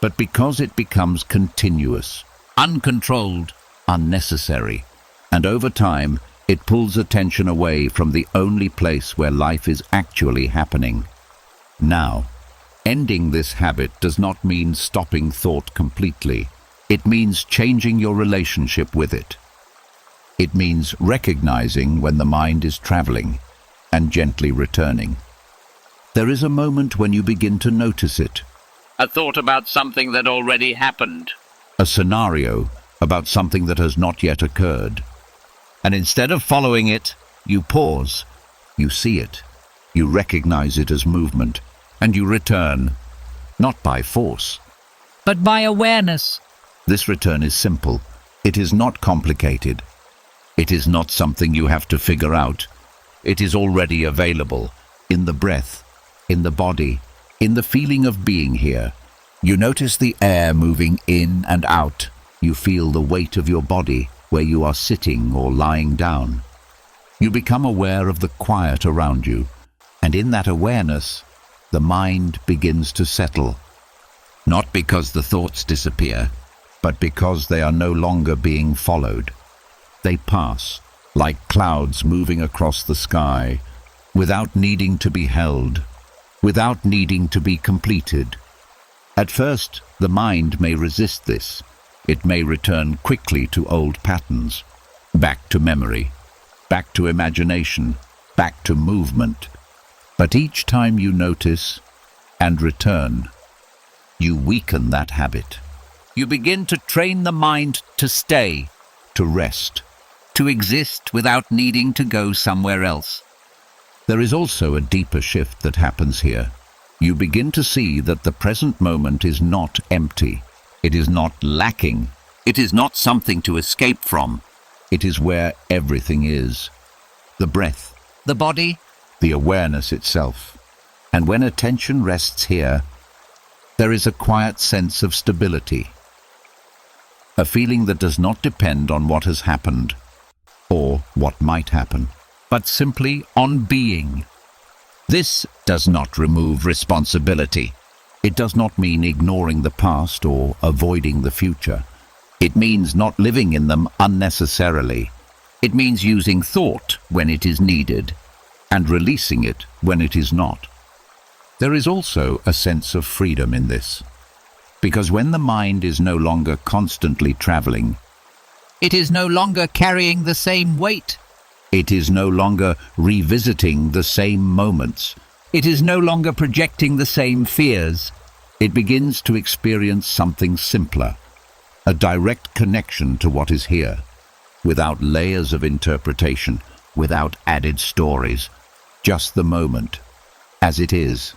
but because it becomes continuous, Uncontrolled. unnecessary, and over time it pulls attention away from the only place where life is actually happening. Now, ending this habit does not mean stopping thought completely. It means changing your relationship with it. It means recognizing when the mind is traveling and gently returning. There is a moment when you begin to notice it, A thought about something that already happened. a scenario about something that has not yet occurred. And instead of following it, You pause, you see it, you recognize it as movement, and you return, not by force. but by awareness. This return is simple. It is not complicated. It is not something you have to figure out. It is already available, in the breath, in the body, in the feeling of being here. You notice the air moving in and out. You feel the weight of your body where you are sitting or lying down. You become aware of the quiet around you, and in that awareness, the mind begins to settle. Not because the thoughts disappear, but because they are no longer being followed. They pass, like clouds moving across the sky, without needing to be held, without needing to be completed. At first, the mind may resist this. It may return quickly to old patterns, back to memory, back to imagination, back to movement. But each time you notice and return, you weaken that habit, you begin to train the mind to stay, to rest. to exist without needing to go somewhere else. There is also a deeper shift that happens here. You begin to see that the present moment is not empty. It is not lacking. It is not something to escape from. It is where everything is. The breath, The body, the awareness itself. And when attention rests here, there is a quiet sense of stability. A feeling that does not depend on what has happened or what might happen, but simply on being. This does not remove responsibility. It does not mean ignoring the past or avoiding the future. It means not living in them unnecessarily. It means using thought when it is needed. And releasing it when it is not. There is also a sense of freedom in this, because when the mind is no longer constantly traveling, It is no longer carrying the same weight. It is no longer revisiting the same moments. It is no longer projecting the same fears. It begins to experience something simpler, a direct connection to what is here, without layers of interpretation, without added stories, just the moment, as it is.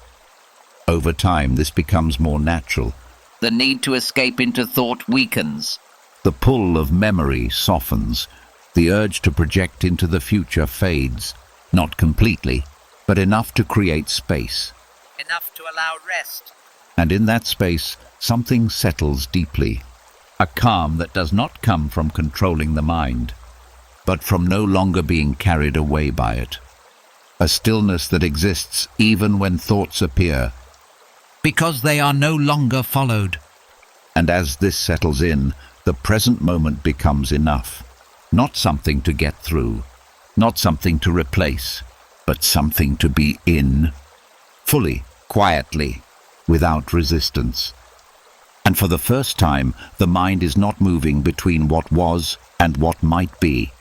Over time, this becomes more natural. The need to escape into thought weakens. The pull of memory softens. The urge to project into the future fades, not completely, but enough to create space. Enough to allow rest. And in that space, something settles deeply. A calm that does not come from controlling the mind, but from no longer being carried away by it. A stillness that exists even when thoughts appear. Because they are no longer followed. And as this settles in, the present moment becomes enough. Not something to get through, not something to replace, but something to be in, fully, quietly, without resistance. And for the first time, the mind is not moving between what was and what might be.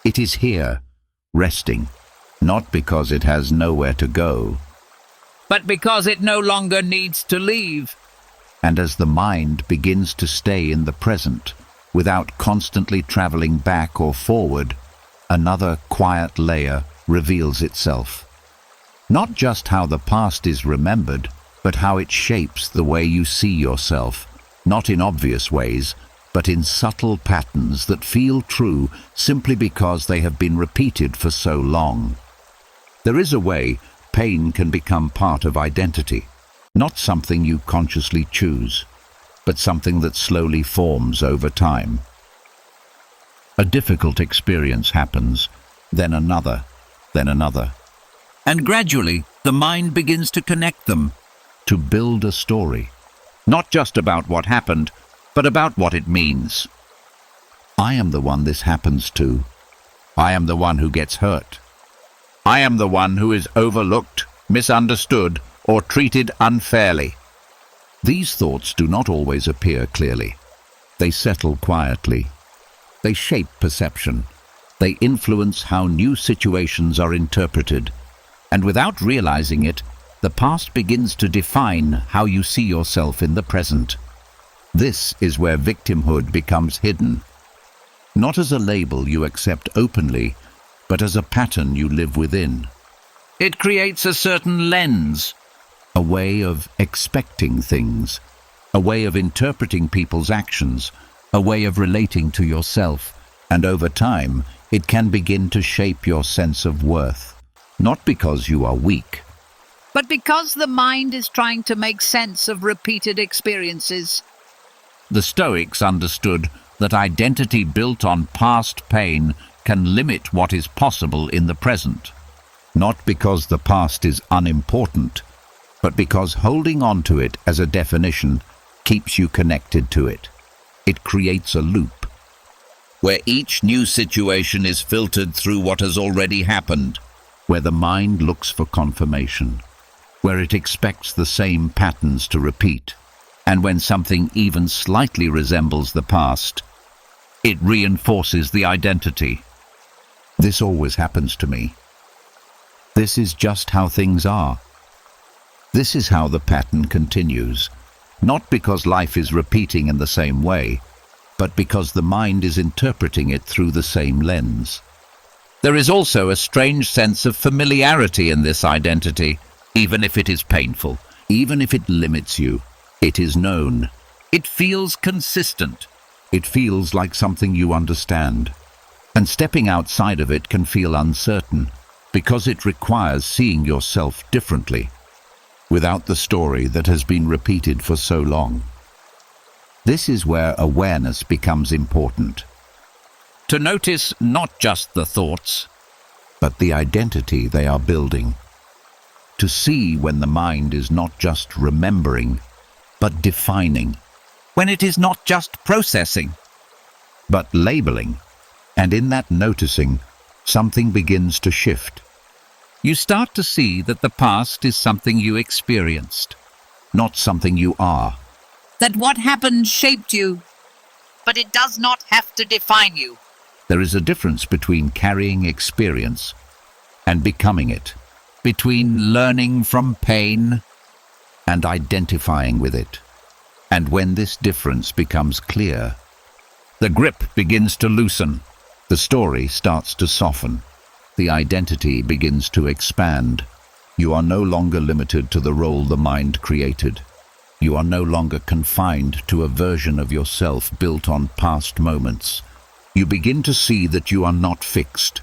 It is here, resting, not because it has nowhere to go, But because it no longer needs to leave. and as the mind begins to stay in the present, without constantly traveling back or forward, another quiet layer reveals itself. Not just how the past is remembered, but how it shapes the way you see yourself, not in obvious ways, but in subtle patterns that feel true simply because they have been repeated for so long. There is a way pain can become part of identity, not something you consciously choose, but something that slowly forms over time. A difficult experience happens, then another, then another, And gradually, the mind begins to connect them. to build a story. Not just about what happened, but about what it means. I am the one this happens to. I am the one who gets hurt. I am the one who is overlooked, misunderstood, or treated unfairly. These thoughts do not always appear clearly. They settle quietly. They shape perception. They influence how new situations are interpreted. And without realizing it, the past begins to define how you see yourself in the present. This is where victimhood becomes hidden. Not as a label you accept openly, but as a pattern you live within. It creates a certain lens. A way of expecting things, a way of interpreting people's actions, a way of relating to yourself, and over time, it can begin to shape your sense of worth. Not because you are weak, But because the mind is trying to make sense of repeated experiences. The Stoics understood that identity built on past pain can limit what is possible in the present. not because the past is unimportant, but because holding on to it as a definition keeps you connected to it. It creates a loop, Where each new situation is filtered through what has already happened. where the mind looks for confirmation, where it expects the same patterns to repeat, and when something even slightly resembles the past, It reinforces the identity. this always happens to me. This is just how things are. This is how the pattern continues, not because life is repeating in the same way, but because the mind is interpreting it through the same lens. There is also a strange sense of familiarity in this identity, even if it is painful. Even if it limits you, it is known. It feels consistent. It feels like something you understand. And stepping outside of it can feel uncertain, because it requires seeing yourself differently, without the story that has been repeated for so long. This is where awareness becomes important, To notice not just the thoughts, but the identity they are building. To see when the mind is not just remembering, but defining, when it is not just processing. but labeling. And in that noticing, something begins to shift. You start to see that the past is something you experienced. Not something you are. That what happened shaped you. but it does not have to define you. There is a difference between carrying experience and becoming it, between learning from pain and identifying with it. And when this difference becomes clear, the grip begins to loosen, the story starts to soften, the identity begins to expand. You are no longer limited to the role the mind created. You are no longer confined to a version of yourself built on past moments. You begin to see that you are not fixed,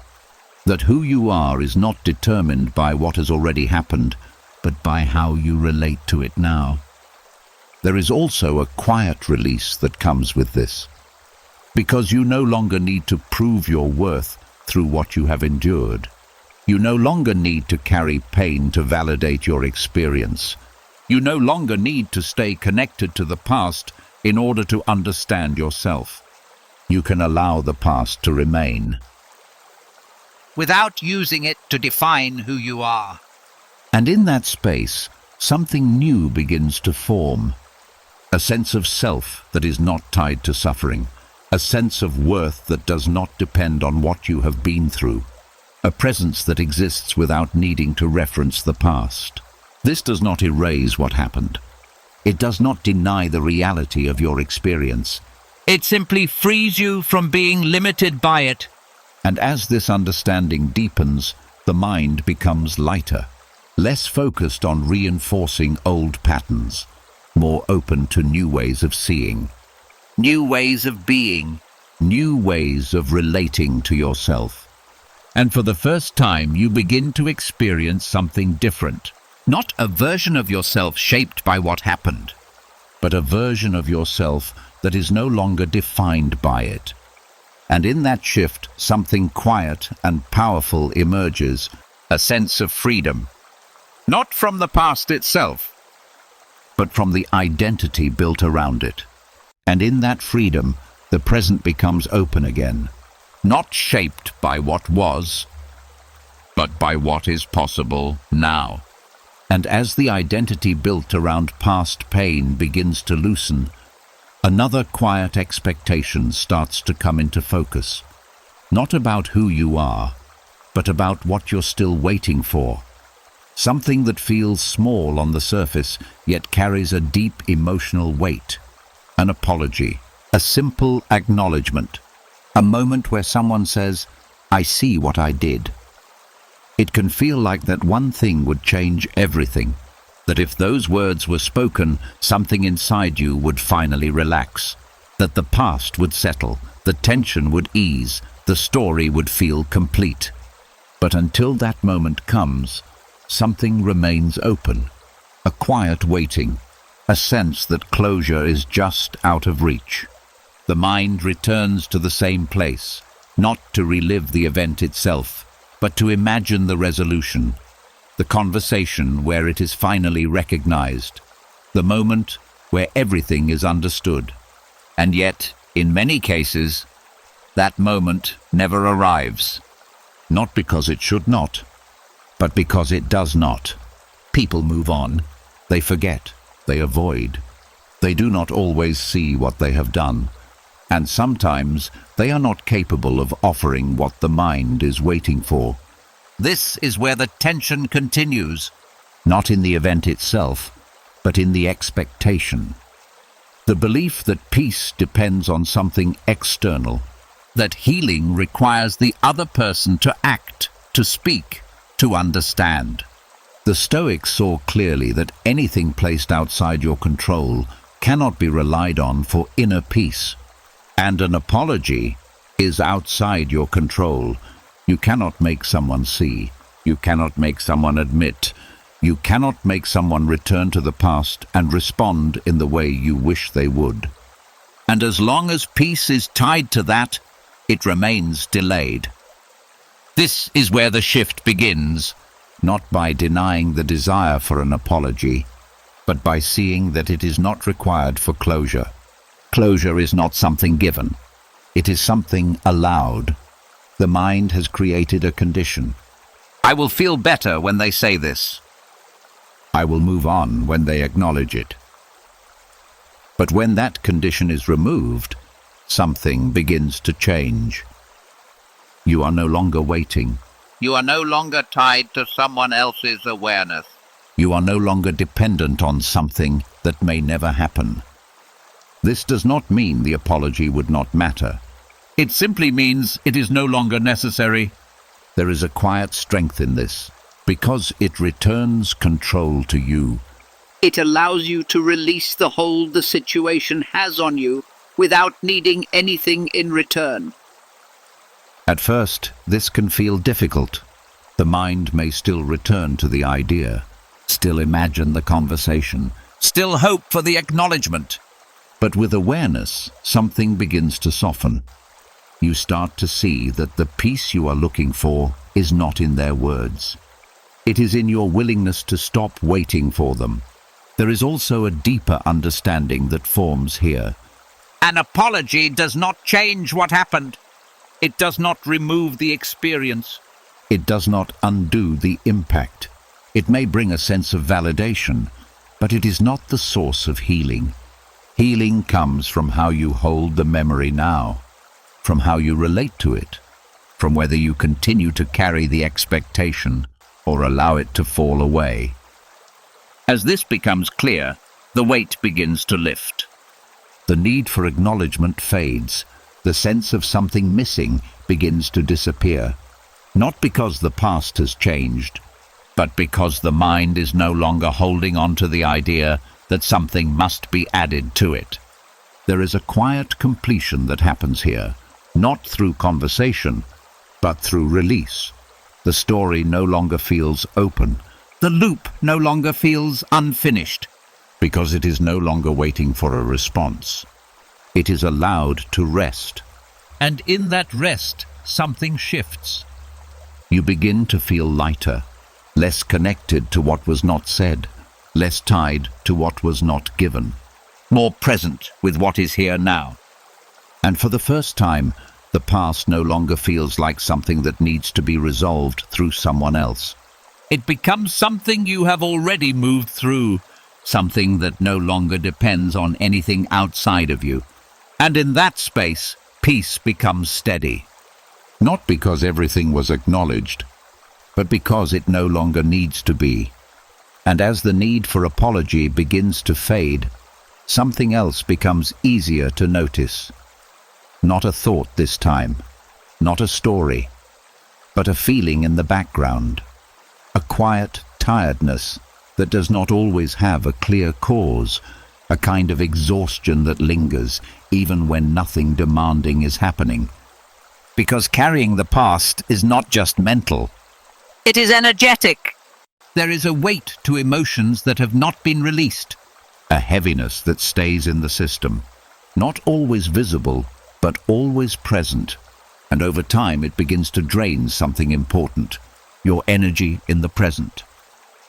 that who you are is not determined by what has already happened, but by how you relate to it now. There is also a quiet release that comes with this, because you no longer need to prove your worth through what you have endured. You no longer need to carry pain to validate your experience. You no longer need to stay connected to the past in order to understand yourself. You can allow the past to remain, without using it to define who you are. and in that space, something new begins to form. A sense of self that is not tied to suffering, a sense of worth that does not depend on what you have been through, a presence that exists without needing to reference the past. This does not erase what happened. It does not deny the reality of your experience. It simply frees you from being limited by it. And as this understanding deepens, the mind becomes lighter, less focused on reinforcing old patterns, more open to new ways of seeing, New ways of being. new ways of relating to yourself. And for the first time, you begin to experience something different. Not a version of yourself shaped by what happened, but a version of yourself that is no longer defined by it. And in that shift, something quiet and powerful emerges, a sense of freedom. Not from the past itself, but from the identity built around it. And in that freedom, the present becomes open again, not shaped by what was, but by what is possible now. and as the identity built around past pain begins to loosen, another quiet expectation starts to come into focus. Not about who you are, but about what you're still waiting for. Something that feels small on the surface, yet carries a deep emotional weight. An apology, a simple acknowledgement, a moment where someone says, "I see what I did." It can feel like that one thing would change everything, that if those words were spoken, something inside you would finally relax, that the past would settle, the tension would ease, the story would feel complete. But until that moment comes, something remains open, a quiet waiting, a sense that closure is just out of reach. The mind returns to the same place, not to relive the event itself, but to imagine the resolution, the conversation where it is finally recognized, the moment where everything is understood. And yet, in many cases, that moment never arrives. Not because it should not, but because it does not. People move on. They forget. They avoid. They do not always see what they have done. And sometimes they are not capable of offering what the mind is waiting for. This is where the tension continues. Not in the event itself, but in the expectation. The belief that peace depends on something external. That healing requires the other person to act, to speak, to understand. The Stoics saw clearly that anything placed outside your control cannot be relied on for inner peace. And an apology is outside your control. You cannot make someone see. You cannot make someone admit. You cannot make someone return to the past and respond in the way you wish they would. And as long as peace is tied to that, it remains delayed. This is where the shift begins. Not by denying the desire for an apology, but by seeing that it is not required for closure. Closure is not something given. It is something allowed. The mind has created a condition. I will feel better when they say this. I will move on when they acknowledge it. But when that condition is removed, something begins to change. You are no longer waiting. You are no longer tied to someone else's awareness. You are no longer dependent on something that may never happen. This does not mean the apology would not matter. It simply means it is no longer necessary. There is a quiet strength in this, because it returns control to you. It allows you to release the hold the situation has on you without needing anything in return. At first, this can feel difficult. The mind may still return to the idea, still imagine the conversation, Still hope for the acknowledgement. but with awareness, something begins to soften. You start to see that the peace you are looking for is not in their words. It is in your willingness to stop waiting for them. There is also a deeper understanding that forms here. An apology does not change what happened. It does not remove the experience. It does not undo the impact. It may bring a sense of validation, but it is not the source of healing. Healing comes from how you hold the memory now, from how you relate to it, from whether you continue to carry the expectation or allow it to fall away. As this becomes clear, the weight begins to lift. The need for acknowledgement fades. The sense of something missing begins to disappear. Not because the past has changed, but because the mind is no longer holding on to the idea that something must be added to it. There is a quiet completion that happens here, not through conversation, but through release. The story no longer feels open, The loop no longer feels unfinished. because it is no longer waiting for a response. It is allowed to rest. And in that rest, something shifts. You begin to feel lighter, less connected to what was not said, less tied to what was not given. More present with what is here now. And for the first time, the past no longer feels like something that needs to be resolved through someone else. It becomes something you have already moved through, something that no longer depends on anything outside of you. And in that space, peace becomes steady. Not because everything was acknowledged, but because it no longer needs to be. And as the need for apology begins to fade, something else becomes easier to notice. Not a thought this time, not a story, but a feeling in the background. A quiet tiredness that does not always have a clear cause, a kind of exhaustion that lingers even when nothing demanding is happening. Because carrying the past is not just mental. It is energetic. There is a weight to emotions that have not been released. A heaviness that stays in the system, not always visible, but always present. And over time it begins to drain something important, your energy in the present.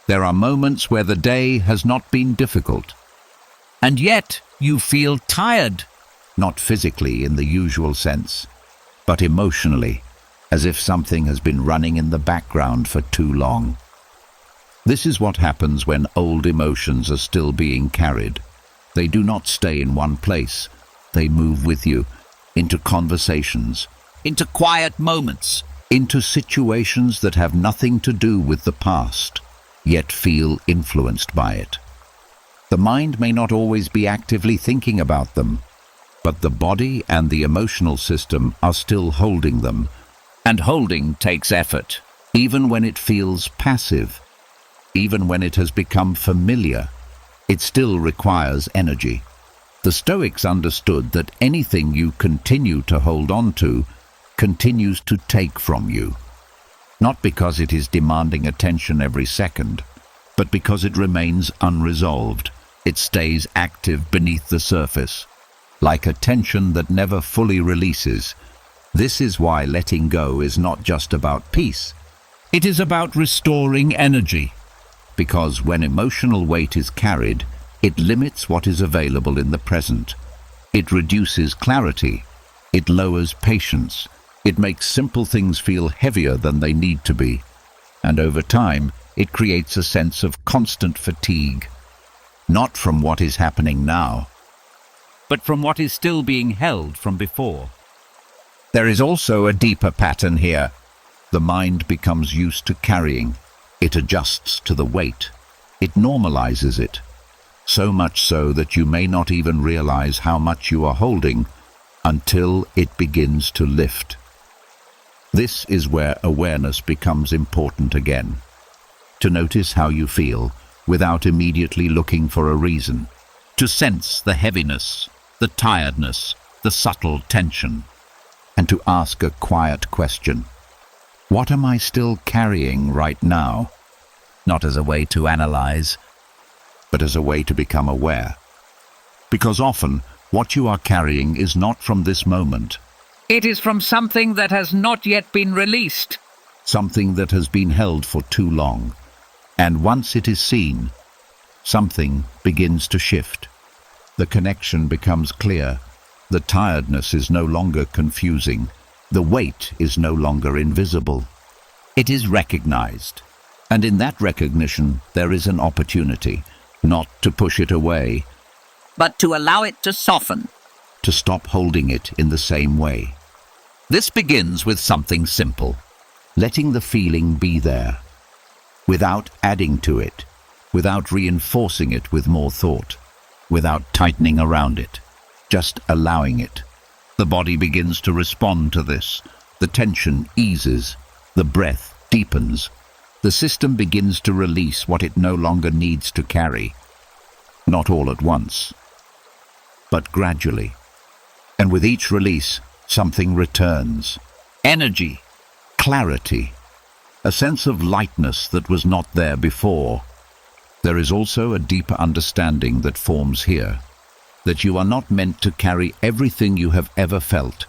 There are moments where the day has not been difficult, And yet you feel tired. not physically in the usual sense, but emotionally, as if something has been running in the background for too long. This is what happens when old emotions are still being carried. They do not stay in one place. They move with you into conversations, Into quiet moments. into situations that have nothing to do with the past, yet feel influenced by it. The mind may not always be actively thinking about them, but the body and the emotional system are still holding them, And holding takes effort. even when it feels passive, even when it has become familiar. It still requires energy. The Stoics understood that anything you continue to hold on to continues to take from you, not because it is demanding attention every second, but because it remains unresolved. It stays active beneath the surface, like a tension that never fully releases. This is why letting go is not just about peace. It is about restoring energy. Because when emotional weight is carried, it limits what is available in the present. It reduces clarity. It lowers patience. It makes simple things feel heavier than they need to be. And over time, it creates a sense of constant fatigue. Not from what is happening now, but from what is still being held from before. There is also a deeper pattern here. The mind becomes used to carrying. It adjusts to the weight. It normalizes it. So much so that you may not even realize how much you are holding until it begins to lift. This is where awareness becomes important again. To notice how you feel without immediately looking for a reason. To sense the heaviness, the tiredness, the subtle tension. And to ask a quiet question. What am I still carrying right now? Not as a way to analyze, but as a way to become aware. Because often, what you are carrying is not from this moment. It is from something that has not yet been released. Something that has been held for too long. And once it is seen, something begins to shift. The connection becomes clear. The tiredness is no longer confusing. The weight is no longer invisible. It is recognized. And in that recognition, there is an opportunity, not to push it away, but to allow it to soften. To stop holding it in the same way. This begins with something simple. Letting the feeling be there, without adding to it, without reinforcing it with more thought, without tightening around it, just allowing it. The body begins to respond to this. The tension eases, the breath deepens. The system begins to release what it no longer needs to carry. Not all at once, but gradually. And with each release, something returns. Energy, clarity, a sense of lightness that was not there before. There is also a deeper understanding that forms here, that you are not meant to carry everything you have ever felt,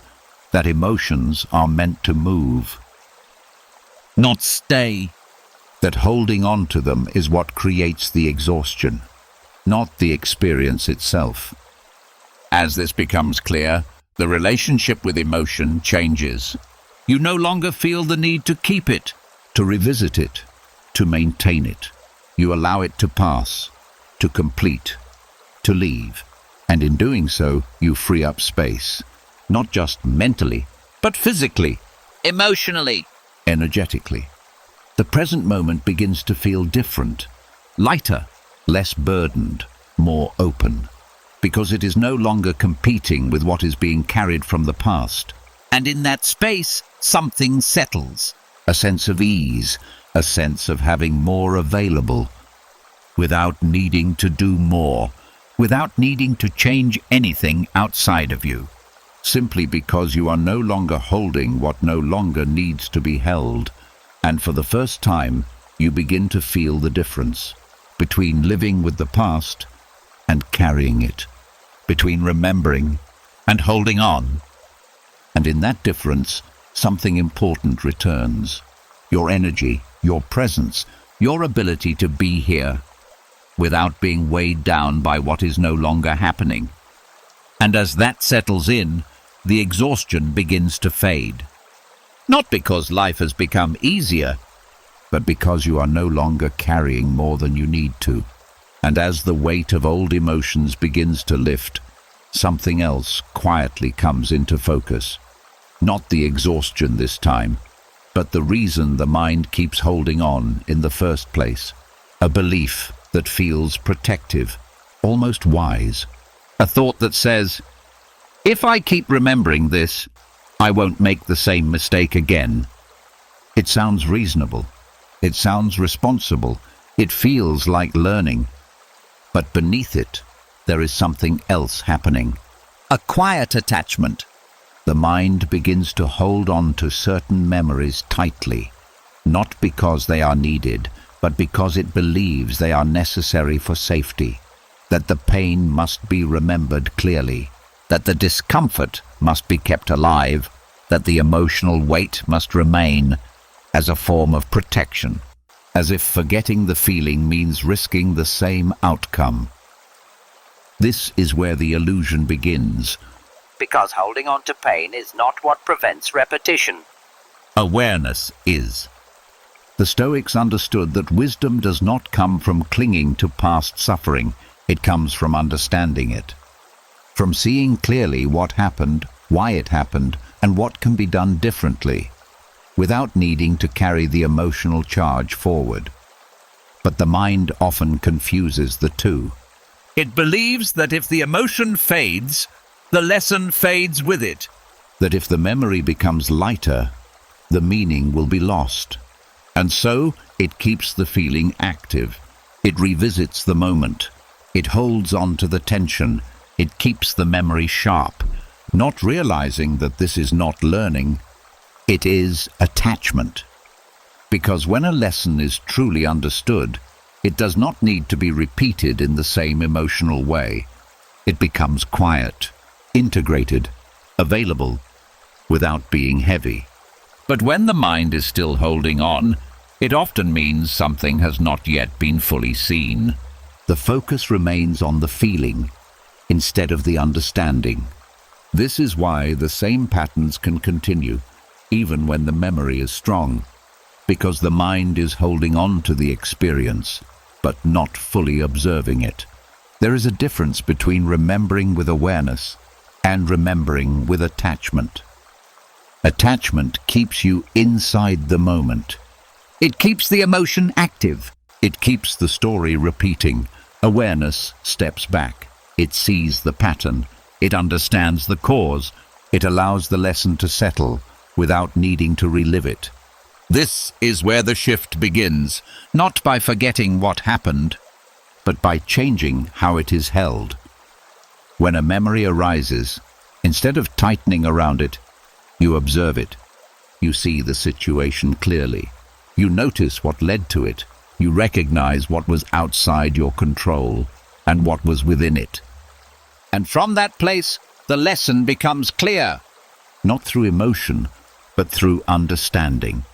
that emotions are meant to move, not stay. That holding on to them is what creates the exhaustion, not the experience itself. As this becomes clear, the relationship with emotion changes. You no longer feel the need to keep it, to revisit it, to maintain it. You allow it to pass, to complete, to leave. And in doing so, you free up space, not just mentally, but physically, emotionally, energetically. The present moment begins to feel different, lighter, less burdened, more open, because it is no longer competing with what is being carried from the past. And in that space, something settles. A sense of ease, a sense of having more available, without needing to do more, without needing to change anything outside of you. Simply because you are no longer holding what no longer needs to be held. And for the first time, you begin to feel the difference between living with the past and carrying it, between remembering and holding on. And in that difference, something important returns. Your energy, your presence, your ability to be here without being weighed down by what is no longer happening. And as that settles in, the exhaustion begins to fade. Not because life has become easier, but because you are no longer carrying more than you need to. And as the weight of old emotions begins to lift, something else quietly comes into focus. Not the exhaustion this time, but the reason the mind keeps holding on in the first place. A belief that feels protective, almost wise. A thought that says, if I keep remembering this, I won't make the same mistake again. It sounds reasonable. It sounds responsible. It feels like learning. But beneath it, there is something else happening. A quiet attachment. The mind begins to hold on to certain memories tightly, not because they are needed, but because it believes they are necessary for safety, that the pain must be remembered clearly, that the discomfort must be kept alive, that the emotional weight must remain as a form of protection, as if forgetting the feeling means risking the same outcome. This is where the illusion begins. Because holding on to pain is not what prevents repetition. Awareness is. The Stoics understood that wisdom does not come from clinging to past suffering, it comes from understanding it. from seeing clearly what happened, why it happened, and what can be done differently, without needing to carry the emotional charge forward. But the mind often confuses the two. It believes that if the emotion fades, the lesson fades with it. That if the memory becomes lighter, the meaning will be lost. And so it keeps the feeling active. It revisits the moment. It holds on to the tension. It keeps the memory sharp, not realizing that this is not learning. It is attachment. Because when a lesson is truly understood, it does not need to be repeated in the same emotional way. It becomes quiet, integrated, available, without being heavy. But when the mind is still holding on, it often means something has not yet been fully seen. The focus remains on the feeling instead of the understanding. This is why the same patterns can continue, even when the memory is strong, because the mind is holding on to the experience, but not fully observing it. There is a difference between remembering with awareness and remembering with attachment. Attachment keeps you inside the moment. It keeps the emotion active. It keeps the story repeating. Awareness steps back. It sees the pattern. It understands the cause. It allows the lesson to settle without needing to relive it. This is where the shift begins, not by forgetting what happened, but by changing how it is held. When a memory arises, instead of tightening around it, you observe it. You see the situation clearly. You notice what led to it. You recognize what was outside your control and what was within it. and from that place the lesson becomes clear. Not through emotion, but through understanding.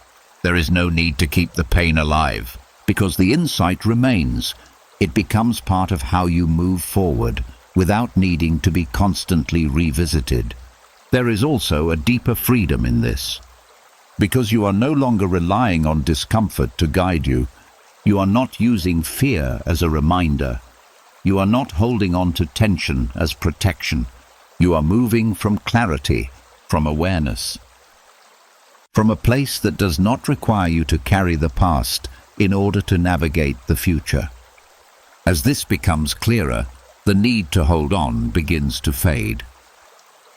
There is no need to keep the pain alive, because the insight remains. It becomes part of how you move forward, without needing to be constantly revisited. There is also a deeper freedom in this. Because you are no longer relying on discomfort to guide you, you are not using fear as a reminder. You are not holding on to tension as protection. You are moving from clarity, from awareness. From a place that does not require you to carry the past in order to navigate the future. As this becomes clearer, the need to hold on begins to fade.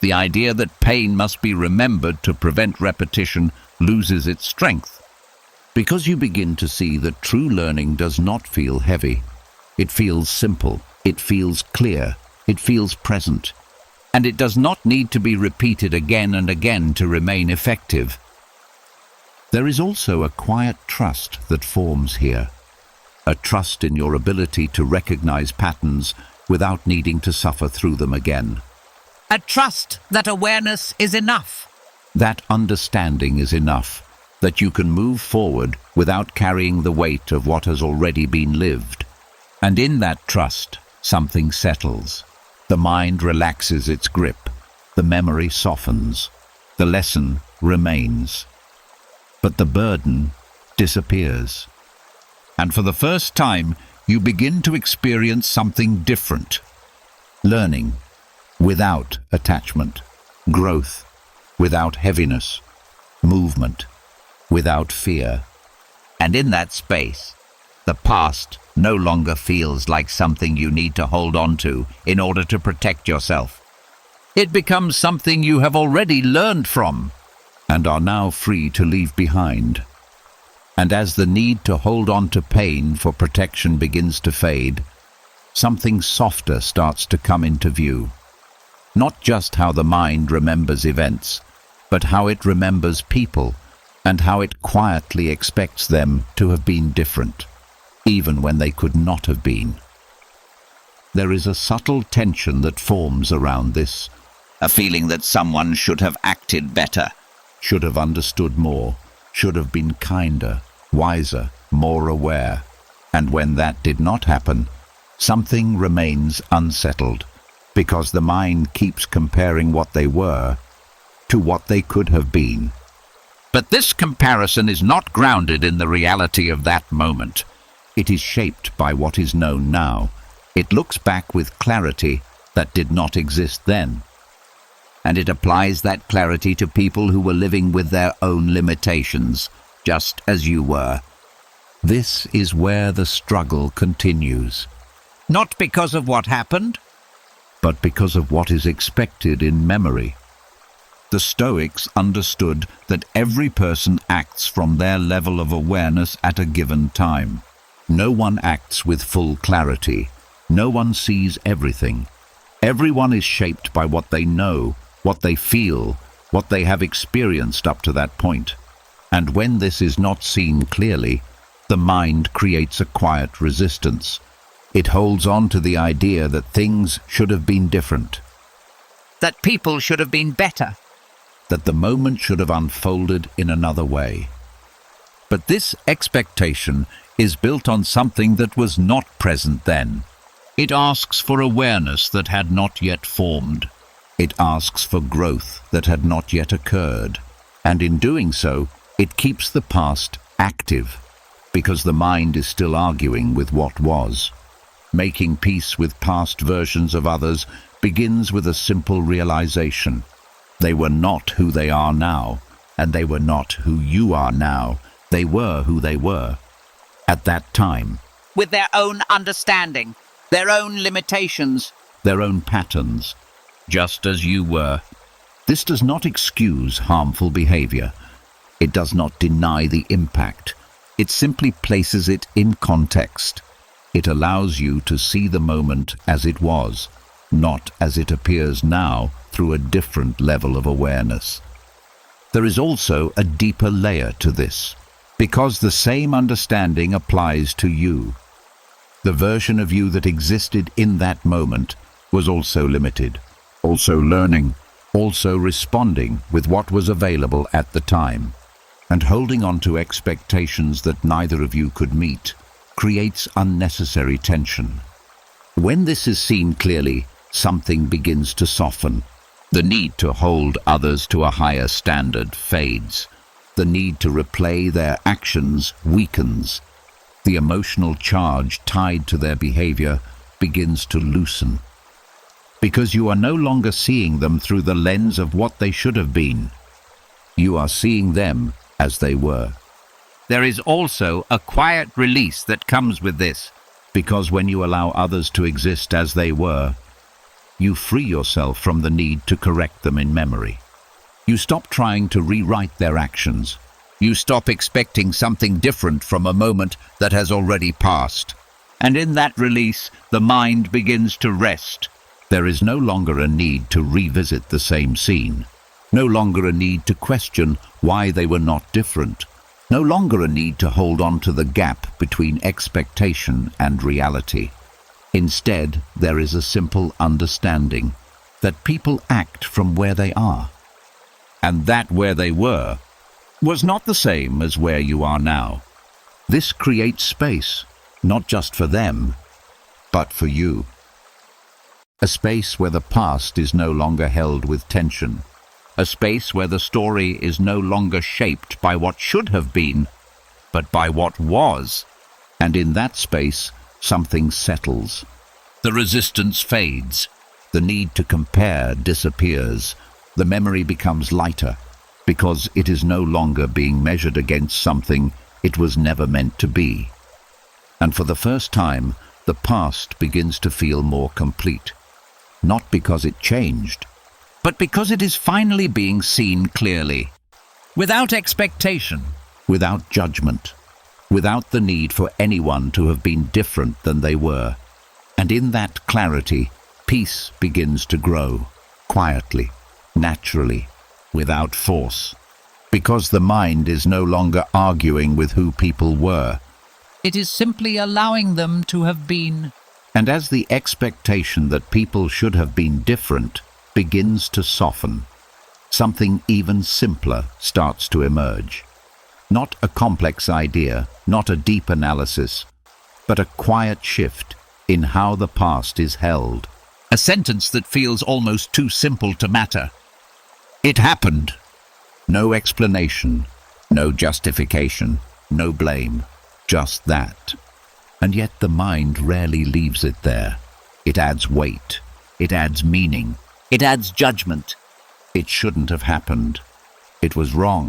The idea that pain must be remembered to prevent repetition loses its strength. Because you begin to see that true learning does not feel heavy. It feels simple, it feels clear, it feels present. And it does not need to be repeated again and again to remain effective. There is also a quiet trust that forms here. A trust in your ability to recognize patterns without needing to suffer through them again. A trust that awareness is enough. That understanding is enough, that you can move forward without carrying the weight of what has already been lived. And in that trust, something settles. The mind relaxes its grip. The memory softens. The lesson remains. But the burden disappears. And for the first time, you begin to experience something different. Learning without attachment. Growth without heaviness. Movement without fear. And in that space, the past no longer feels like something you need to hold on to in order to protect yourself. It becomes something you have already learned from, and are now free to leave behind. And as the need to hold on to pain for protection begins to fade, something softer starts to come into view. Not just how the mind remembers events, but how it remembers people, and how it quietly expects them to have been different, even when they could not have been. There is a subtle tension that forms around this, A feeling that someone should have acted better. should have understood more, should have been kinder, wiser, more aware. And when that did not happen, something remains unsettled, because the mind keeps comparing what they were to what they could have been. but this comparison is not grounded in the reality of that moment. It is shaped by what is known now. It looks back with clarity that did not exist then. And it applies that clarity to people who were living with their own limitations, just as you were. This is where the struggle continues, Not because of what happened, but because of what is expected in memory. The Stoics understood that every person acts from their level of awareness at a given time. No one acts with full clarity. No one sees everything. Everyone is shaped by what they know, what they feel, what they have experienced up to that point. And when this is not seen clearly, the mind creates a quiet resistance. It holds on to the idea that things should have been different, that people should have been better. that the moment should have unfolded in another way. But this expectation is built on something that was not present then. It asks for awareness that had not yet formed. It asks for growth that had not yet occurred. And in doing so, it keeps the past active, because the mind is still arguing with what was. Making peace with past versions of others begins with a simple realization. They were not who they are now, and they were not who you are now. They were who they were at that time. With their own understanding, their own limitations, Their own patterns, just as you were. This does not excuse harmful behavior. It does not deny the impact. It simply places it in context. It allows you to see the moment as it was, not as it appears now through a different level of awareness. There is also a deeper layer to this, because the same understanding applies to you. The version of you that existed in that moment was also limited, also learning, also responding with what was available at the time. And holding on to expectations that neither of you could meet creates unnecessary tension. When this is seen clearly, something begins to soften. The need to hold others to a higher standard fades. The need to replay their actions weakens. The emotional charge tied to their behavior begins to loosen. Because you are no longer seeing them through the lens of what they should have been. You are seeing them as they were. there is also a quiet release that comes with this. Because when you allow others to exist as they were, you free yourself from the need to correct them in memory. You stop trying to rewrite their actions. You stop expecting something different from a moment that has already passed. And in that release, the mind begins to rest. There is no longer a need to revisit the same scene. No longer a need to question why they were not different. No longer a need to hold on to the gap between expectation and reality. Instead, there is a simple understanding that people act from where they are, and that where they were was not the same as where you are now. This creates space, not just for them, but for you. A space where the past is no longer held with tension. A space where the story is no longer shaped by what should have been, but by what was. And in that space, something settles. The resistance fades. The need to compare disappears. The memory becomes lighter, because it is no longer being measured against something it was never meant to be. And for the first time, the past begins to feel more complete. Not because it changed, but because it is finally being seen clearly. Without expectation. Without judgment. Without the need for anyone to have been different than they were. And in that clarity, peace begins to grow, quietly, naturally, without force. Because the mind is no longer arguing with who people were. It is simply allowing them to have been. And as the expectation that people should have been different begins to soften, something even simpler starts to emerge. Not a complex idea, not a deep analysis, but a quiet shift in how the past is held. A sentence that feels almost too simple to matter. It happened. No explanation, no justification, no blame, just that. And yet the mind rarely leaves it there. It adds weight. It adds meaning. It adds judgment. It shouldn't have happened. It was wrong.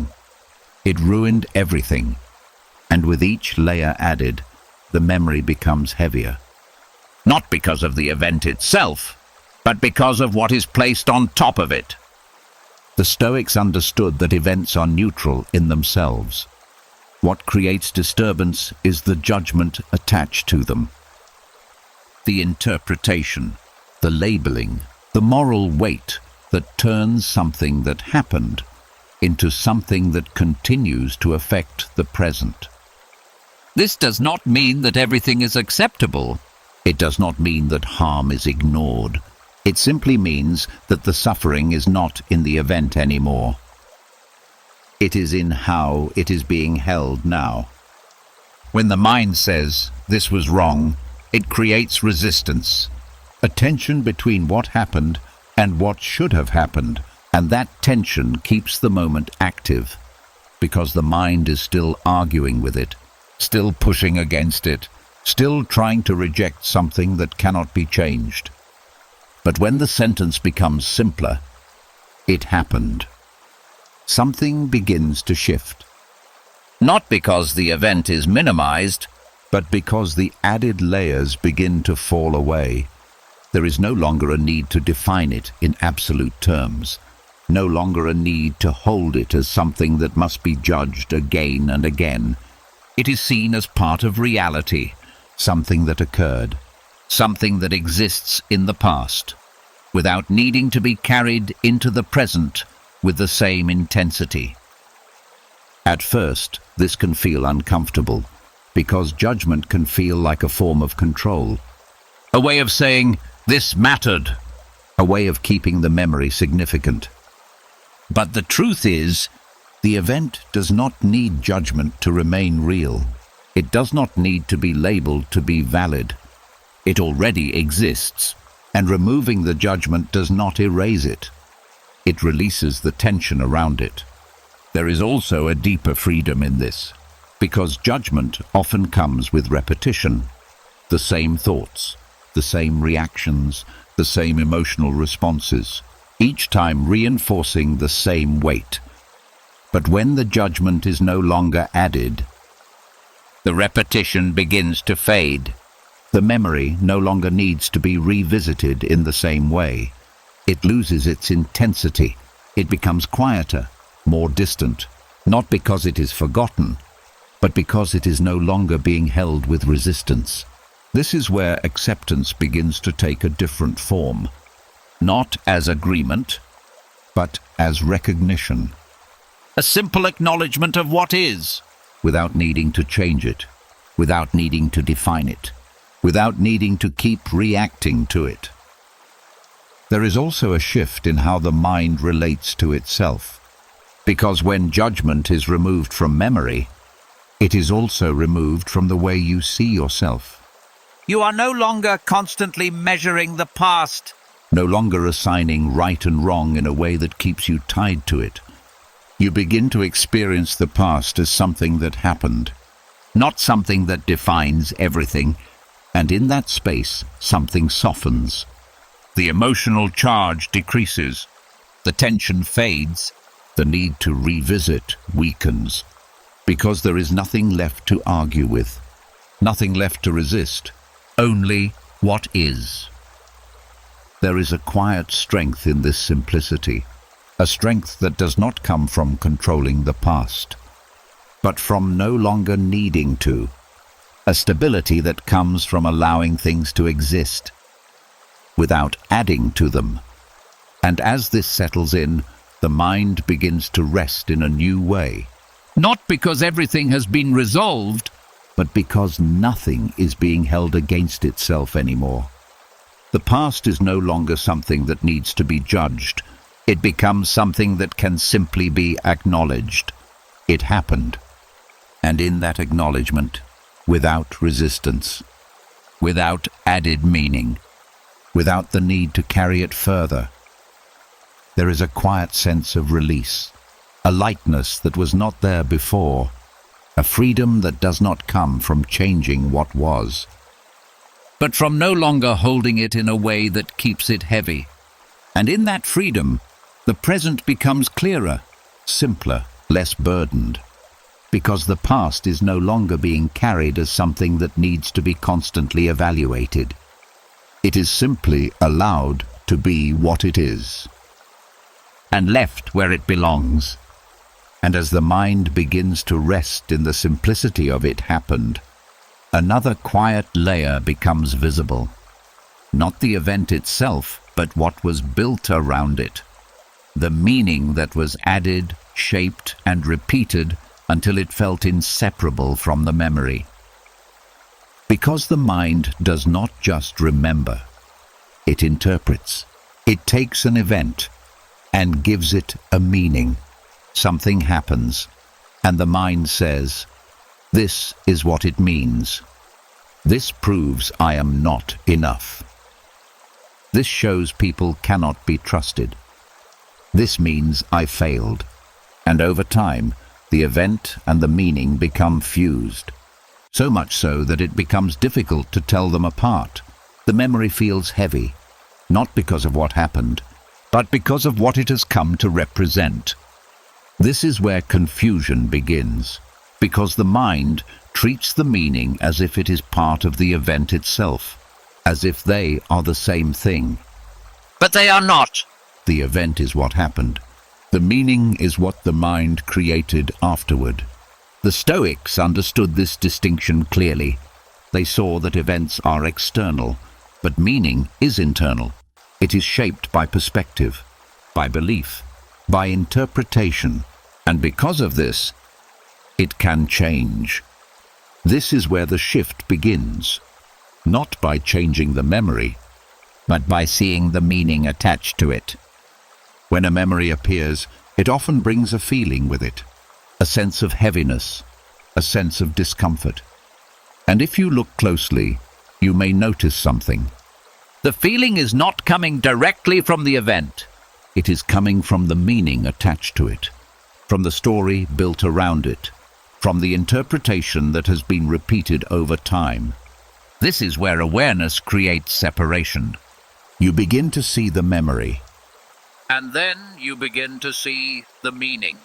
It ruined everything. And with each layer added, the memory becomes heavier. Not because of the event itself, but because of what is placed on top of it. The Stoics understood that events are neutral in themselves. What creates disturbance is the judgment attached to them. The interpretation, The labeling, the moral weight that turns something that happened into something that continues to affect the present. this does not mean that everything is acceptable. It does not mean that harm is ignored. It simply means that the suffering is not in the event anymore. It is in how it is being held now. When the mind says, "This was wrong," it creates resistance. A tension between what happened and what should have happened, and that tension keeps the moment active, because the mind is still arguing with it, still pushing against it, still trying to reject something that cannot be changed. But when the sentence becomes simpler, it happened, something begins to shift. Not because the event is minimized, But because the added layers begin to fall away, there is no longer a need to define it in absolute terms, no longer a need to hold it as something that must be judged again and again. it is seen as part of reality, Something that occurred, something that exists in the past, without needing to be carried into the present with the same intensity. At first, this can feel uncomfortable, because judgment can feel like a form of control, A way of saying, "This mattered." a way of keeping the memory significant. But the truth is, The event does not need judgment to remain real. It does not need to be labeled to be valid. It already exists, and removing the judgment does not erase it. It releases the tension around it. There is also a deeper freedom in this, because judgment often comes with repetition. The same thoughts, the same reactions, the same emotional responses, each time reinforcing the same weight. But when the judgment is no longer added, the repetition begins to fade. the memory no longer needs to be revisited in the same way. It loses its intensity. It becomes quieter, more distant, not because it is forgotten, but because it is no longer being held with resistance. This is where acceptance begins to take a different form, not as agreement, but as recognition, A simple acknowledgement of what is. without needing to change it, without needing to define it, without needing to keep reacting to it. There is also a shift in how the mind relates to itself, because when judgment is removed from memory, it is also removed from the way you see yourself, You are no longer constantly measuring the past. no longer assigning right and wrong in a way that keeps you tied to it. You begin to experience the past as something that happened, not something that defines everything, and in that space, something softens. The emotional charge decreases. The tension fades. The need to revisit weakens, because there is nothing left to argue with, nothing left to resist, Only what is. There is a quiet strength in this simplicity, a strength that does not come from controlling the past, but from no longer needing to, a stability that comes from allowing things to exist without adding to them. And as this settles in, the mind begins to rest in a new way, Not because everything has been resolved, but because nothing is being held against itself anymore. The past is no longer something that needs to be judged. It becomes something that can simply be acknowledged. It happened. And in that acknowledgement, without resistance, without added meaning. without the need to carry it further, there is a quiet sense of release, a lightness that was not there before, a freedom that does not come from changing what was. but from no longer holding it in a way that keeps it heavy. And in that freedom, the present becomes clearer, simpler, less burdened, because the past is no longer being carried as something that needs to be constantly evaluated. It is simply allowed to be what it is, and left where it belongs. and as the mind begins to rest in the simplicity of it happened, another quiet layer becomes visible. Not the event itself, but what was built around it. The meaning that was added, shaped, and repeated until it felt inseparable from the memory. Because the mind does not just remember, it interprets. It takes an event and gives it a meaning. Something happens, and the mind says, "This is what it means. This proves I am not enough. This shows people cannot be trusted. This means I failed." And over time, the event and the meaning become fused. So much so that it becomes difficult to tell them apart. The memory feels heavy, not because of what happened, but because of what it has come to represent. This is where confusion begins, because the mind treats the meaning as if it is part of the event itself, as if they are the same thing. But they are not. The event is what happened. The meaning is what the mind created afterward. The Stoics understood this distinction clearly. They saw that events are external, but meaning is internal. It is shaped by perspective, by belief, by interpretation, and because of this, it can change. This is where the shift begins, not by changing the memory, but by seeing the meaning attached to it. When a memory appears, it often brings a feeling with it, a sense of heaviness, a sense of discomfort. And if you look closely, you may notice something. The feeling is not coming directly from the event. It is coming from the meaning attached to it, from the story built around it, from the interpretation that has been repeated over time. This is where awareness creates separation. You begin to see the memory, and then you begin to see the meaning.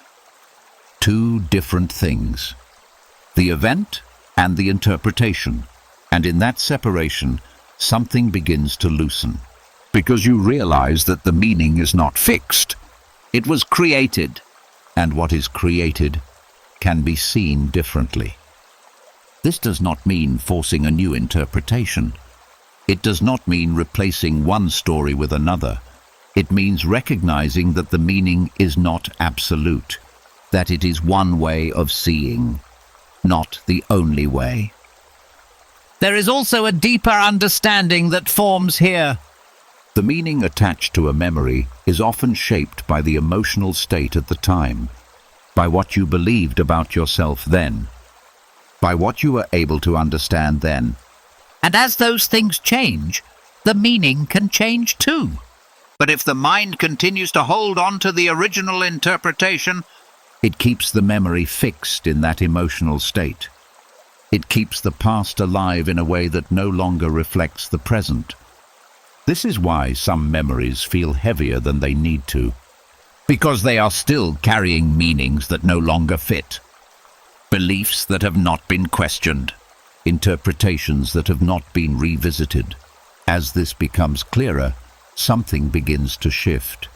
Two different things, the event and the interpretation. And in that separation, something begins to loosen, because you realize that the meaning is not fixed. It was created. And what is created can be seen differently. This does not mean forcing a new interpretation. It does not mean replacing one story with another. It means recognizing that the meaning is not absolute, that it is one way of seeing, not the only way. There is also a deeper understanding that forms here. The meaning attached to a memory is often shaped by the emotional state at the time, by what you believed about yourself then, by what you were able to understand then. And as those things change, the meaning can change too. But if the mind continues to hold on to the original interpretation, it keeps the memory fixed in that emotional state. It keeps the past alive in a way that no longer reflects the present. This is why some memories feel heavier than they need to, because they are still carrying meanings that no longer fit, beliefs that have not been questioned, interpretations that have not been revisited. As this becomes clearer, something begins to shift.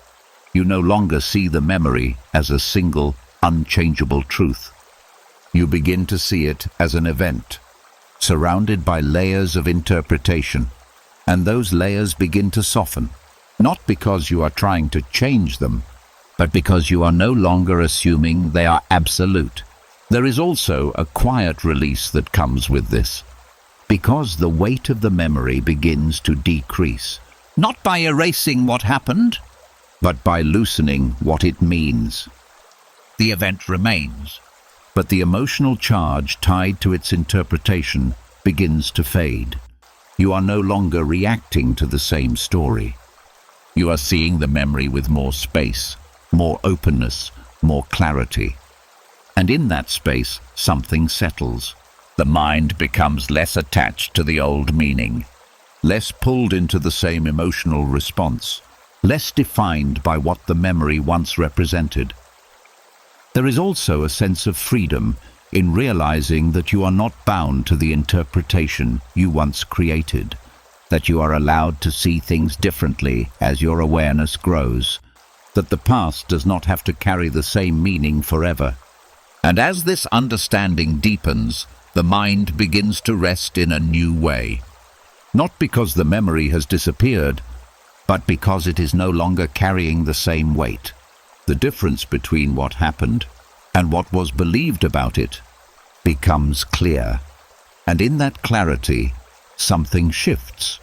You no longer see the memory as a single, unchangeable truth. You begin to see it as an event, surrounded by layers of interpretation, and those layers begin to soften, not because you are trying to change them, but because you are no longer assuming they are absolute. There is also a quiet release that comes with this, because the weight of the memory begins to decrease, not by erasing what happened, but by loosening what it means. The event remains, but the emotional charge tied to its interpretation begins to fade. You are no longer reacting to the same story. You are seeing the memory with more space, more openness, more clarity. And in that space, something settles. The mind becomes less attached to the old meaning. less pulled into the same emotional response, less defined by what the memory once represented. There is also a sense of freedom in realizing that you are not bound to the interpretation you once created, that you are allowed to see things differently as your awareness grows, that the past does not have to carry the same meaning forever. And as this understanding deepens, the mind begins to rest in a new way. Not because the memory has disappeared, but because it is no longer carrying the same weight. The difference between what happened and what was believed about it becomes clear. And in that clarity, something shifts.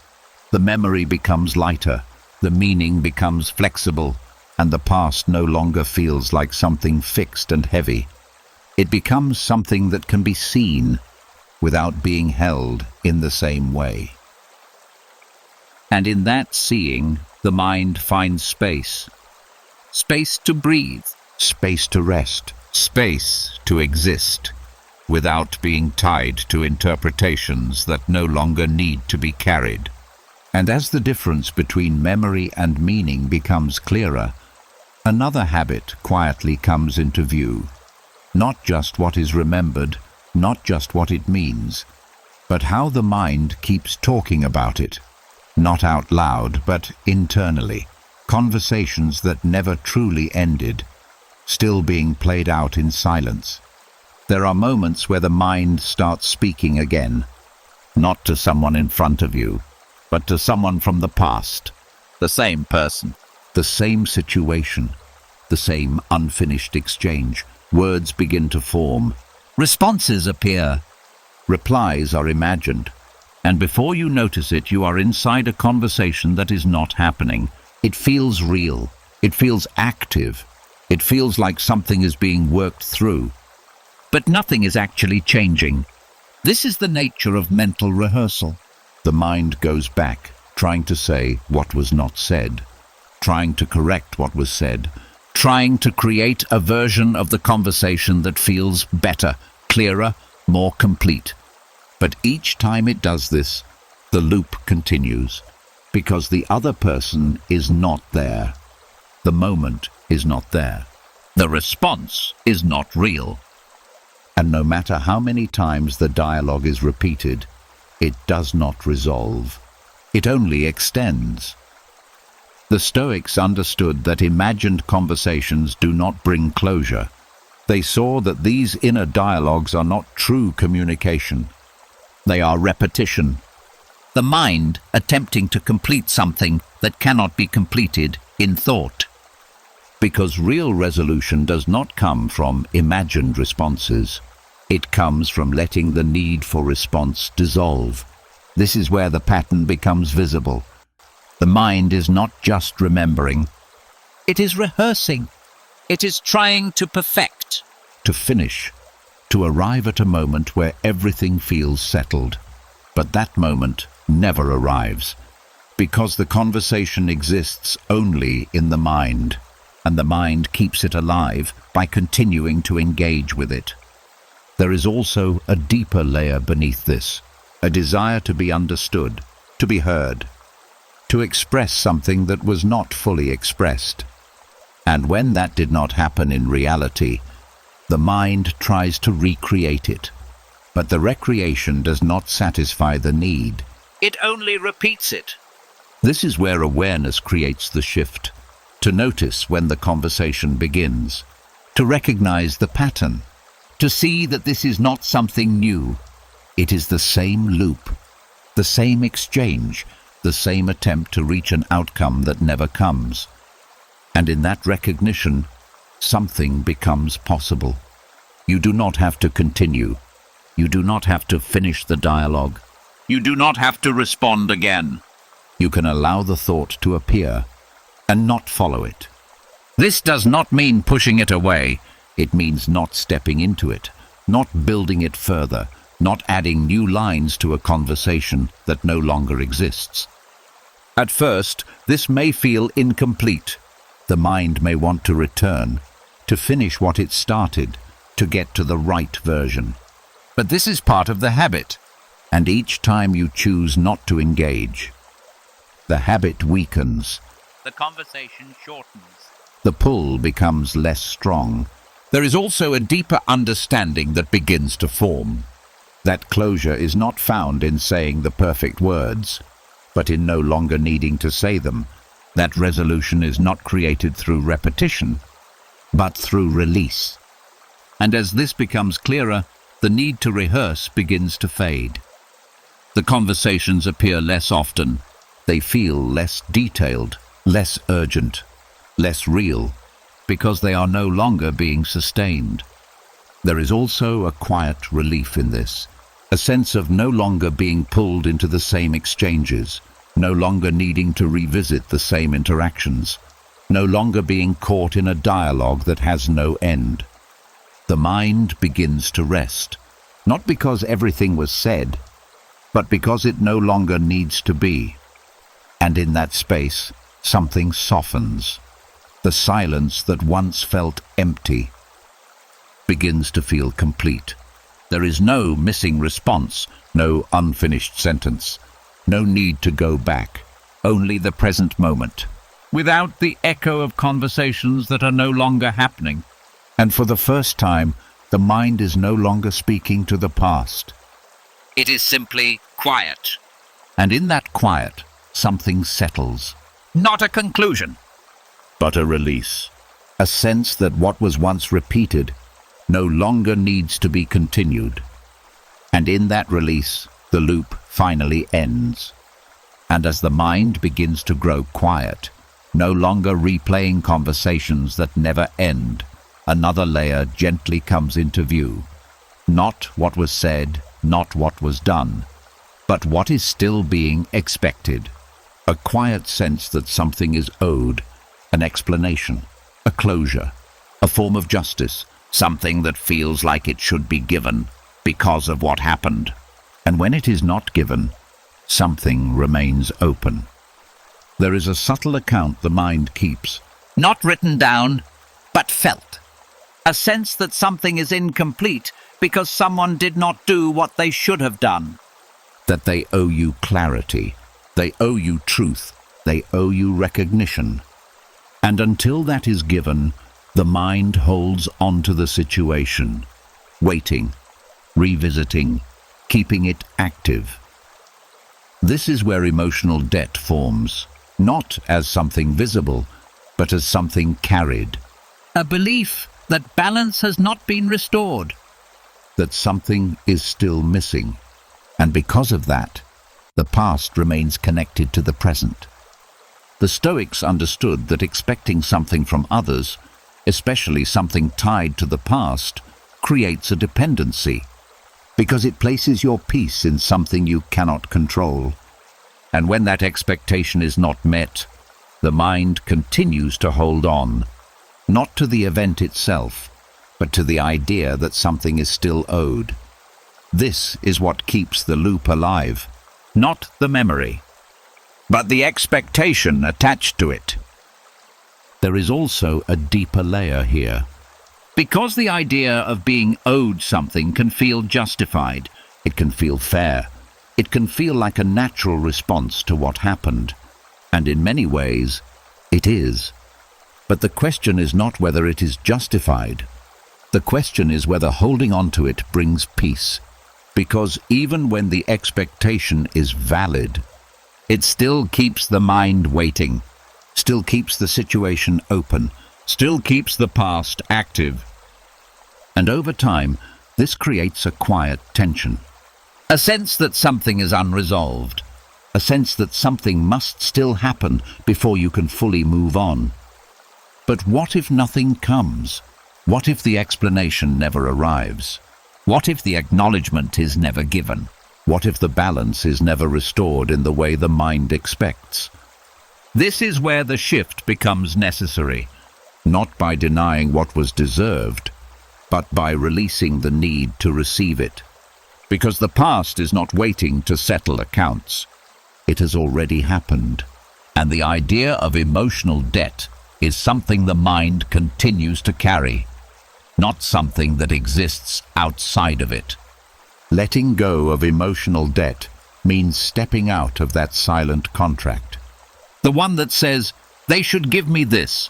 The memory becomes lighter, the meaning becomes flexible, and the past no longer feels like something fixed and heavy. It becomes something that can be seen without being held in the same way. And in that seeing, the mind finds space. Space to breathe, space to rest, space to exist, without being tied to interpretations that no longer need to be carried. And as the difference between memory and meaning becomes clearer, another habit quietly comes into view. Not just what is remembered, not just what it means, but how the mind keeps talking about it. Not out loud, but internally. Conversations that never truly ended, still being played out in silence. There are moments where the mind starts speaking again, not to someone in front of you, but to someone from the past. The same person, the same situation, the same unfinished exchange. Words begin to form. Responses appear. Replies are imagined. And before you notice it, you are inside a conversation that is not happening. It feels real. It feels active. It feels like something is being worked through. But nothing is actually changing. This is the nature of mental rehearsal. The mind goes back, trying to say what was not said, trying to correct what was said, trying to create a version of the conversation that feels better, clearer, more complete. But each time it does this, the loop continues, because the other person is not there. The moment is not there. The response is not real. And no matter how many times the dialogue is repeated, it does not resolve. It only extends. The Stoics understood that imagined conversations do not bring closure. They saw that these inner dialogues are not true communication. They are repetition. The mind attempting to complete something that cannot be completed in thought. Because real resolution does not come from imagined responses. It comes from letting the need for response dissolve. This is where the pattern becomes visible. The mind is not just remembering. It is rehearsing. It is trying to perfect. To finish. To arrive at a moment where everything feels settled. But that moment never arrives. Because the conversation exists only in the mind. And the mind keeps it alive by continuing to engage with it. There is also a deeper layer beneath this. A desire to be understood, to be heard. To express something that was not fully expressed. And when that did not happen in reality, the mind tries to recreate it. But the recreation does not satisfy the need. It only repeats it. This is where awareness creates the shift. To notice when the conversation begins. To recognize the pattern. To see that this is not something new. It is the same loop. The same exchange. The same attempt to reach an outcome that never comes. And in that recognition, something becomes possible. You do not have to continue. You do not have to finish the dialogue. You do not have to respond again. You can allow the thought to appear and not follow it. This does not mean pushing it away. It means not stepping into it, not building it further, not adding new lines to a conversation that no longer exists. At first, this may feel incomplete. The mind may want to return, to finish what it started, to get to the right version. But this is part of the habit. And each time you choose not to engage, the habit weakens, The conversation shortens. the pull becomes less strong. There is also a deeper understanding that begins to form. That closure is not found in saying the perfect words, but in no longer needing to say them. That resolution is not created through repetition, but through release. And as this becomes clearer, the need to rehearse begins to fade. The conversations appear less often. They feel less detailed, less urgent, less real, because they are no longer being sustained. There is also a quiet relief in this, a sense of no longer being pulled into the same exchanges, no longer needing to revisit the same interactions, no longer being caught in a dialogue that has no end. The mind begins to rest, not because everything was said, but because it no longer needs to be. And in that space, something softens. The silence that once felt empty begins to feel complete. There is no missing response, no unfinished sentence, no need to go back, only the present moment. Without the echo of conversations that are no longer happening. And for the first time, the mind is no longer speaking to the past. It is simply quiet. And in that quiet, something settles. Not a conclusion. But a release. A sense that what was once repeated no longer needs to be continued. And in that release, the loop finally ends. And as the mind begins to grow quiet, no longer replaying conversations that never end, another layer gently comes into view. Not what was said, not what was done, but what is still being expected. A quiet sense that something is owed, an explanation, a closure, a form of justice, Something that feels like it should be given because of what happened. and when it is not given, something remains open. There is a subtle account the mind keeps. Not written down, but felt. A sense that something is incomplete because someone did not do what they should have done. That they owe you clarity, they owe you truth, they owe you recognition. And until that is given, the mind holds on to the situation, waiting, revisiting, keeping it active. This is where emotional debt forms, not as something visible, but as something carried, A belief that balance has not been restored. that something is still missing. And because of that, the past remains connected to the present. The Stoics understood that expecting something from others, especially something tied to the past, creates a dependency, because it places your peace in something you cannot control. And when that expectation is not met, the mind continues to hold on, not to the event itself, but to the idea that something is still owed. This is what keeps the loop alive, not the memory, but the expectation attached to it. There is also a deeper layer here. Because the idea of being owed something can feel justified, it can feel fair, it can feel like a natural response to what happened. And in many ways, it is. But the question is not whether it is justified. The question is whether holding on to it brings peace. Because even when the expectation is valid, it still keeps the mind waiting, still keeps the situation open, still keeps the past active. And over time, this creates a quiet tension. A sense that something is unresolved. A sense that something must still happen before you can fully move on. But what if nothing comes? What if the explanation never arrives? What if the acknowledgement is never given? What if the balance is never restored in the way the mind expects? This is where the shift becomes necessary. Not by denying what was deserved, but by releasing the need to receive it. Because the past is not waiting to settle accounts. It has already happened. And the idea of emotional debt is something the mind continues to carry, not something that exists outside of it. Letting go of emotional debt means stepping out of that silent contract. The one that says, they should give me this.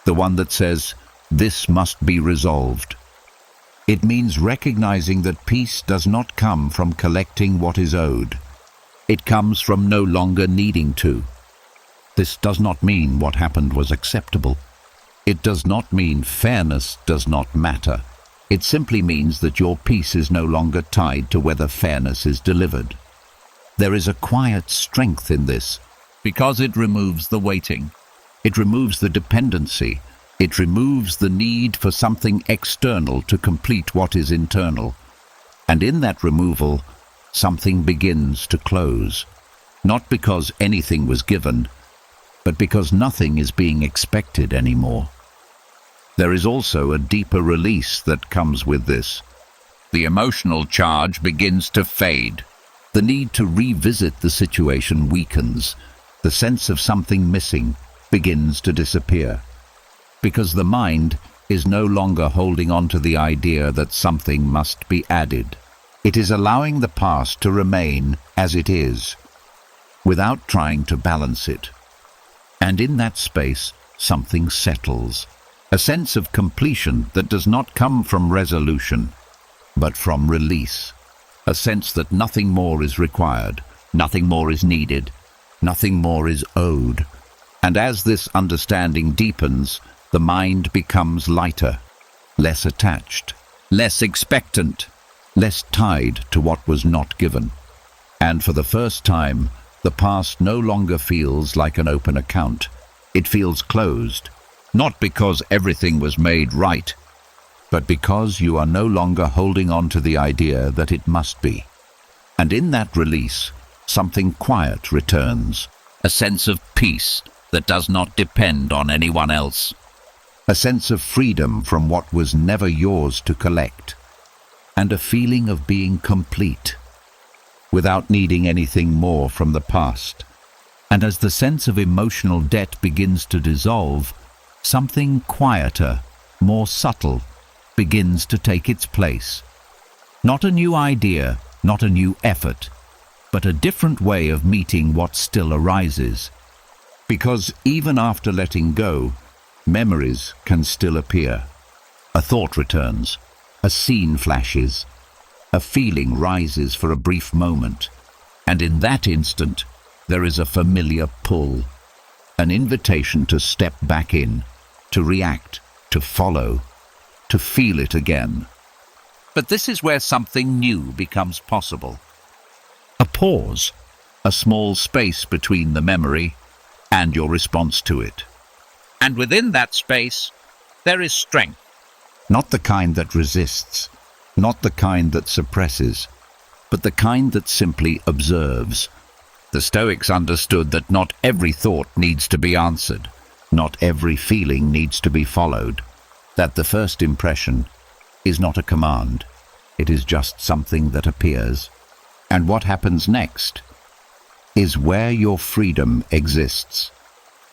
The one that says, this must be resolved. It means recognizing that peace does not come from collecting what is owed. It comes from no longer needing to. This does not mean what happened was acceptable. It does not mean fairness does not matter. It simply means that your peace is no longer tied to whether fairness is delivered. There is a quiet strength in this, Because it removes the waiting. it removes the dependency. It removes the need for something external to complete what is internal. And in that removal, something begins to close. Not because anything was given, but because nothing is being expected anymore. There is also a deeper release that comes with this. The emotional charge begins to fade. The need to revisit the situation weakens. The sense of something missing begins to disappear. Because the mind is no longer holding on to the idea that something must be added. It is allowing the past to remain as it is, without trying to balance it. And in that space, something settles. A sense of completion that does not come from resolution, but from release. A sense that nothing more is required, nothing more is needed, nothing more is owed. And as this understanding deepens, the mind becomes lighter, less attached, Less expectant. less tied to what was not given. And for the first time, the past no longer feels like an open account. It feels closed, Not because everything was made right. but because you are no longer holding on to the idea that it must be. And in that release, something quiet returns, A sense of peace that does not depend on anyone else. a sense of freedom from what was never yours to collect, and a feeling of being complete, without needing anything more from the past. And as the sense of emotional debt begins to dissolve, something quieter, more subtle, begins to take its place. Not a new idea, not a new effort, but a different way of meeting what still arises. Because even after letting go, memories can still appear. A thought returns, a scene flashes, a feeling rises for a brief moment, and in that instant, there is a familiar pull, an invitation to step back in, to react, to follow, to feel it again. But this is where something new becomes possible. A pause, a small space between the memory and your response to it. And within that space, there is strength. Not the kind that resists, not the kind that suppresses, but the kind that simply observes. The Stoics understood that not every thought needs to be answered. Not every feeling needs to be followed. That the first impression is not a command. It is just something that appears. And what happens next is where your freedom exists.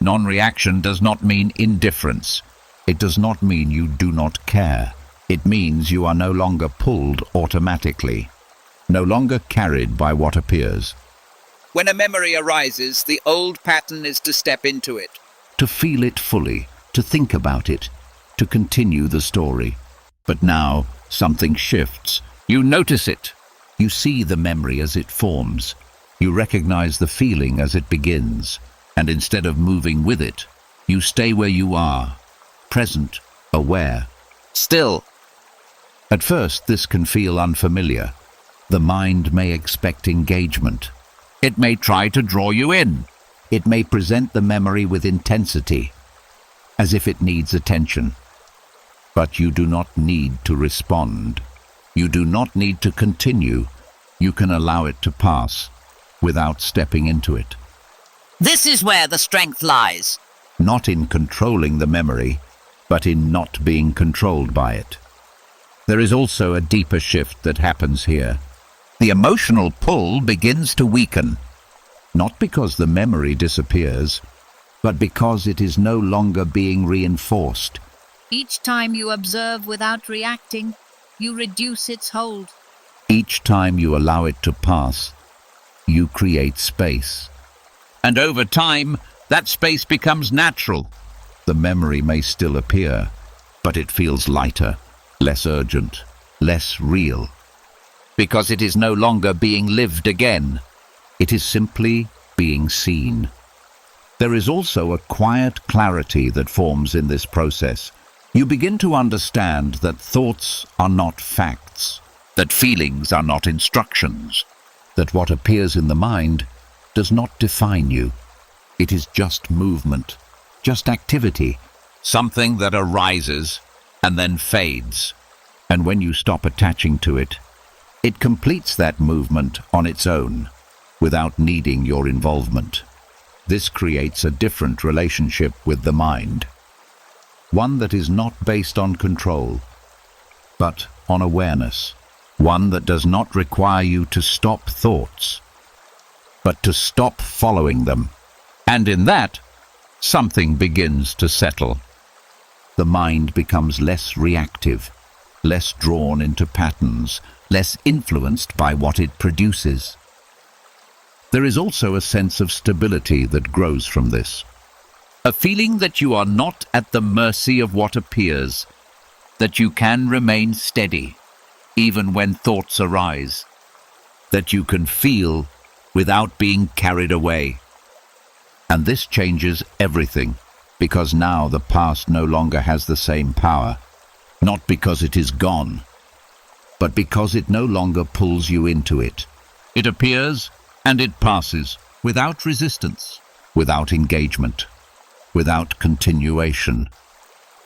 Non-reaction does not mean indifference. It does not mean you do not care. It means you are no longer pulled automatically, no longer carried by what appears. When a memory arises, the old pattern is to step into it. To feel it fully, to think about it, to continue the story. But now something shifts. You notice it. You see the memory as it forms. You recognize the feeling as it begins. And instead of moving with it, you stay where you are, present, aware. Still, At first, this can feel unfamiliar. The mind may expect engagement. It may try to draw you in. It may present the memory with intensity, as if it needs attention. But you do not need to respond. You do not need to continue. You can allow it to pass without stepping into it. This is where the strength lies. Not in controlling the memory, but in not being controlled by it. There is also a deeper shift that happens here. The emotional pull begins to weaken. Not because the memory disappears, but because it is no longer being reinforced. Each time you observe without reacting, you reduce its hold. Each time you allow it to pass, you create space. And over time, that space becomes natural. The memory may still appear, but it feels lighter, less urgent, less real. Because it is no longer being lived again. It is simply being seen. There is also a quiet clarity that forms in this process. You begin to understand that thoughts are not facts, That feelings are not instructions. that what appears in the mind does not define you. It is just movement, just activity. Something that arises and then fades. And when you stop attaching to it, it completes that movement on its own, without needing your involvement. This creates a different relationship with the mind. One that is not based on control, but on awareness. One that does not require you to stop thoughts, but to stop following them. And in that, something begins to settle. The mind becomes less reactive, less drawn into patterns, less influenced by what it produces. There is also a sense of stability that grows from this. A feeling that you are not at the mercy of what appears, that you can remain steady, even when thoughts arise, That you can feel without being carried away. And this changes everything, because now the past no longer has the same power. Not because it is gone, but because it no longer pulls you into it. It appears and it passes without resistance. Without engagement, without continuation.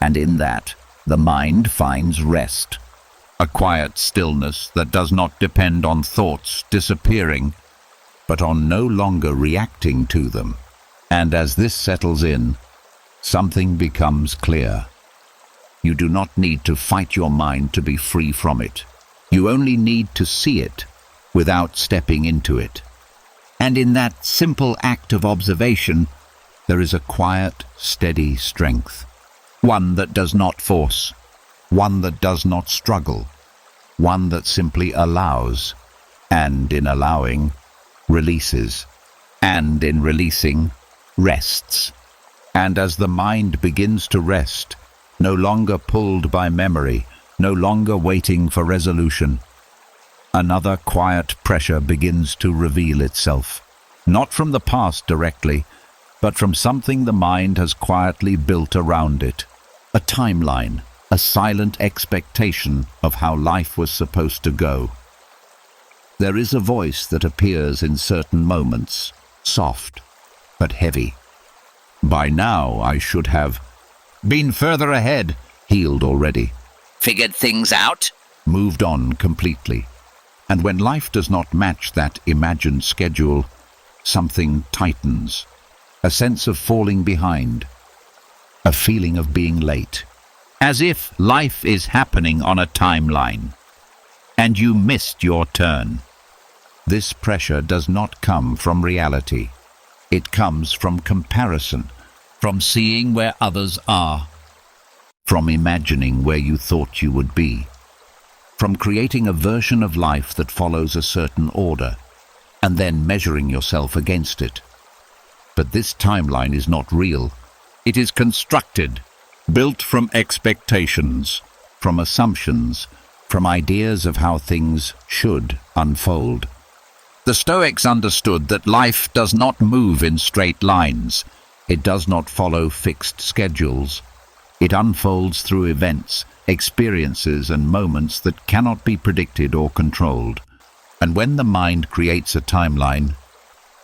And in that, the mind finds rest. A quiet stillness that does not depend on thoughts disappearing, but on no longer reacting to them. And as this settles in, something becomes clear. You do not need to fight your mind to be free from it. You only need to see it without stepping into it. And in that simple act of observation, there is a quiet, steady strength. One that does not force, one that does not struggle, one that simply allows, and in allowing, releases, and in releasing, rests. And as the mind begins to rest, no longer pulled by memory, no longer waiting for resolution, another quiet pressure begins to reveal itself, not from the past directly, but from something the mind has quietly built around it. A timeline, a silent expectation of how life was supposed to go. There is a voice that appears in certain moments, soft but heavy. By now I should have been further ahead, healed already, Figured things out? moved on completely. And when life does not match that imagined schedule, something tightens. A sense of falling behind, a feeling of being late. as if life is happening on a timeline, and you missed your turn. This pressure does not come from reality. It comes from comparison, From seeing where others are, from imagining where you thought you would be, from creating a version of life that follows a certain order, and then measuring yourself against it. But this timeline is not real. it is constructed, Built from expectations, from assumptions, from ideas of how things should unfold. The Stoics understood that life does not move in straight lines. It does not follow fixed schedules. It unfolds through events, experiences, and moments that cannot be predicted or controlled. And when the mind creates a timeline,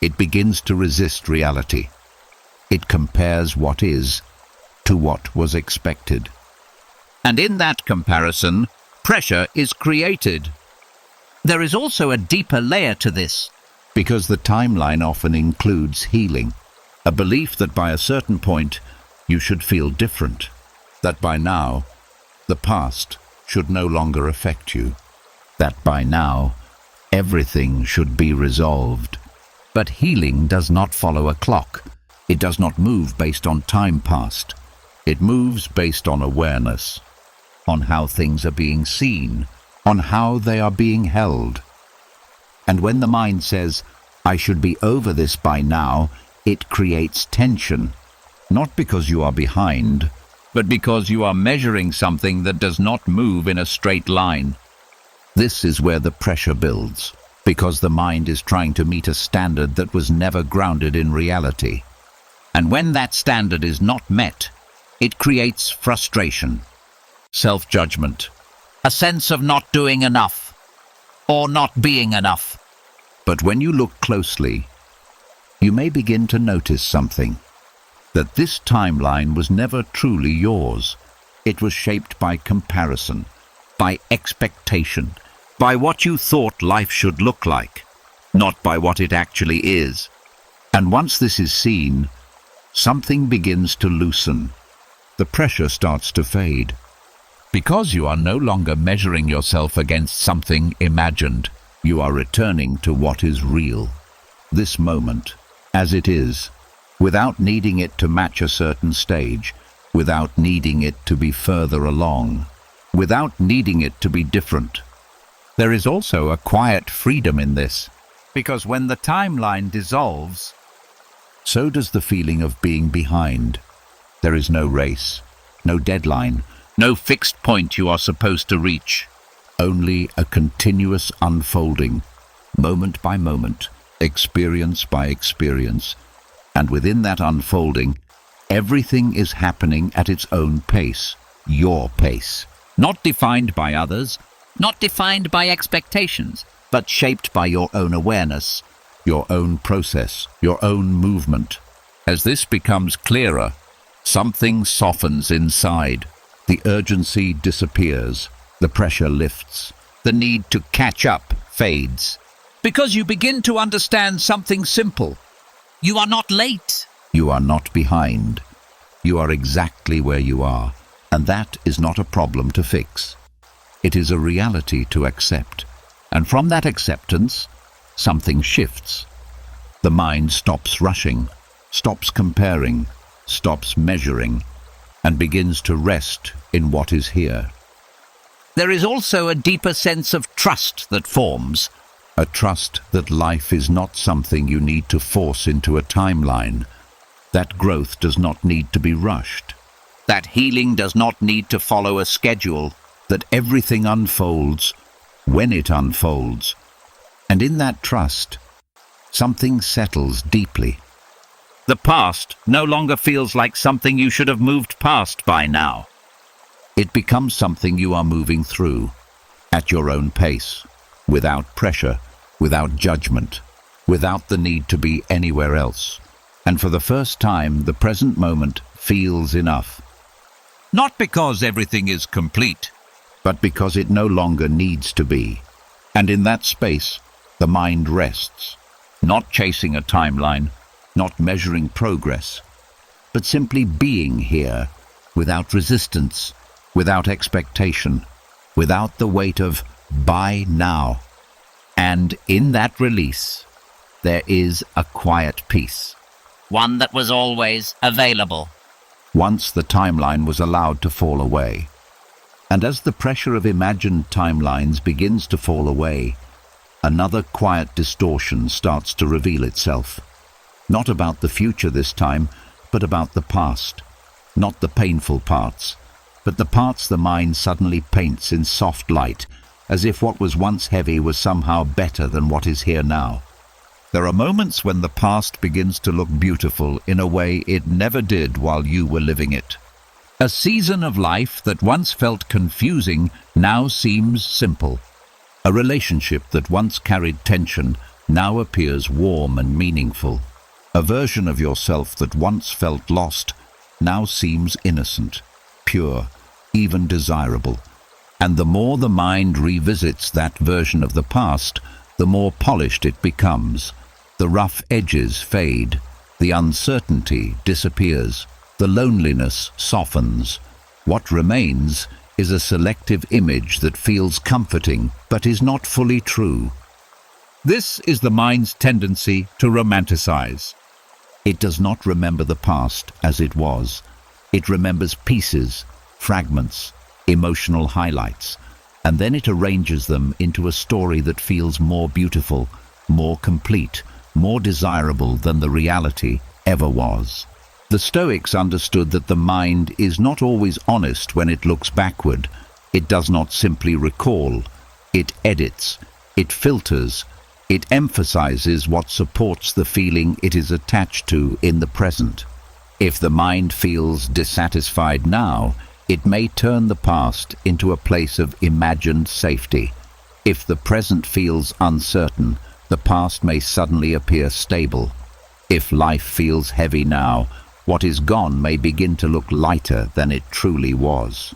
it begins to resist reality. It compares what is to what was expected. And in that comparison, pressure is created. There is also a deeper layer to this. Because the timeline often includes healing, a belief that by a certain point you should feel different, that by now the past should no longer affect you, that by now everything should be resolved. But healing does not follow a clock. It does not move based on time past. It moves based on awareness, on how things are being seen, on how they are being held. And when the mind says, "I should be over this by now," it creates tension, not because you are behind, but because you are measuring something that does not move in a straight line. This is where the pressure builds, because the mind is trying to meet a standard that was never grounded in reality. And when that standard is not met, it creates frustration, self-judgment, a sense of not doing enough, or not being enough. But when you look closely, you may begin to notice something. That this timeline was never truly yours. It was shaped by comparison, by expectation, by what you thought life should look like, not by what it actually is. And once this is seen, something begins to loosen. The pressure starts to fade. Because you are no longer measuring yourself against something imagined, you are returning to what is real. This moment, as it is, without needing it to match a certain stage, without needing it to be further along, without needing it to be different. There is also a quiet freedom in this, because when the timeline dissolves, so does the feeling of being behind. There is no race, no deadline, no fixed point you are supposed to reach. Only a continuous unfolding, moment by moment, experience by experience. And within that unfolding, everything is happening at its own pace, your pace. Not defined by others, Not defined by expectations, but shaped by your own awareness, your own process, your own movement. As this becomes clearer, something softens inside. The urgency disappears, the pressure lifts. The need to catch up fades. Because you begin to understand something simple. you are not late. You are not behind. You are exactly where you are, and that is not a problem to fix. It is a reality to accept. And from that acceptance, something shifts. The mind stops rushing, stops comparing, stops measuring, and begins to rest in what is here. There is also a deeper sense of trust that forms. A trust that life is not something you need to force into a timeline, that growth does not need to be rushed, That healing does not need to follow a schedule. that everything unfolds when it unfolds. And in that trust, something settles deeply. The past no longer feels like something you should have moved past by now. It becomes something you are moving through, at your own pace, without pressure, without judgment, without the need to be anywhere else. And for the first time, the present moment feels enough, Not because everything is complete, but because it no longer needs to be. And in that space, the mind rests, not chasing a timeline, not measuring progress, but simply being here, without resistance, without expectation, without the weight of by now. And in that release, there is a quiet peace. One that was always available. Once the timeline was allowed to fall away. And as the pressure of imagined timelines begins to fall away, another quiet distortion starts to reveal itself. Not about the future this time, but about the past. Not the painful parts, but the parts the mind suddenly paints in soft light, as if what was once heavy was somehow better than what is here now. there are moments when the past begins to look beautiful in a way it never did while you were living it. A season of life that once felt confusing now seems simple. A relationship that once carried tension now appears warm and meaningful. A version of yourself that once felt lost now seems innocent, pure, even desirable. And the more the mind revisits that version of the past, the more polished it becomes. The rough edges fade, the uncertainty disappears, the loneliness softens. What remains is a selective image that feels comforting but is not fully true. This is the mind's tendency to romanticize. It does not remember the past as it was. It remembers pieces, fragments, emotional highlights. and then it arranges them into a story that feels more beautiful, more complete, more desirable than the reality ever was. The Stoics understood that the mind is not always honest when it looks backward. It does not simply recall. It edits, it filters, it emphasizes what supports the feeling it is attached to in the present. If the mind feels dissatisfied now, it may turn the past into a place of imagined safety. If the present feels uncertain, the past may suddenly appear stable. If life feels heavy now, what is gone may begin to look lighter than it truly was.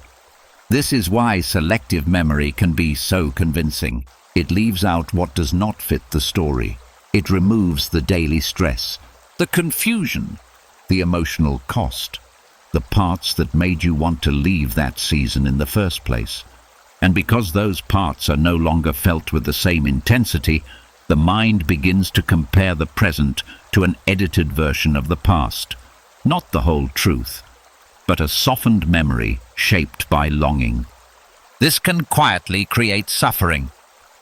This is why selective memory can be so convincing. It leaves out what does not fit the story. It removes the daily stress, the confusion, the emotional cost, the parts that made you want to leave that season in the first place. And because those parts are no longer felt with the same intensity, the mind begins to compare the present to an edited version of the past. Not the whole truth, but a softened memory shaped by longing. This can quietly create suffering,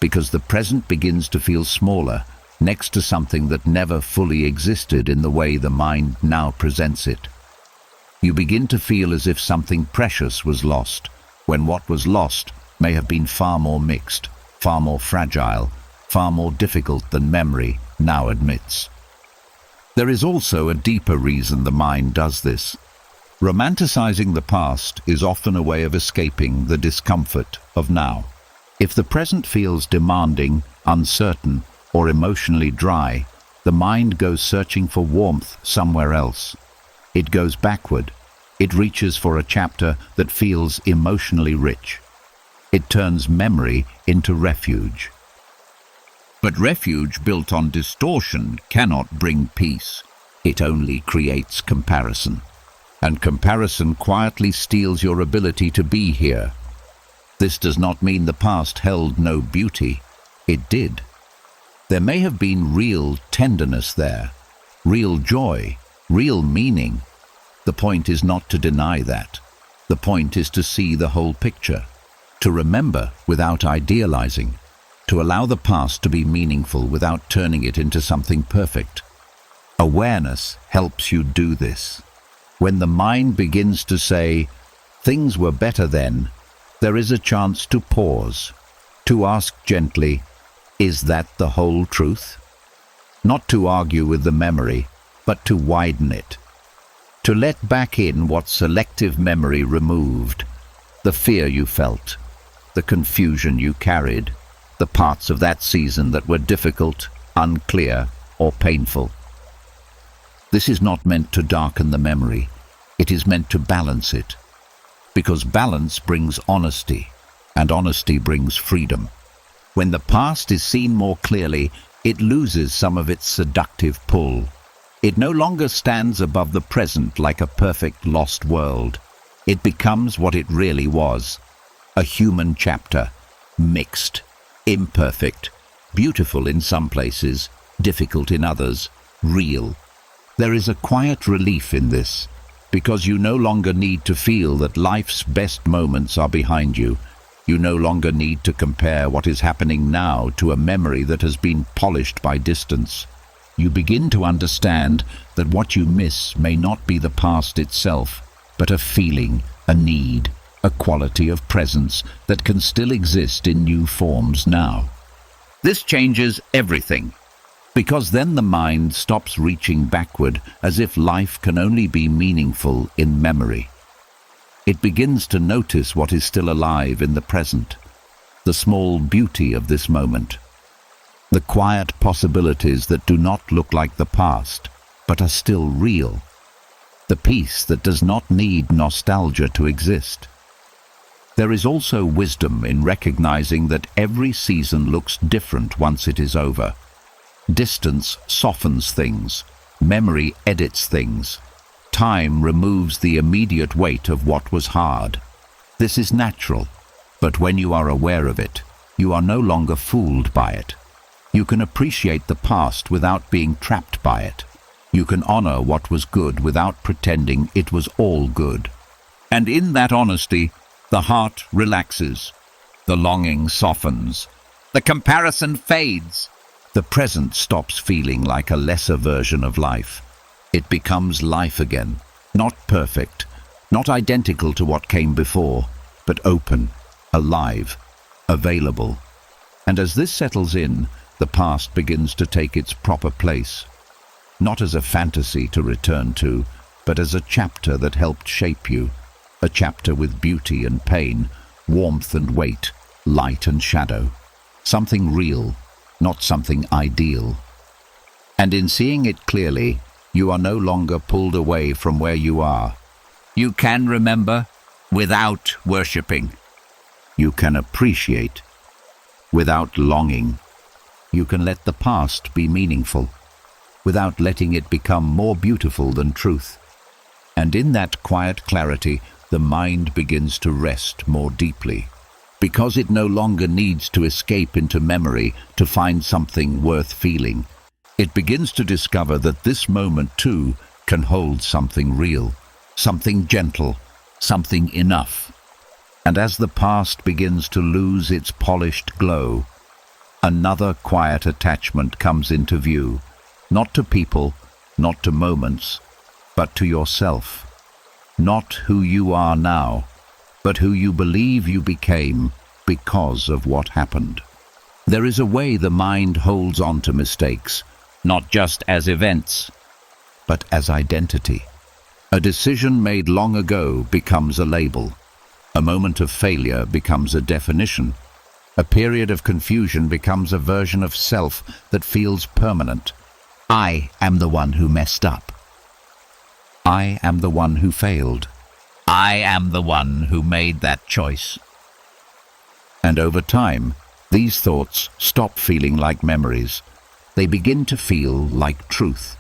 because the present begins to feel smaller next to something that never fully existed in the way the mind now presents it. You begin to feel as if something precious was lost, when what was lost may have been far more mixed, far more fragile, far more difficult than memory now admits. There is also a deeper reason the mind does this. Romanticizing the past is often a way of escaping the discomfort of now. If the present feels demanding, uncertain, or emotionally dry, the mind goes searching for warmth somewhere else. It goes backward. It reaches for a chapter that feels emotionally rich. It turns memory into refuge. but refuge built on distortion cannot bring peace. It only creates comparison. And comparison quietly steals your ability to be here. This does not mean the past held no beauty. It did. There may have been real tenderness there, real joy, real meaning. The point is not to deny that. The point is to see the whole picture, to remember without idealizing, to allow the past to be meaningful without turning it into something perfect. Awareness helps you do this. When the mind begins to say, "Things were better then," there is a chance to pause, to ask gently, "Is that the whole truth?" Not to argue with the memory, but to widen it. To let back in what selective memory removed, the fear you felt, the confusion you carried, the parts of that season that were difficult, unclear, or painful. This is not meant to darken the memory. It is meant to balance it. Because balance brings honesty, and honesty brings freedom. When the past is seen more clearly, it loses some of its seductive pull. It no longer stands above the present like a perfect lost world. It becomes what it really was, a human chapter, mixed, imperfect, beautiful in some places, difficult in others, real. There is a quiet relief in this, because you no longer need to feel that life's best moments are behind you. You no longer need to compare what is happening now to a memory that has been polished by distance. You begin to understand that what you miss may not be the past itself, but a feeling, a need, a quality of presence that can still exist in new forms now. This changes everything, because then the mind stops reaching backward as if life can only be meaningful in memory. It begins to notice what is still alive in the present, the small beauty of this moment, the quiet possibilities that do not look like the past, but are still real, the peace that does not need nostalgia to exist. There is also wisdom in recognizing that every season looks different once it is over. Distance softens things, memory edits things, time removes the immediate weight of what was hard. This is natural, but when you are aware of it, you are no longer fooled by it. You can appreciate the past without being trapped by it. You can honor what was good without pretending it was all good. And in that honesty, the heart relaxes. The longing softens. The comparison fades. The present stops feeling like a lesser version of life. It becomes life again, not perfect, not identical to what came before, but open, alive, available. And as this settles in, the past begins to take its proper place, not as a fantasy to return to, but as a chapter that helped shape you, a chapter with beauty and pain, warmth and weight, light and shadow, something real, not something ideal. And in seeing it clearly, you are no longer pulled away from where you are. You can remember without worshipping. You can appreciate without longing. You can let the past be meaningful without letting it become more beautiful than truth. And in that quiet clarity, the mind begins to rest more deeply, because it no longer needs to escape into memory to find something worth feeling. It begins to discover that this moment too can hold something real, something gentle, something enough. And as the past begins to lose its polished glow, another quiet attachment comes into view, not to people, not to moments, but to yourself. Not who you are now, but who you believe you became because of what happened. There is a way the mind holds on to mistakes, not just as events, but as identity. A decision made long ago becomes a label. A moment of failure becomes a definition. A period of confusion becomes a version of self that feels permanent. I am the one who messed up. I am the one who failed. I am the one who made that choice. And over time, these thoughts stop feeling like memories. They begin to feel like truth.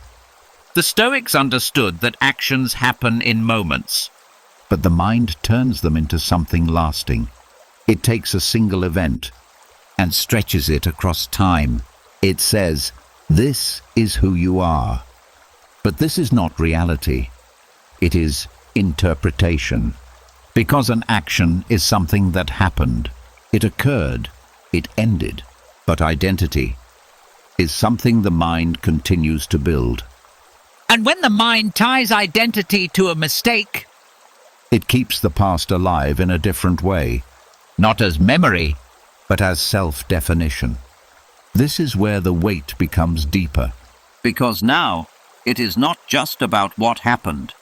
The Stoics understood that actions happen in moments. But the mind turns them into something lasting. It takes a single event and stretches it across time. It says, "This is who you are." But this is not reality. It is interpretation. Because an action is something that happened. It occurred. It ended. But identity is something the mind continues to build. And when the mind ties identity to a mistake, it keeps the past alive in a different way. Not as memory, but as self-definition. This is where the weight becomes deeper. Because now, it is not just about what happened.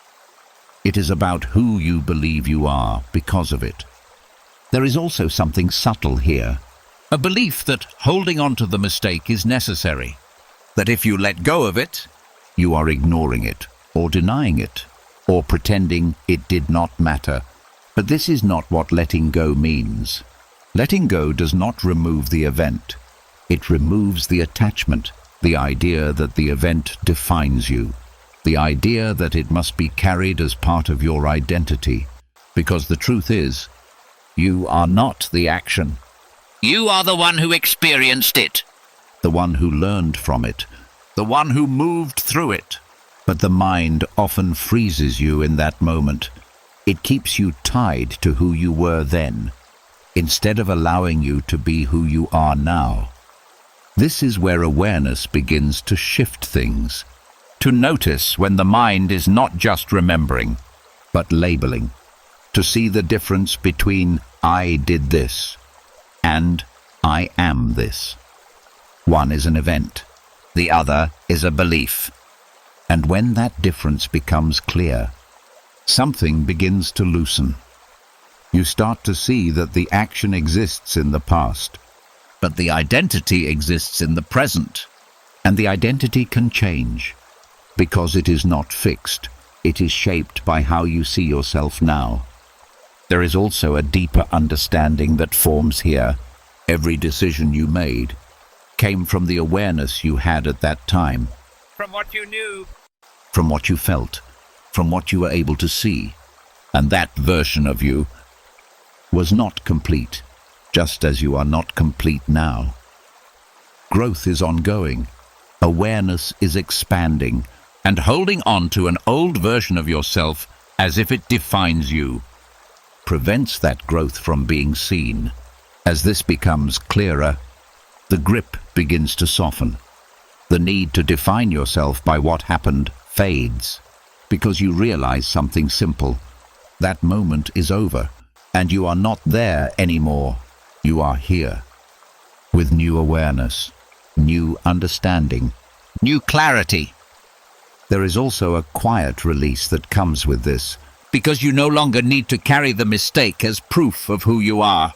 It is about who you believe you are because of it. There is also something subtle here. A belief that holding on to the mistake is necessary. That if you let go of it, you are ignoring it, or denying it, or pretending it did not matter. But this is not what letting go means. Letting go does not remove the event. It removes the attachment, the idea that the event defines you, the idea that it must be carried as part of your identity. Because the truth is, you are not the action. You are the one who experienced it. The one who learned from it. The one who moved through it. But the mind often freezes you in that moment. It keeps you tied to who you were then, instead of allowing you to be who you are now. This is where awareness begins to shift things. To notice when the mind is not just remembering, but labeling. To see the difference between I did this and I am this. One is an event. The other is a belief. And when that difference becomes clear, something begins to loosen. You start to see that the action exists in the past, but the identity exists in the present. And the identity can change, because it is not fixed. It is shaped by how you see yourself now. There is also a deeper understanding that forms here. Every decision you made came from the awareness you had at that time. From what you knew. From what you felt. From what you were able to see. And that version of you was not complete, just as you are not complete now. Growth is ongoing. Awareness is expanding. And holding on to an old version of yourself as if it defines you prevents that growth from being seen. As this becomes clearer, the grip begins to soften. The need to define yourself by what happened fades, because you realize something simple. That moment is over, and you are not there anymore. You are here, with new awareness, new understanding, New clarity, There is also a quiet release that comes with this. because you no longer need to carry the mistake as proof of who you are.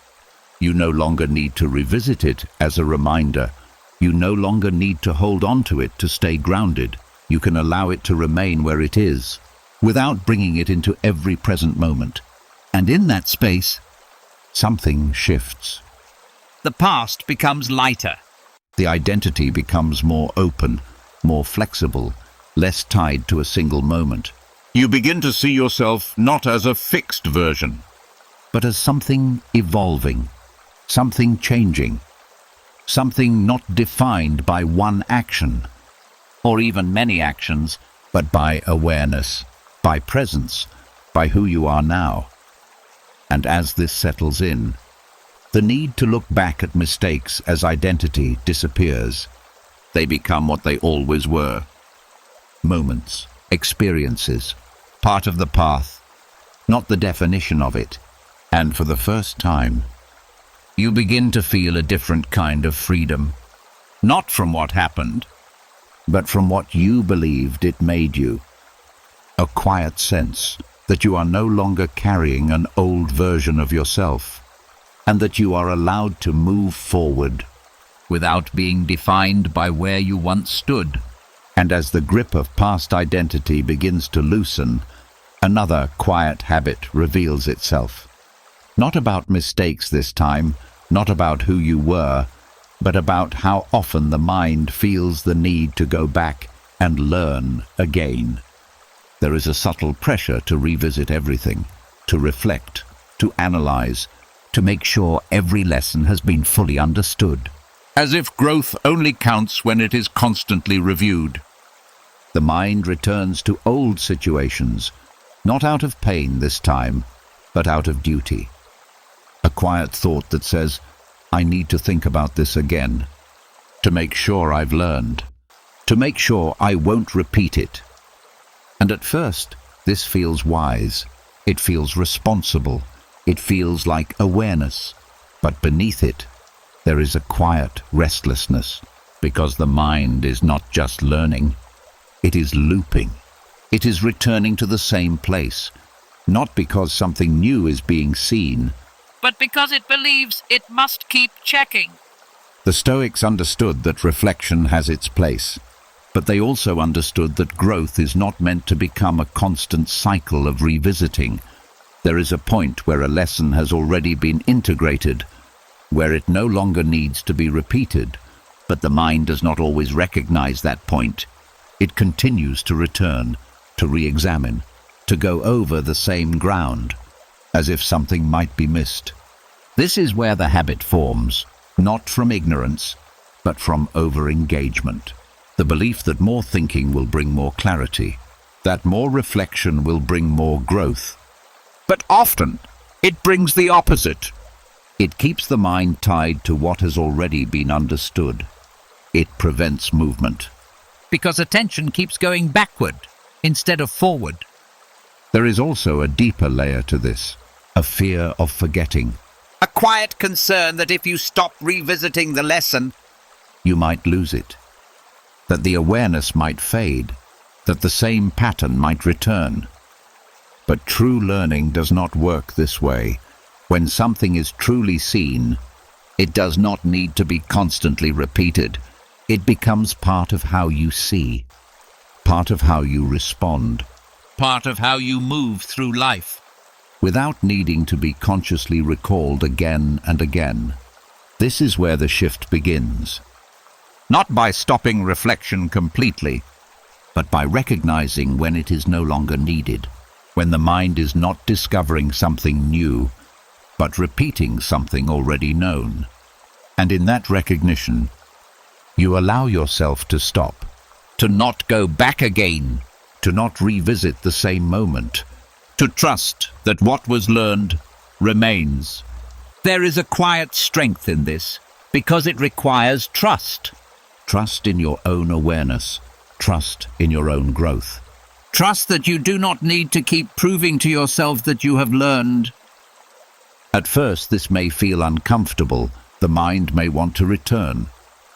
You no longer need to revisit it as a reminder. You no longer need to hold on to it to stay grounded. You can allow it to remain where it is, without bringing it into every present moment. And in that space, something shifts. The past becomes lighter. The identity becomes more open, more flexible, less tied to a single moment. You begin to see yourself not as a fixed version, but as something evolving, something changing, something not defined by one action, Or even many actions. but by awareness, by presence, by who you are now. And as this settles in, the need to look back at mistakes as identity disappears. they become what they always were. Moments, experiences, part of the path, not the definition of it. And for the first time, you begin to feel a different kind of freedom, Not from what happened, but from what you believed it made you. A quiet sense that you are no longer carrying an old version of yourself, and that you are allowed to move forward. without being defined by where you once stood. And as the grip of past identity begins to loosen, another quiet habit reveals itself. Not about mistakes this time, not about who you were, but about how often the mind feels the need to go back and learn again. There is a subtle pressure to revisit everything, to reflect, to analyze, to make sure every lesson has been fully understood. As if growth only counts when it is constantly reviewed. The mind returns to old situations, not out of pain this time, but out of duty. A quiet thought that says, I need to think about this again, to make sure I've learned, to make sure I won't repeat it. And at first, this feels wise. It feels responsible. It feels like awareness. But beneath it, there is a quiet restlessness, because the mind is not just learning, it is looping. It is returning to the same place, not because something new is being seen. But because it believes it must keep checking. The Stoics understood that reflection has its place, but they also understood that growth is not meant to become a constant cycle of revisiting. There is a point where a lesson has already been integrated, where it no longer needs to be repeated, but the mind does not always recognize that point. It continues to return, to re-examine, to go over the same ground, as if something might be missed. This is where the habit forms, not from ignorance, but from over-engagement. The belief that more thinking will bring more clarity, that more reflection will bring more growth. But often, it brings the opposite. It keeps the mind tied to what has already been understood. It prevents movement. because attention keeps going backward instead of forward. There is also a deeper layer to this, a fear of forgetting. A quiet concern that if you stop revisiting the lesson, You might lose it, that the awareness might fade, that the same pattern might return. But true learning does not work this way. When something is truly seen, it does not need to be constantly repeated. It becomes part of how you see, part of how you respond, part of how you move through life. without needing to be consciously recalled again and again. This is where the shift begins, Not by stopping reflection completely, but by recognizing when it is no longer needed, when the mind is not discovering something new, but repeating something already known. And in that recognition, you allow yourself to stop, To not go back again, to not revisit the same moment. to trust that what was learned remains. There is a quiet strength in this, because it requires trust. Trust in your own awareness. Trust in your own growth. Trust that you do not need to keep proving to yourself that you have learned. At first, this may feel uncomfortable. The mind may want to return,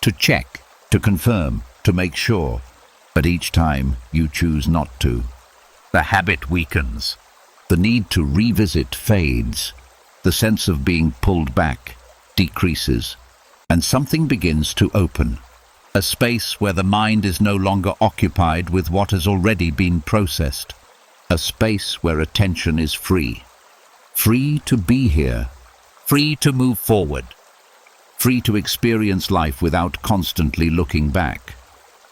to check, to confirm, to make sure. But each time, you choose not to. The habit weakens. The need to revisit fades. The sense of being pulled back decreases, and something begins to open. A space where the mind is no longer occupied with what has already been processed. A space where attention is free. Free to be here. Free to move forward. Free to experience life without constantly looking back.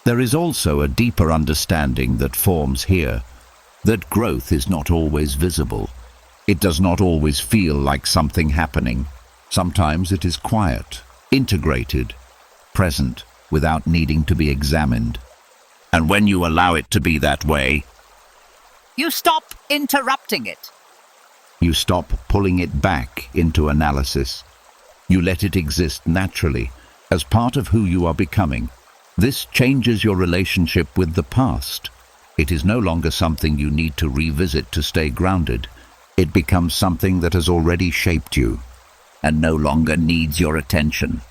There is also a deeper understanding that forms here, that growth is not always visible. It does not always feel like something happening. Sometimes it is quiet, integrated, present, without needing to be examined. And when you allow it to be that way, You stop interrupting it. You stop pulling it back into analysis. You let it exist naturally, as part of who you are becoming. This changes your relationship with the past. It is no longer something you need to revisit to stay grounded. It becomes something that has already shaped you, and no longer needs your attention.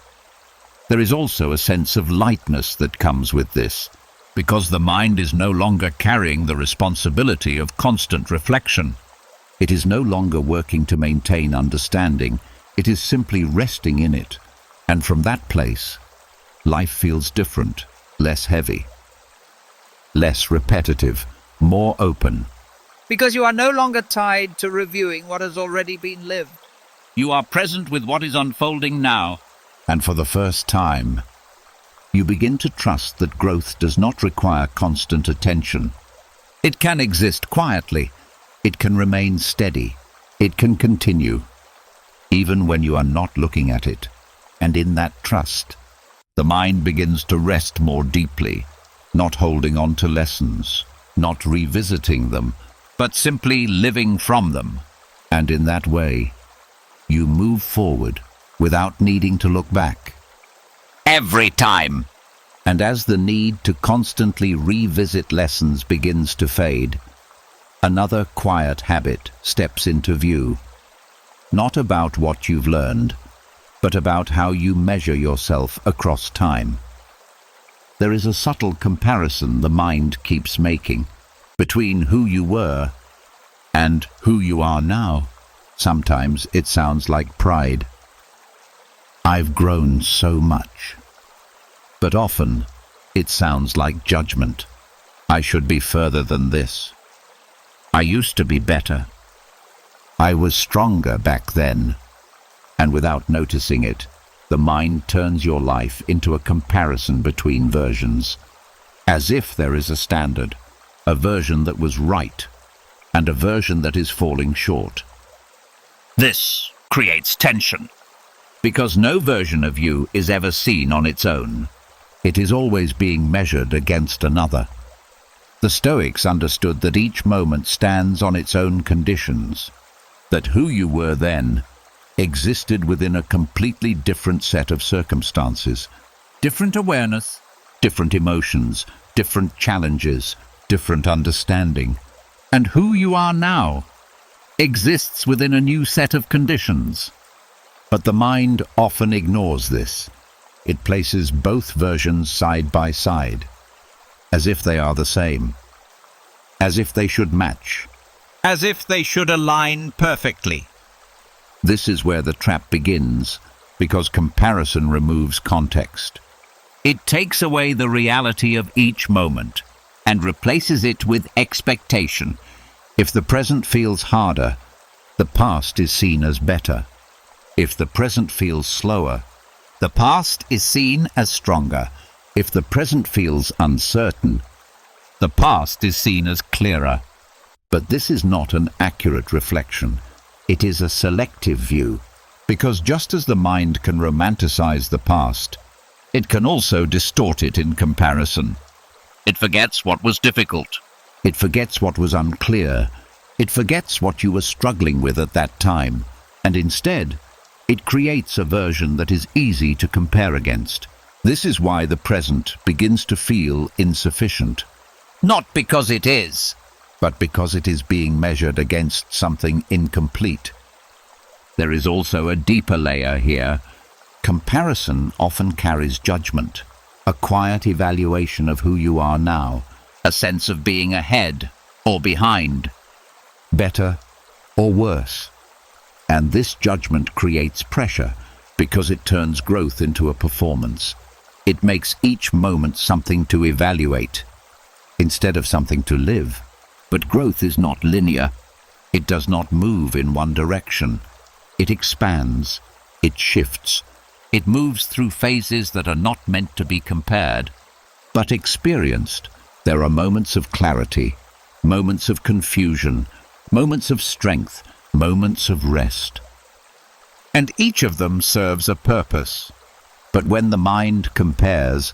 There is also a sense of lightness that comes with this, because the mind is no longer carrying the responsibility of constant reflection. It is no longer working to maintain understanding. It is simply resting in it. And from that place, life feels different, less heavy, less repetitive, more open. Because you are no longer tied to reviewing what has already been lived. You are present with what is unfolding now. And for the first time, you begin to trust that growth does not require constant attention. It can exist quietly. It can remain steady. It can continue, even when you are not looking at it. And in that trust, the mind begins to rest more deeply, not holding on to lessons, not revisiting them, but simply living from them. And in that way, you move forward without needing to look back. Every time. And as the need to constantly revisit lessons begins to fade, another quiet habit steps into view. Not about what you've learned, but about how you measure yourself across time. There is a subtle comparison the mind keeps making between who you were and who you are now. Sometimes it sounds like pride. I've grown so much. But often it sounds like judgment. I should be further than this. I used to be better. I was stronger back then. And without noticing it, the mind turns your life into a comparison between versions, as if there is a standard, a version that was right, and a version that is falling short. This creates tension, because no version of you is ever seen on its own. It is always being measured against another. The Stoics understood that each moment stands on its own conditions, that who you were then existed within a completely different set of circumstances, different awareness, different emotions, different challenges, different understanding. And who you are now exists within a new set of conditions. But the mind often ignores this. It places both versions side by side, as if they are the same, as if they should match, as if they should align perfectly. This is where the trap begins, because comparison removes context. It takes away the reality of each moment and replaces it with expectation. If the present feels harder, the past is seen as better. If the present feels slower, the past is seen as stronger. If the present feels uncertain, the past is seen as clearer. But this is not an accurate reflection. It is a selective view, because just as the mind can romanticize the past, it can also distort it in comparison. It forgets what was difficult. It forgets what was unclear. It forgets what you were struggling with at that time, and instead, It creates a version that is easy to compare against. This is why the present begins to feel insufficient, Not because it is. but because it is being measured against something incomplete. There is also a deeper layer here. Comparison often carries judgment, a quiet evaluation of who you are now, A sense of being ahead or behind. better or worse. And this judgment creates pressure because it turns growth into a performance. It makes each moment something to evaluate instead of something to live. But growth is not linear. It does not move in one direction. It expands. It shifts. It moves through phases that are not meant to be compared. But experienced, there are moments of clarity, moments of confusion, moments of strength, moments of rest. And each of them serves a purpose. But when the mind compares,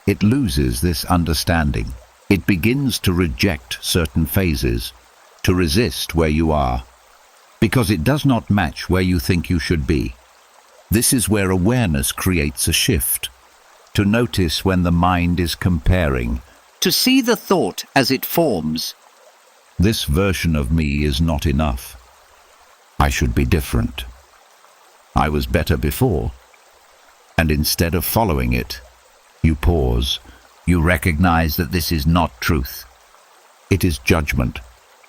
it loses this understanding. It begins to reject certain phases, to resist where you are, because it does not match where you think you should be. This is where awareness creates a shift, to notice when the mind is comparing. To see the thought as it forms. This version of me is not enough. I should be different. I was better before. And instead of following it, you pause. You recognize that this is not truth. It is judgment,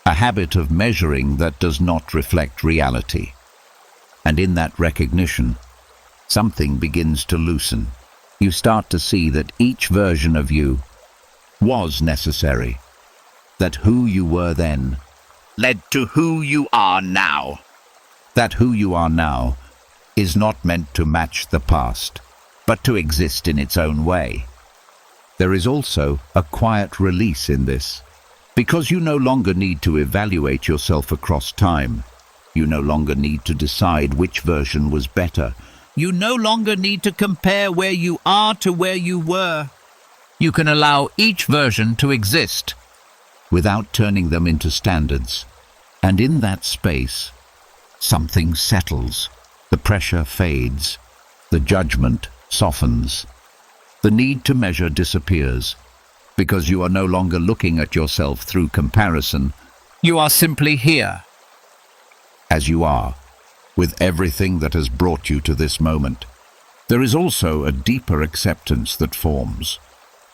a habit of measuring that does not reflect reality. And in that recognition, something begins to loosen. You start to see that each version of you was necessary, that who you were then Led to who you are now. that who you are now is not meant to match the past, but to exist in its own way. There is also a quiet release in this, because you no longer need to evaluate yourself across time. You no longer need to decide which version was better. You no longer need to compare where you are to where you were. You can allow each version to exist. Without turning them into standards. And in that space, something settles. The pressure fades. The judgment softens. The need to measure disappears, because you are no longer looking at yourself through comparison. You are simply here. As you are, with everything that has brought you to this moment. There is also a deeper acceptance that forms.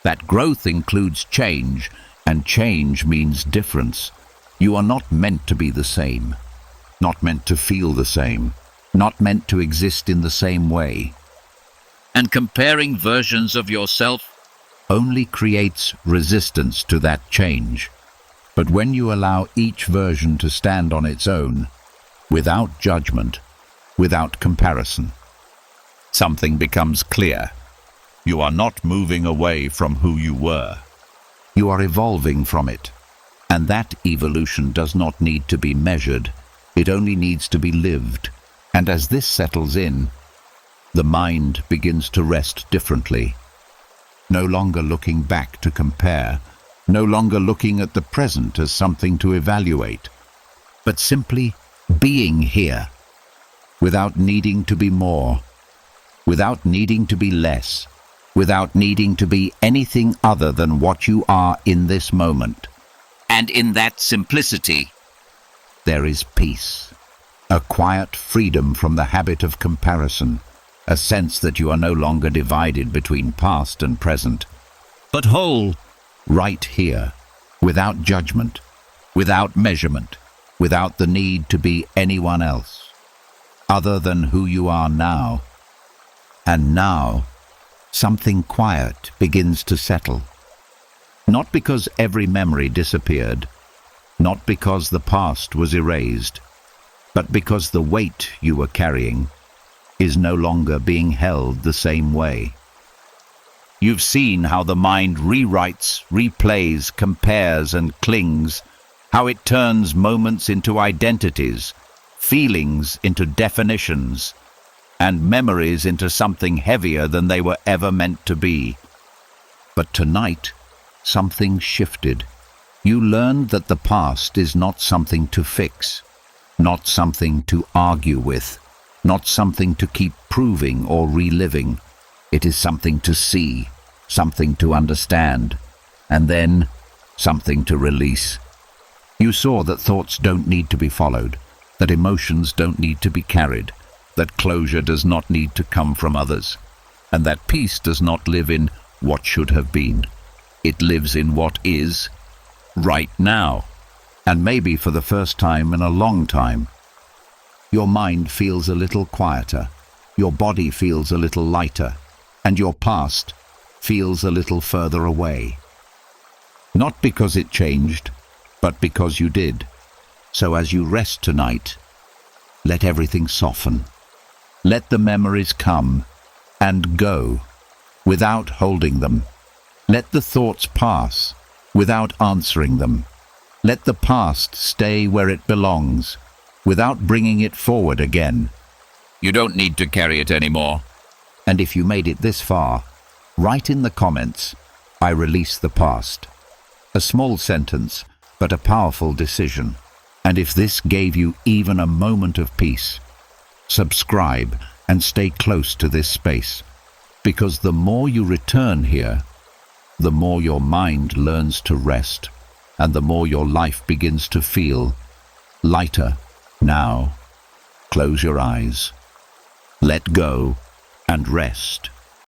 That growth includes change, and change means difference. You are not meant to be the same, not meant to feel the same, not meant to exist in the same way. And comparing versions of yourself Only creates resistance to that change. But when you allow each version to stand on its own, without judgment, without comparison, something becomes clear. You are not moving away from who you were. You are evolving from it. And that evolution does not need to be measured. It only needs to be lived. And as this settles in, the mind begins to rest differently. No longer looking back to compare, no longer looking at the present as something to evaluate, but simply being here, without needing to be more, without needing to be less, without needing to be anything other than what you are in this moment. and in that simplicity. There is peace, a quiet freedom from the habit of comparison, a sense that you are no longer divided between past and present, But whole. right here, without judgment, without measurement, without the need to be anyone else, other than who you are now. And now, something quiet begins to settle. Not because every memory disappeared, not because the past was erased, but because the weight you were carrying is no longer being held the same way. You've seen how the mind rewrites, replays, compares, and clings, how it turns moments into identities, feelings into definitions, and memories into something heavier than they were ever meant to be. But tonight, something shifted. You learned that the past is not something to fix, not something to argue with, not something to keep proving or reliving. It is something to see, something to understand, and then something to release. You saw that thoughts don't need to be followed, that emotions don't need to be carried, that closure does not need to come from others, and that peace does not live in what should have been. It lives in what is, right now. And maybe for the first time in a long time, your mind feels a little quieter, your body feels a little lighter, and your past feels a little further away. Not because it changed, but because you did. So as you rest tonight, let everything soften. Let the memories come and go without holding them. Let the thoughts pass without answering them. Let the past stay where it belongs without bringing it forward again. You don't need to carry it anymore. And if you made it this far, write in the comments, "I release the past." A small sentence, but a powerful decision. And if this gave you even a moment of peace, subscribe and stay close to this space. Because the more you return here, the more your mind learns to rest, and the more your life begins to feel lighter. Now, close your eyes, let go, and rest.